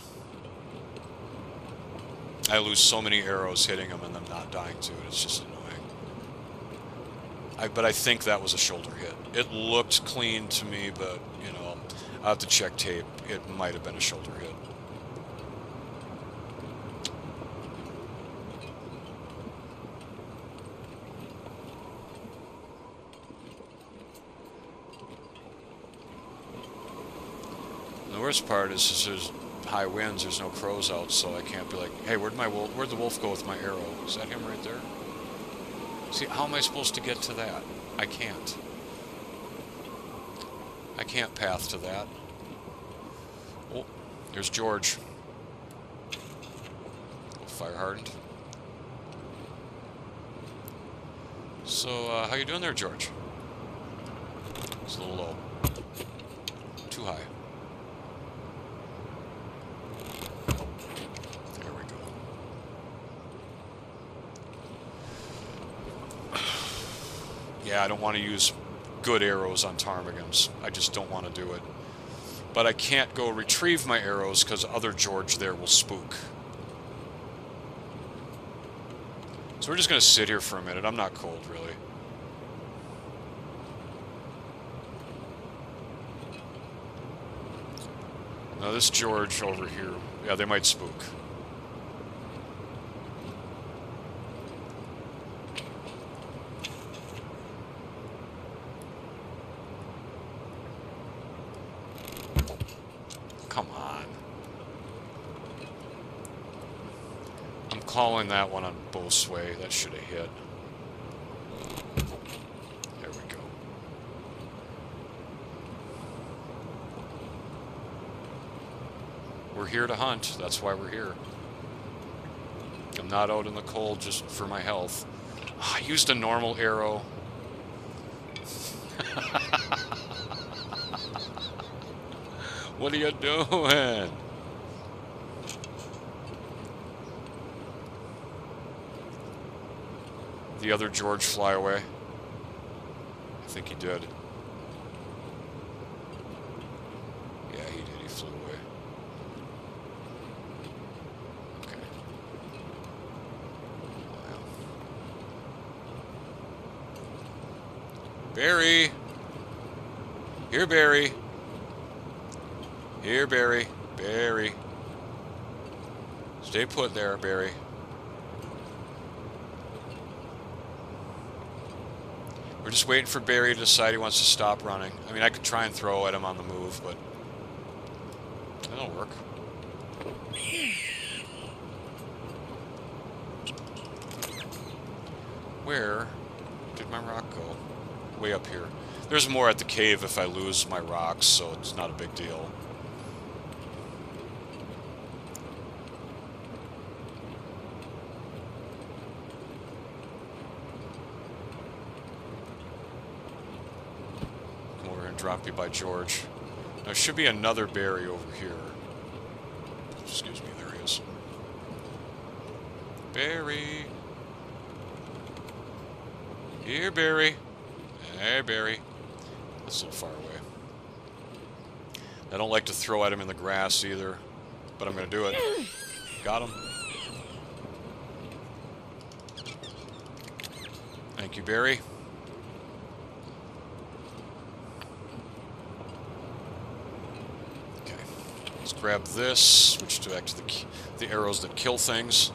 I lose so many arrows hitting them and them not dying to it. It's just annoying. But I think that was a shoulder hit. It looked clean to me, but, you know, I'll have to check tape. It might have been a shoulder hit. The worst part is there's high winds, there's no crows out, so I can't be like, hey, where'd the wolf go with my arrow? Is that him right there? See, how am I supposed to get to that? I can't. I can't path to that. Oh, there's George. Fire hardened. So, how you doing there, George? It's a little low. Too high. There we go. Yeah, I don't want to use good arrows on ptarmigans. I just don't want to do it. But I can't go retrieve my arrows because other George there will spook. So we're just going to sit here for a minute. I'm not cold, really. Now this George over here, yeah, they might spook. Come on. I'm calling that one on Bowsway. That should have hit. There we go. We're here to hunt. That's why we're here. I'm not out in the cold just for my health. Oh, I used a normal arrow. What are you doing? The other George fly away? I think he did. Yeah, he did. He flew away. Okay. Wow. Barry! Here, Barry! Here, Barry. Barry. Stay put there, Barry. We're just waiting for Barry to decide he wants to stop running. I mean, I could try and throw at him on the move, but that'll work. Where did my rock go? Way up here. There's more at the cave if I lose my rocks, so it's not a big deal. Drop you by George. There should be another Barry over here. Excuse me, there he is. Barry. Here, Barry. Hey, Barry. That's a little far away. I don't like to throw at him in the grass either, but I'm going to do it. Got him. Thank you, Barry. Okay. Let's grab this. Switch back to the arrows that kill things.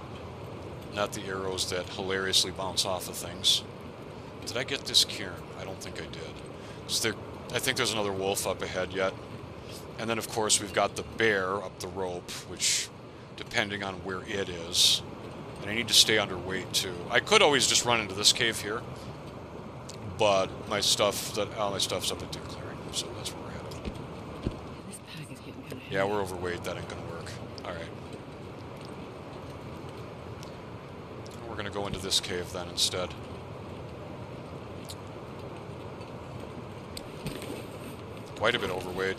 Not the arrows that hilariously bounce off of things. Did I get this cairn? I don't think I did. I think there's another wolf up ahead yet. And then, of course, we've got the bear up the rope, which, depending on where it is... And I need to stay underweight, too. I could always just run into this cave here. But my stuff's up at deer clearing, so that's where we're headed. This pack is getting kind of heavy. Yeah, we're overweight. That ain't gonna work. Alright. We're gonna go into this cave then instead. Quite a bit overweight.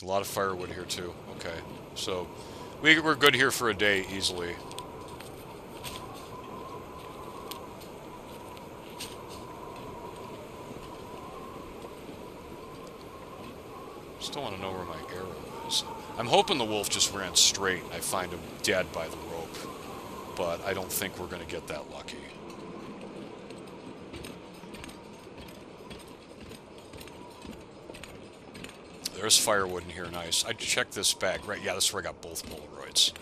A lot of firewood here too. Okay, so we're good here for a day easily. Still want to know where my arrow is. I'm hoping the wolf just ran straight and I find him dead by the rope, but I don't think we're going to get that lucky. There's firewood in here, nice. I checked this bag. Right, yeah, this is where I got both Polaroids.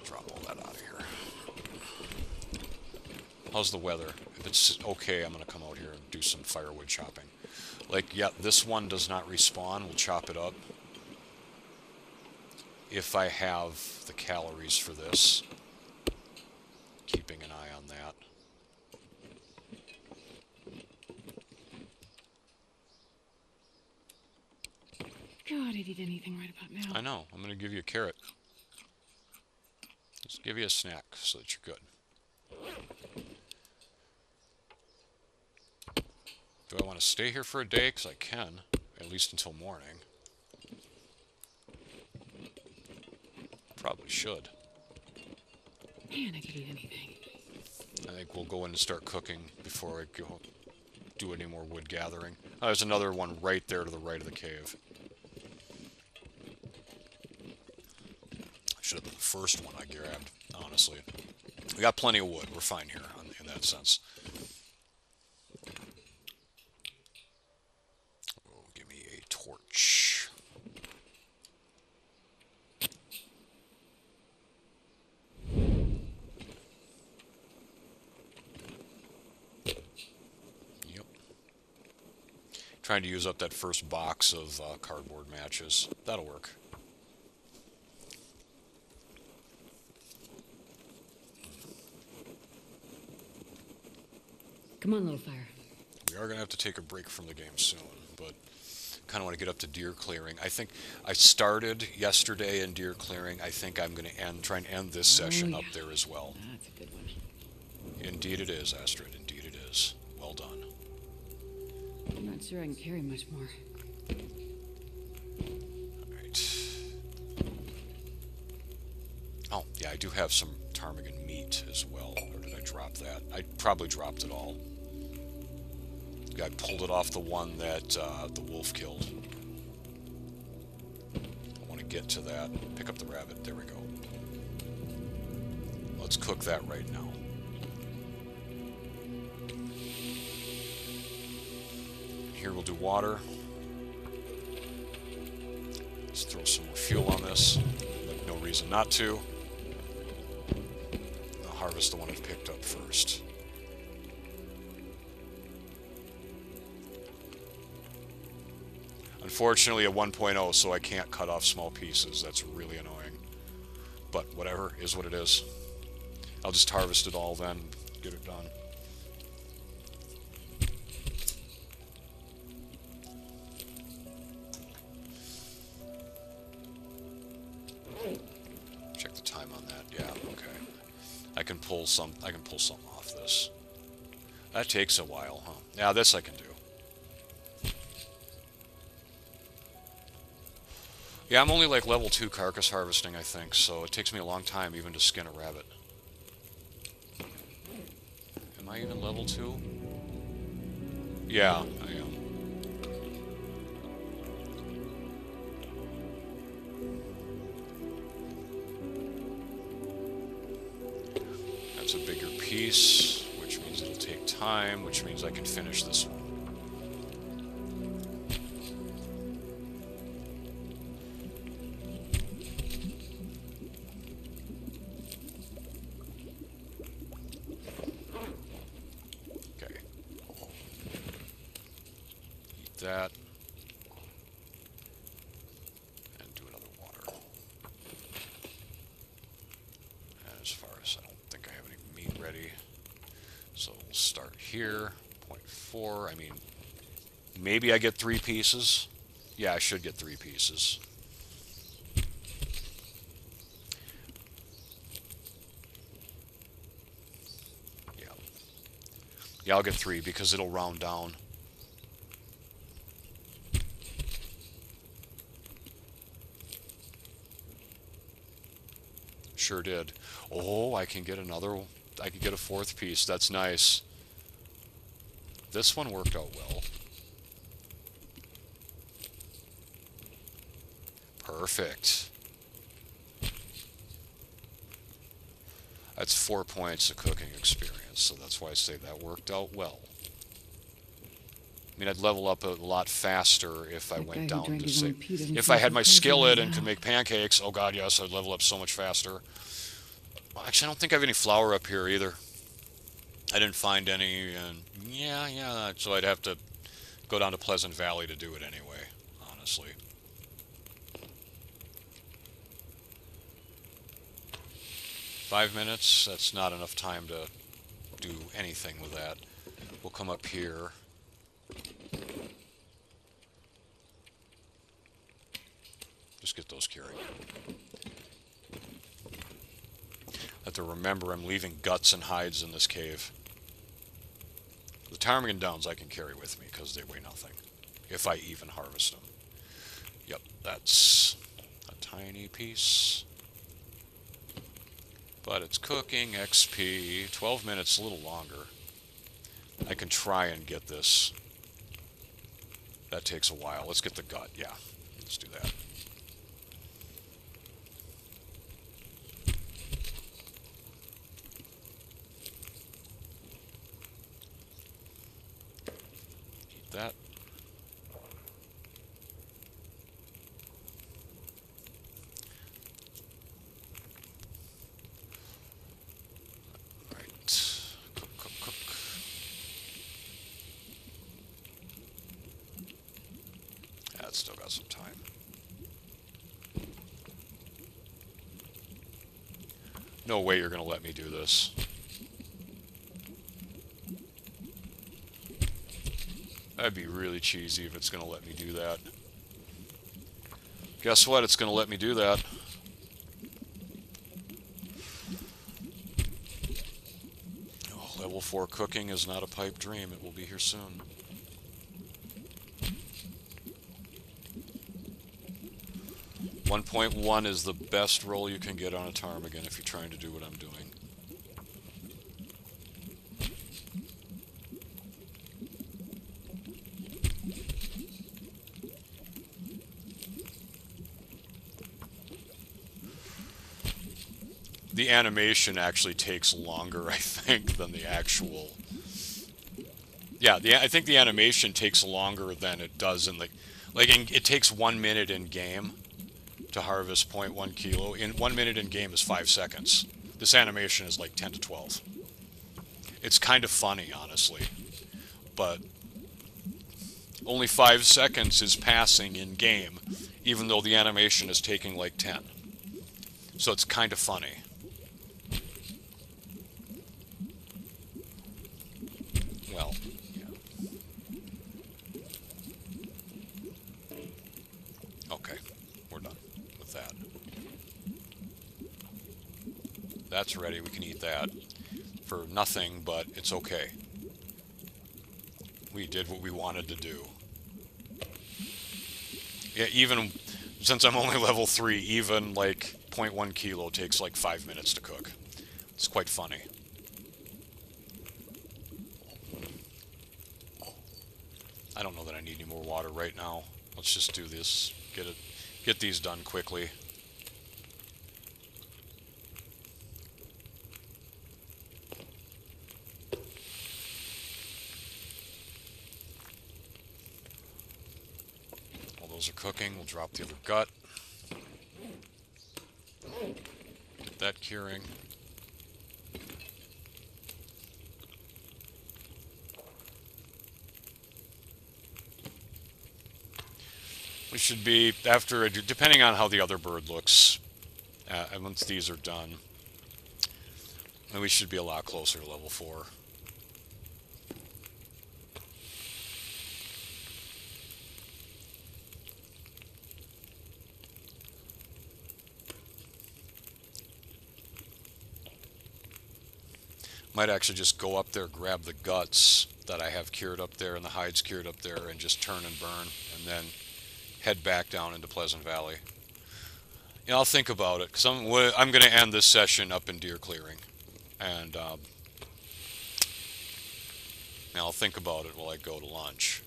Drop all that out of here. How's the weather? If it's okay, I'm going to come out here and do some firewood chopping. Like, yeah, this one does not respawn. We'll chop it up. If I have the calories for this. Keeping an eye on that. God, I'd eat anything right about now. I know. I'm going to give you a carrot. Just give you a snack so that you're good. Do I want to stay here for a day? Because I can. At least until morning. Probably should. Man, I could eat anything. I think we'll go in and start cooking before I go do any more wood gathering. Oh, there's another one right there to the right of the cave. Should have been the first one I grabbed, honestly. We got plenty of wood. We're fine here in that sense. Oh, give me a torch. Yep. Trying to use up that first box of cardboard matches. That'll work. Come on, little fire. We are going to have to take a break from the game soon, but kind of want to get up to deer clearing. I think I started yesterday in deer clearing. I think I'm going to try and end this session up there as well. That's a good one. Indeed it is, Astrid. Indeed it is. Well done. I'm not sure I can carry much more. Alright. Oh, yeah, I do have some ptarmigan meat as well. Or did I drop that? I probably dropped it all. I pulled it off the one that the wolf killed. I want to get to that. Pick up the rabbit. There we go. Let's cook that right now. Here we'll do water. Let's throw some more fuel on this. Like no reason not to. I'll harvest the one I've picked up first. Unfortunately at 1.0, so I can't cut off small pieces. That's really annoying. But whatever, is what it is. I'll just harvest it all then, get it done. Check the time on that. Yeah, okay. I can pull something off this. That takes a while, huh? Yeah, this I can do. Yeah, I'm only like level 2 carcass harvesting, I think, so it takes me a long time even to skin a rabbit. Am I even level 2? Yeah, I am. That's a bigger piece, which means it'll take time, which means I can finish this one. Okay. Eat that. And do another water. And as far as I don't think I have any meat ready. So we'll start here. 0.4. I mean, maybe I get 3 pieces. Yeah, I should get 3 pieces. Yeah. Yeah, I'll get 3 because it'll round down. Sure did. Oh, I can get another. I can get a 4th piece. That's nice. This one worked out well. Perfect. That's 4 points of cooking experience, so that's why I say that worked out well. I mean, I'd level up a lot faster if I went down to say, if I had my skillet and could make pancakes. Oh God, yes, I'd level up so much faster. Actually, I don't think I have any flour up here either. I didn't find any, and yeah, so I'd have to go down to Pleasant Valley to do it anyway, honestly. Five minutes, that's not enough time to do anything with that. We'll come up here. Just get those carried. I have to remember I'm leaving guts and hides in this cave. The ptarmigan downs I can carry with me because they weigh nothing. If I even harvest them. Yep, that's a tiny piece. But it's cooking, XP, 12 minutes, a little longer. I can try and get this. That takes a while. Let's get the gut, yeah. Let's do that. Eat that. Cook. Yeah, it's still got some time. No way you're going to let me do this. That'd be really cheesy if it's going to let me do that. Guess what? It's going to let me do that. Oh, level 4 cooking is not a pipe dream. It will be here soon. .1 is the best roll you can get on a ptarmigan if you're trying to do what I'm doing. The animation actually takes longer, I think, than the actual... Yeah, I think the animation takes longer than it does in the... it takes 1 minute in game to harvest 0.1 kilo. 1 minute in game is 5 seconds. This animation is like 10 to 12. It's kind of funny, honestly. But only 5 seconds is passing in game, even though the animation is taking like 10. So it's kind of funny. Well, yeah. Okay, we're done with that. That's ready, we can eat that. For nothing, but it's okay. We did what we wanted to do. Yeah, even since I'm only level 3, even like 0.1 kilo takes like 5 minutes to cook. It's quite funny. I don't know that I need any more water right now. Let's just do this. Get these done quickly. While those are cooking, we'll drop the other gut. Get that curing. We should be, after, depending on how the other bird looks, once these are done, then we should be a lot closer to level 4. Might actually just go up there, grab the guts that I have cured up there and the hides cured up there, and just turn and burn, and then head back down into Pleasant Valley. Yeah, I'll think about it, because I'm going to end this session up in deer clearing, and I'll think about it while I go to lunch.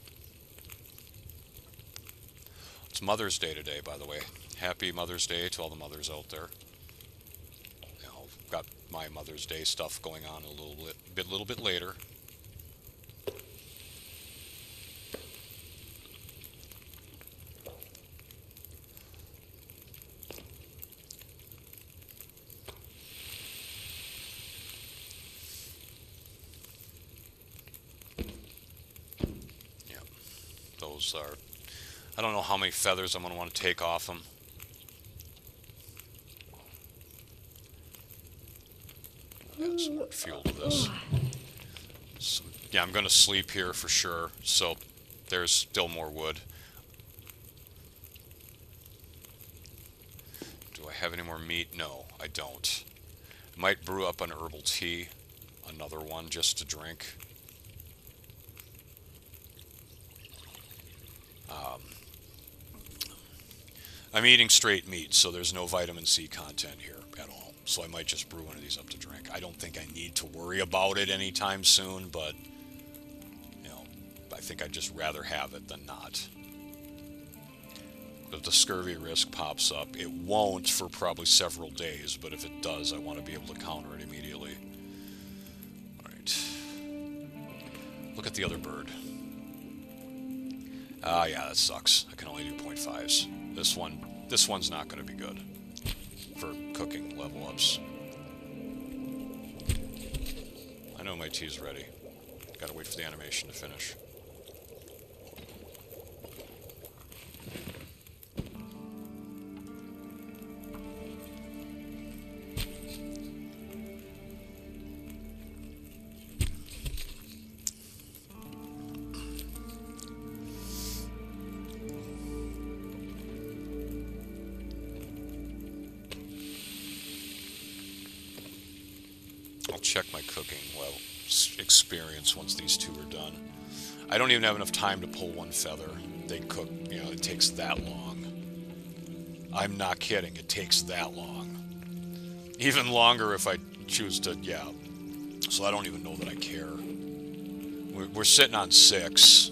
It's Mother's Day today, by the way. Happy Mother's Day to all the mothers out there. You know, got my Mother's Day stuff going on a little bit later. Those are, I don't know how many feathers I'm going to want to take off them. Add some more fuel to this. So, yeah, I'm going to sleep here for sure, so there's still more wood. Do I have any more meat? No, I don't. I might brew up an herbal tea, another one just to drink. I'm eating straight meat, so there's no vitamin C content here at all. So I might just brew one of these up to drink. I don't think I need to worry about it anytime soon, but, you know, I think I'd just rather have it than not. If the scurvy risk pops up, it won't for probably several days, but if it does, I want to be able to counter it immediately. Alright. Look at the other bird. Ah, yeah, that sucks. I can only do 0.5s. This one's not going to be good for cooking level ups. I know my tea's ready. Gotta wait for the animation to finish. Check my cooking experience once these two are done. I don't even have enough time to pull one feather. They cook, you know, it takes that long. I'm not kidding, it takes that long. Even longer if I choose to, yeah. So I don't even know that I care. We're sitting on 6.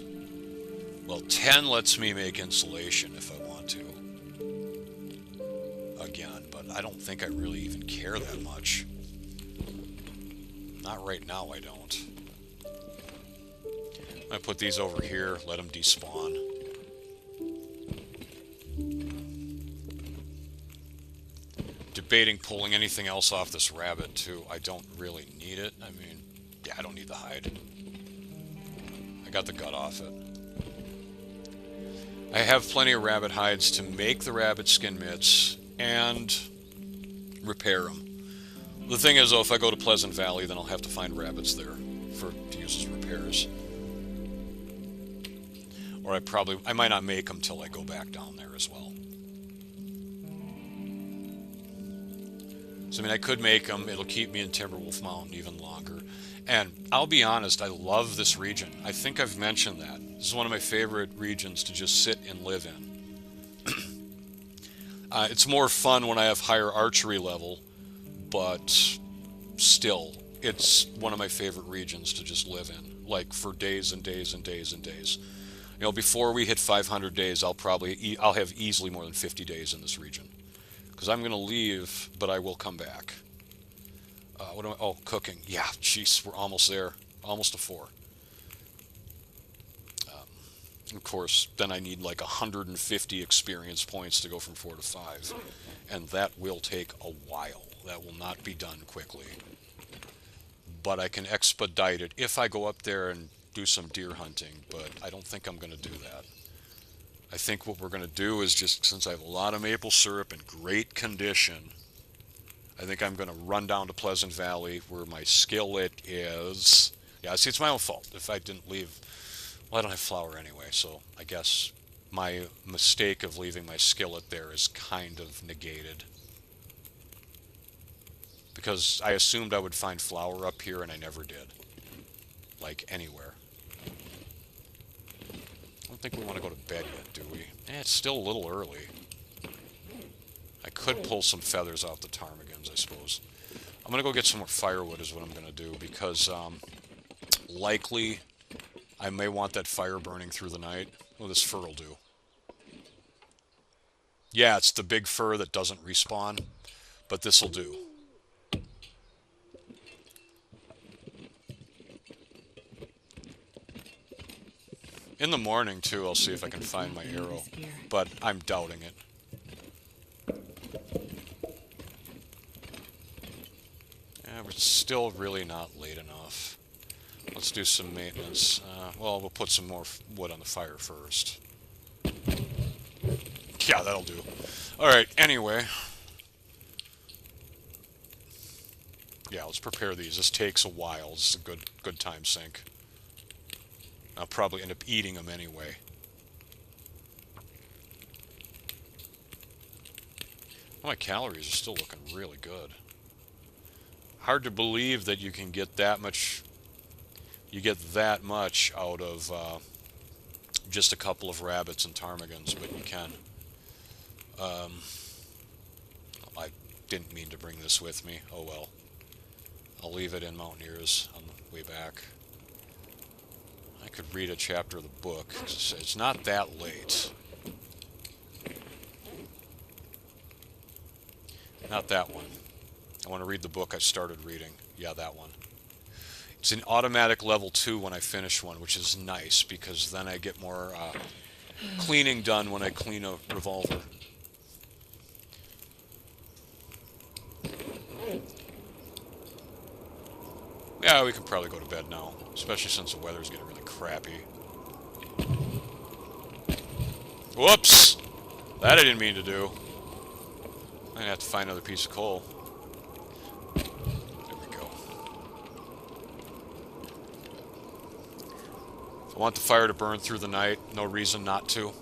Well, 10 lets me make insulation if I want to. Again, but I don't think I really even care that much. Not right now, I don't. I put these over here, let them despawn. Debating pulling anything else off this rabbit, too. I don't really need it. I mean, yeah, I don't need the hide. I got the gut off it. I have plenty of rabbit hides to make the rabbit skin mitts and repair them. The thing is, though, if I go to Pleasant Valley, then I'll have to find rabbits there to use as repairs. Or I might not make them till I go back down there as well. So, I mean, I could make them. It'll keep me in Timberwolf Mountain even longer. And I'll be honest, I love this region. I think I've mentioned that. This is one of my favorite regions to just sit and live in. It's more fun when I have higher archery level. But still, it's one of my favorite regions to just live in, like for days and days and days and days. You know, before we hit 500 days, I'll have easily more than 50 days in this region. Because I'm going to leave, but I will come back. Oh, cooking. Yeah, jeez, we're almost there. Almost to 4. Of course, then I need like 150 experience points to go from 4 to 5. And that will take a while. That will not be done quickly. But I can expedite it if I go up there and do some deer hunting, but I don't think I'm going to do that. I think what we're going to do is just, since I have a lot of maple syrup in great condition, I think I'm going to run down to Pleasant Valley where my skillet is. Yeah, see, it's my own fault if I didn't leave. Well, I don't have flour anyway, so I guess my mistake of leaving my skillet there is kind of negated. Because I assumed I would find flour up here, and I never did. Like, anywhere. I don't think we want to go to bed yet, do we? It's still a little early. I could pull some feathers off the ptarmigans, I suppose. I'm going to go get some more firewood is what I'm going to do, because likely I may want that fire burning through the night. Oh, this fur will do. Yeah, it's the big fur that doesn't respawn, but this will do. In the morning, too, I'll see if I can find my arrow, but I'm doubting it. Yeah, we're still really not late enough. Let's do some maintenance. Well, we'll put some more wood on the fire first. Yeah, that'll do. Alright, anyway. Yeah, let's prepare these. This takes a while. This is a good time sink. I'll probably end up eating them anyway. My calories are still looking really good. Hard to believe that you can get that much. You get that much out of just a couple of rabbits and ptarmigans, but you can. I didn't mean to bring this with me. Oh well. I'll leave it in Mountaineers on the way back. I could read a chapter of the book. It's not that late. Not that one. I want to read the book I started reading. Yeah, that one. It's an automatic level 2 when I finish one, which is nice because then I get more cleaning done when I clean a revolver. Yeah, we could probably go to bed now, especially since the weather's getting really crappy. Whoops! That I didn't mean to do. I'm gonna have to find another piece of coal. There we go. If I want the fire to burn through the night, no reason not to.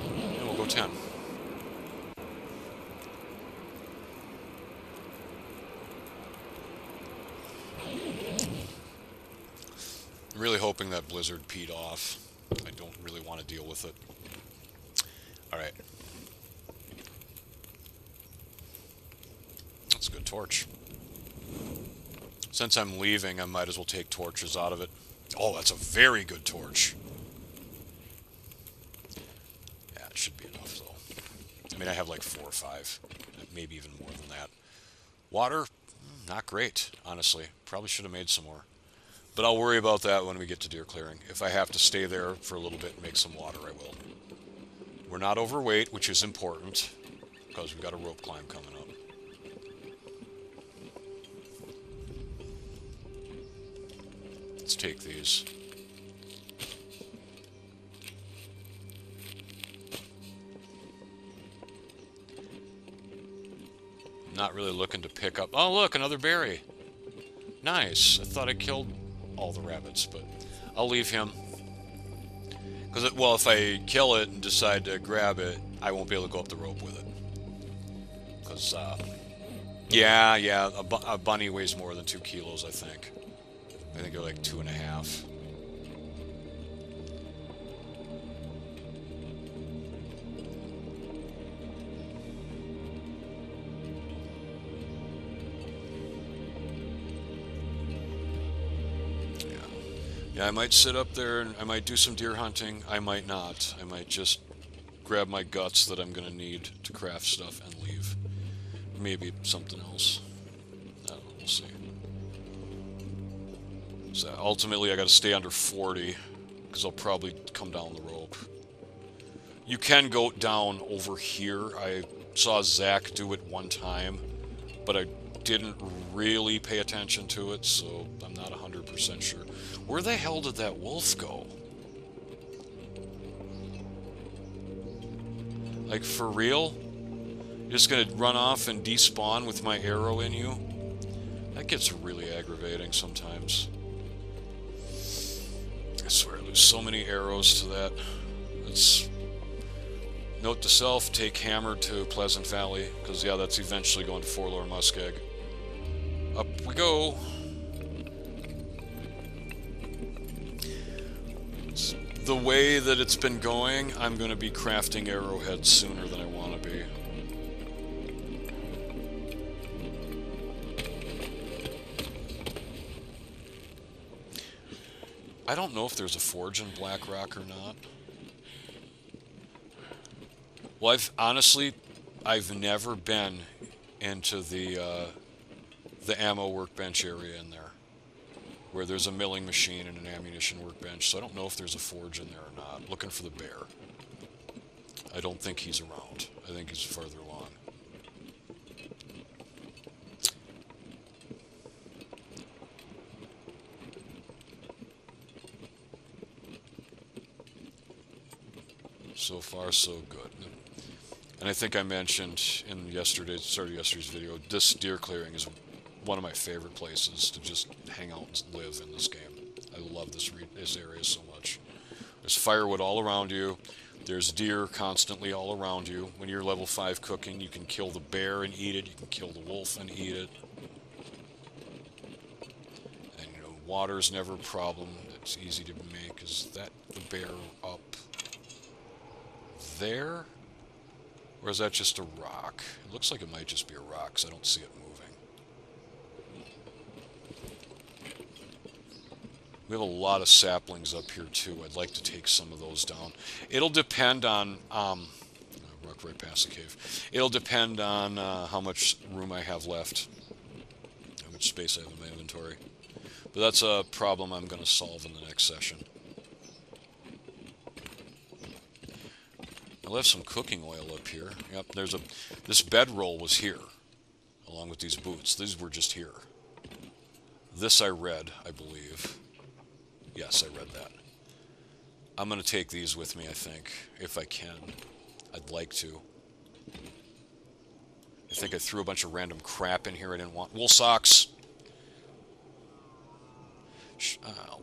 And we'll go 10. I'm really hoping that blizzard peed off. I don't really want to deal with it. Alright. That's a good torch. Since I'm leaving, I might as well take torches out of it. Oh, that's a very good torch. Yeah, it should be enough, though. I mean, I have like 4 or 5. Maybe even more than that. Water, not great, honestly. Probably should have made some more. But I'll worry about that when we get to deer clearing. If I have to stay there for a little bit and make some water, I will. We're not overweight, which is important, because we've got a rope climb coming up. Let's take these. Not really looking to pick up... Oh, look, another berry. Nice. I thought I killed all the rabbits, but I'll leave him. Because, well, if I kill it and decide to grab it, I won't be able to go up the rope with it. Because, yeah, a bunny weighs more than 2 kilos, I think. I think they're like 2.5. Yeah, I might sit up there and I might do some deer hunting. I might not. I might just grab my guts that I'm gonna need to craft stuff and leave. Maybe something else. I don't know, we'll see. So ultimately, I got to stay under 40 because I'll probably come down the rope. You can go down over here. I saw Zach do it one time, but I didn't really pay attention to it, so I'm not 100% sure. Where the hell did that wolf go? Like, for real? You're just gonna run off and despawn with my arrow in you? That gets really aggravating sometimes. I swear, I lose so many arrows to that. It's... Note to self, take Hammer to Pleasant Valley, because, yeah, that's eventually going to Forlorn Muskeg. Up we go! The way that it's been going, I'm going to be crafting arrowheads sooner than I want to be. I don't know if there's a forge in Black Rock or not. Well, I've never been into the ammo workbench area in there, where there's a milling machine and an ammunition workbench, so I don't know if there's a forge in there or not. Looking for the bear. I don't think he's around. I think he's farther along. So far, so good. And I think I mentioned in yesterday's video, this deer clearing is one of my favorite places to just hang out and live in this game. I love this area so much. There's firewood all around you. There's deer constantly all around you. When you're level 5 cooking, you can kill the bear and eat it. You can kill the wolf and eat it. And, you know, water's never a problem. It's easy to make. Is that the bear up there? Or is that just a rock? It looks like it might just be a rock, because I don't see it moving. We have a lot of saplings up here, too. I'd like to take some of those down. It'll depend on... I walked right past the cave. It'll depend on how much room I have left. How much space I have in my inventory. But that's a problem I'm going to solve in the next session. I'll have some cooking oil up here. Yep, this bedroll was here, along with these boots. These were just here. This I read, I believe. Yes, I read that. I'm going to take these with me, I think, if I can. I'd like to. I think I threw a bunch of random crap in here I didn't want. Wool socks.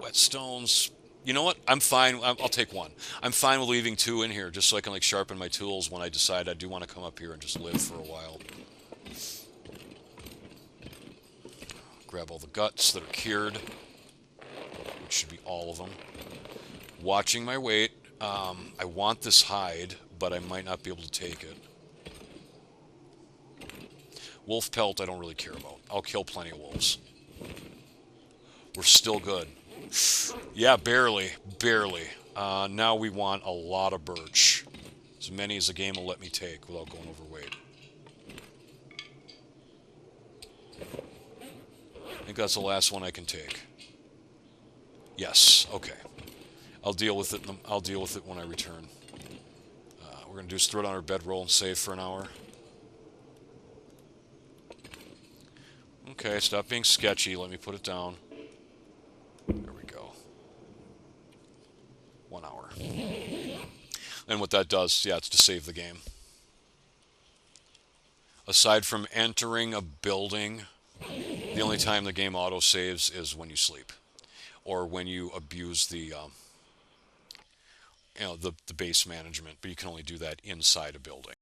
Whetstones. You know what? I'm fine. I'll take one. I'm fine with leaving 2 in here, just so I can like sharpen my tools when I decide I do want to come up here and just live for a while. Grab all the guts that are cured, which should be all of them. Watching my weight. I want this hide, but I might not be able to take it. Wolf pelt I don't really care about. I'll kill plenty of wolves. We're still good. Yeah, barely. Barely. Now we want a lot of birch. As many as the game will let me take without going overweight. I think that's the last one I can take. Yes, okay. I'll deal with it. I'll deal with it when I return. We're going to do is throw it on our bedroll and save for an hour. Okay, stop being sketchy. Let me put it down. There we go. 1 hour. And what that does, yeah, it's to save the game. Aside from entering a building, the only time the game auto-saves is when you sleep. Or when you abuse the, the base management. But you can only do that inside a building.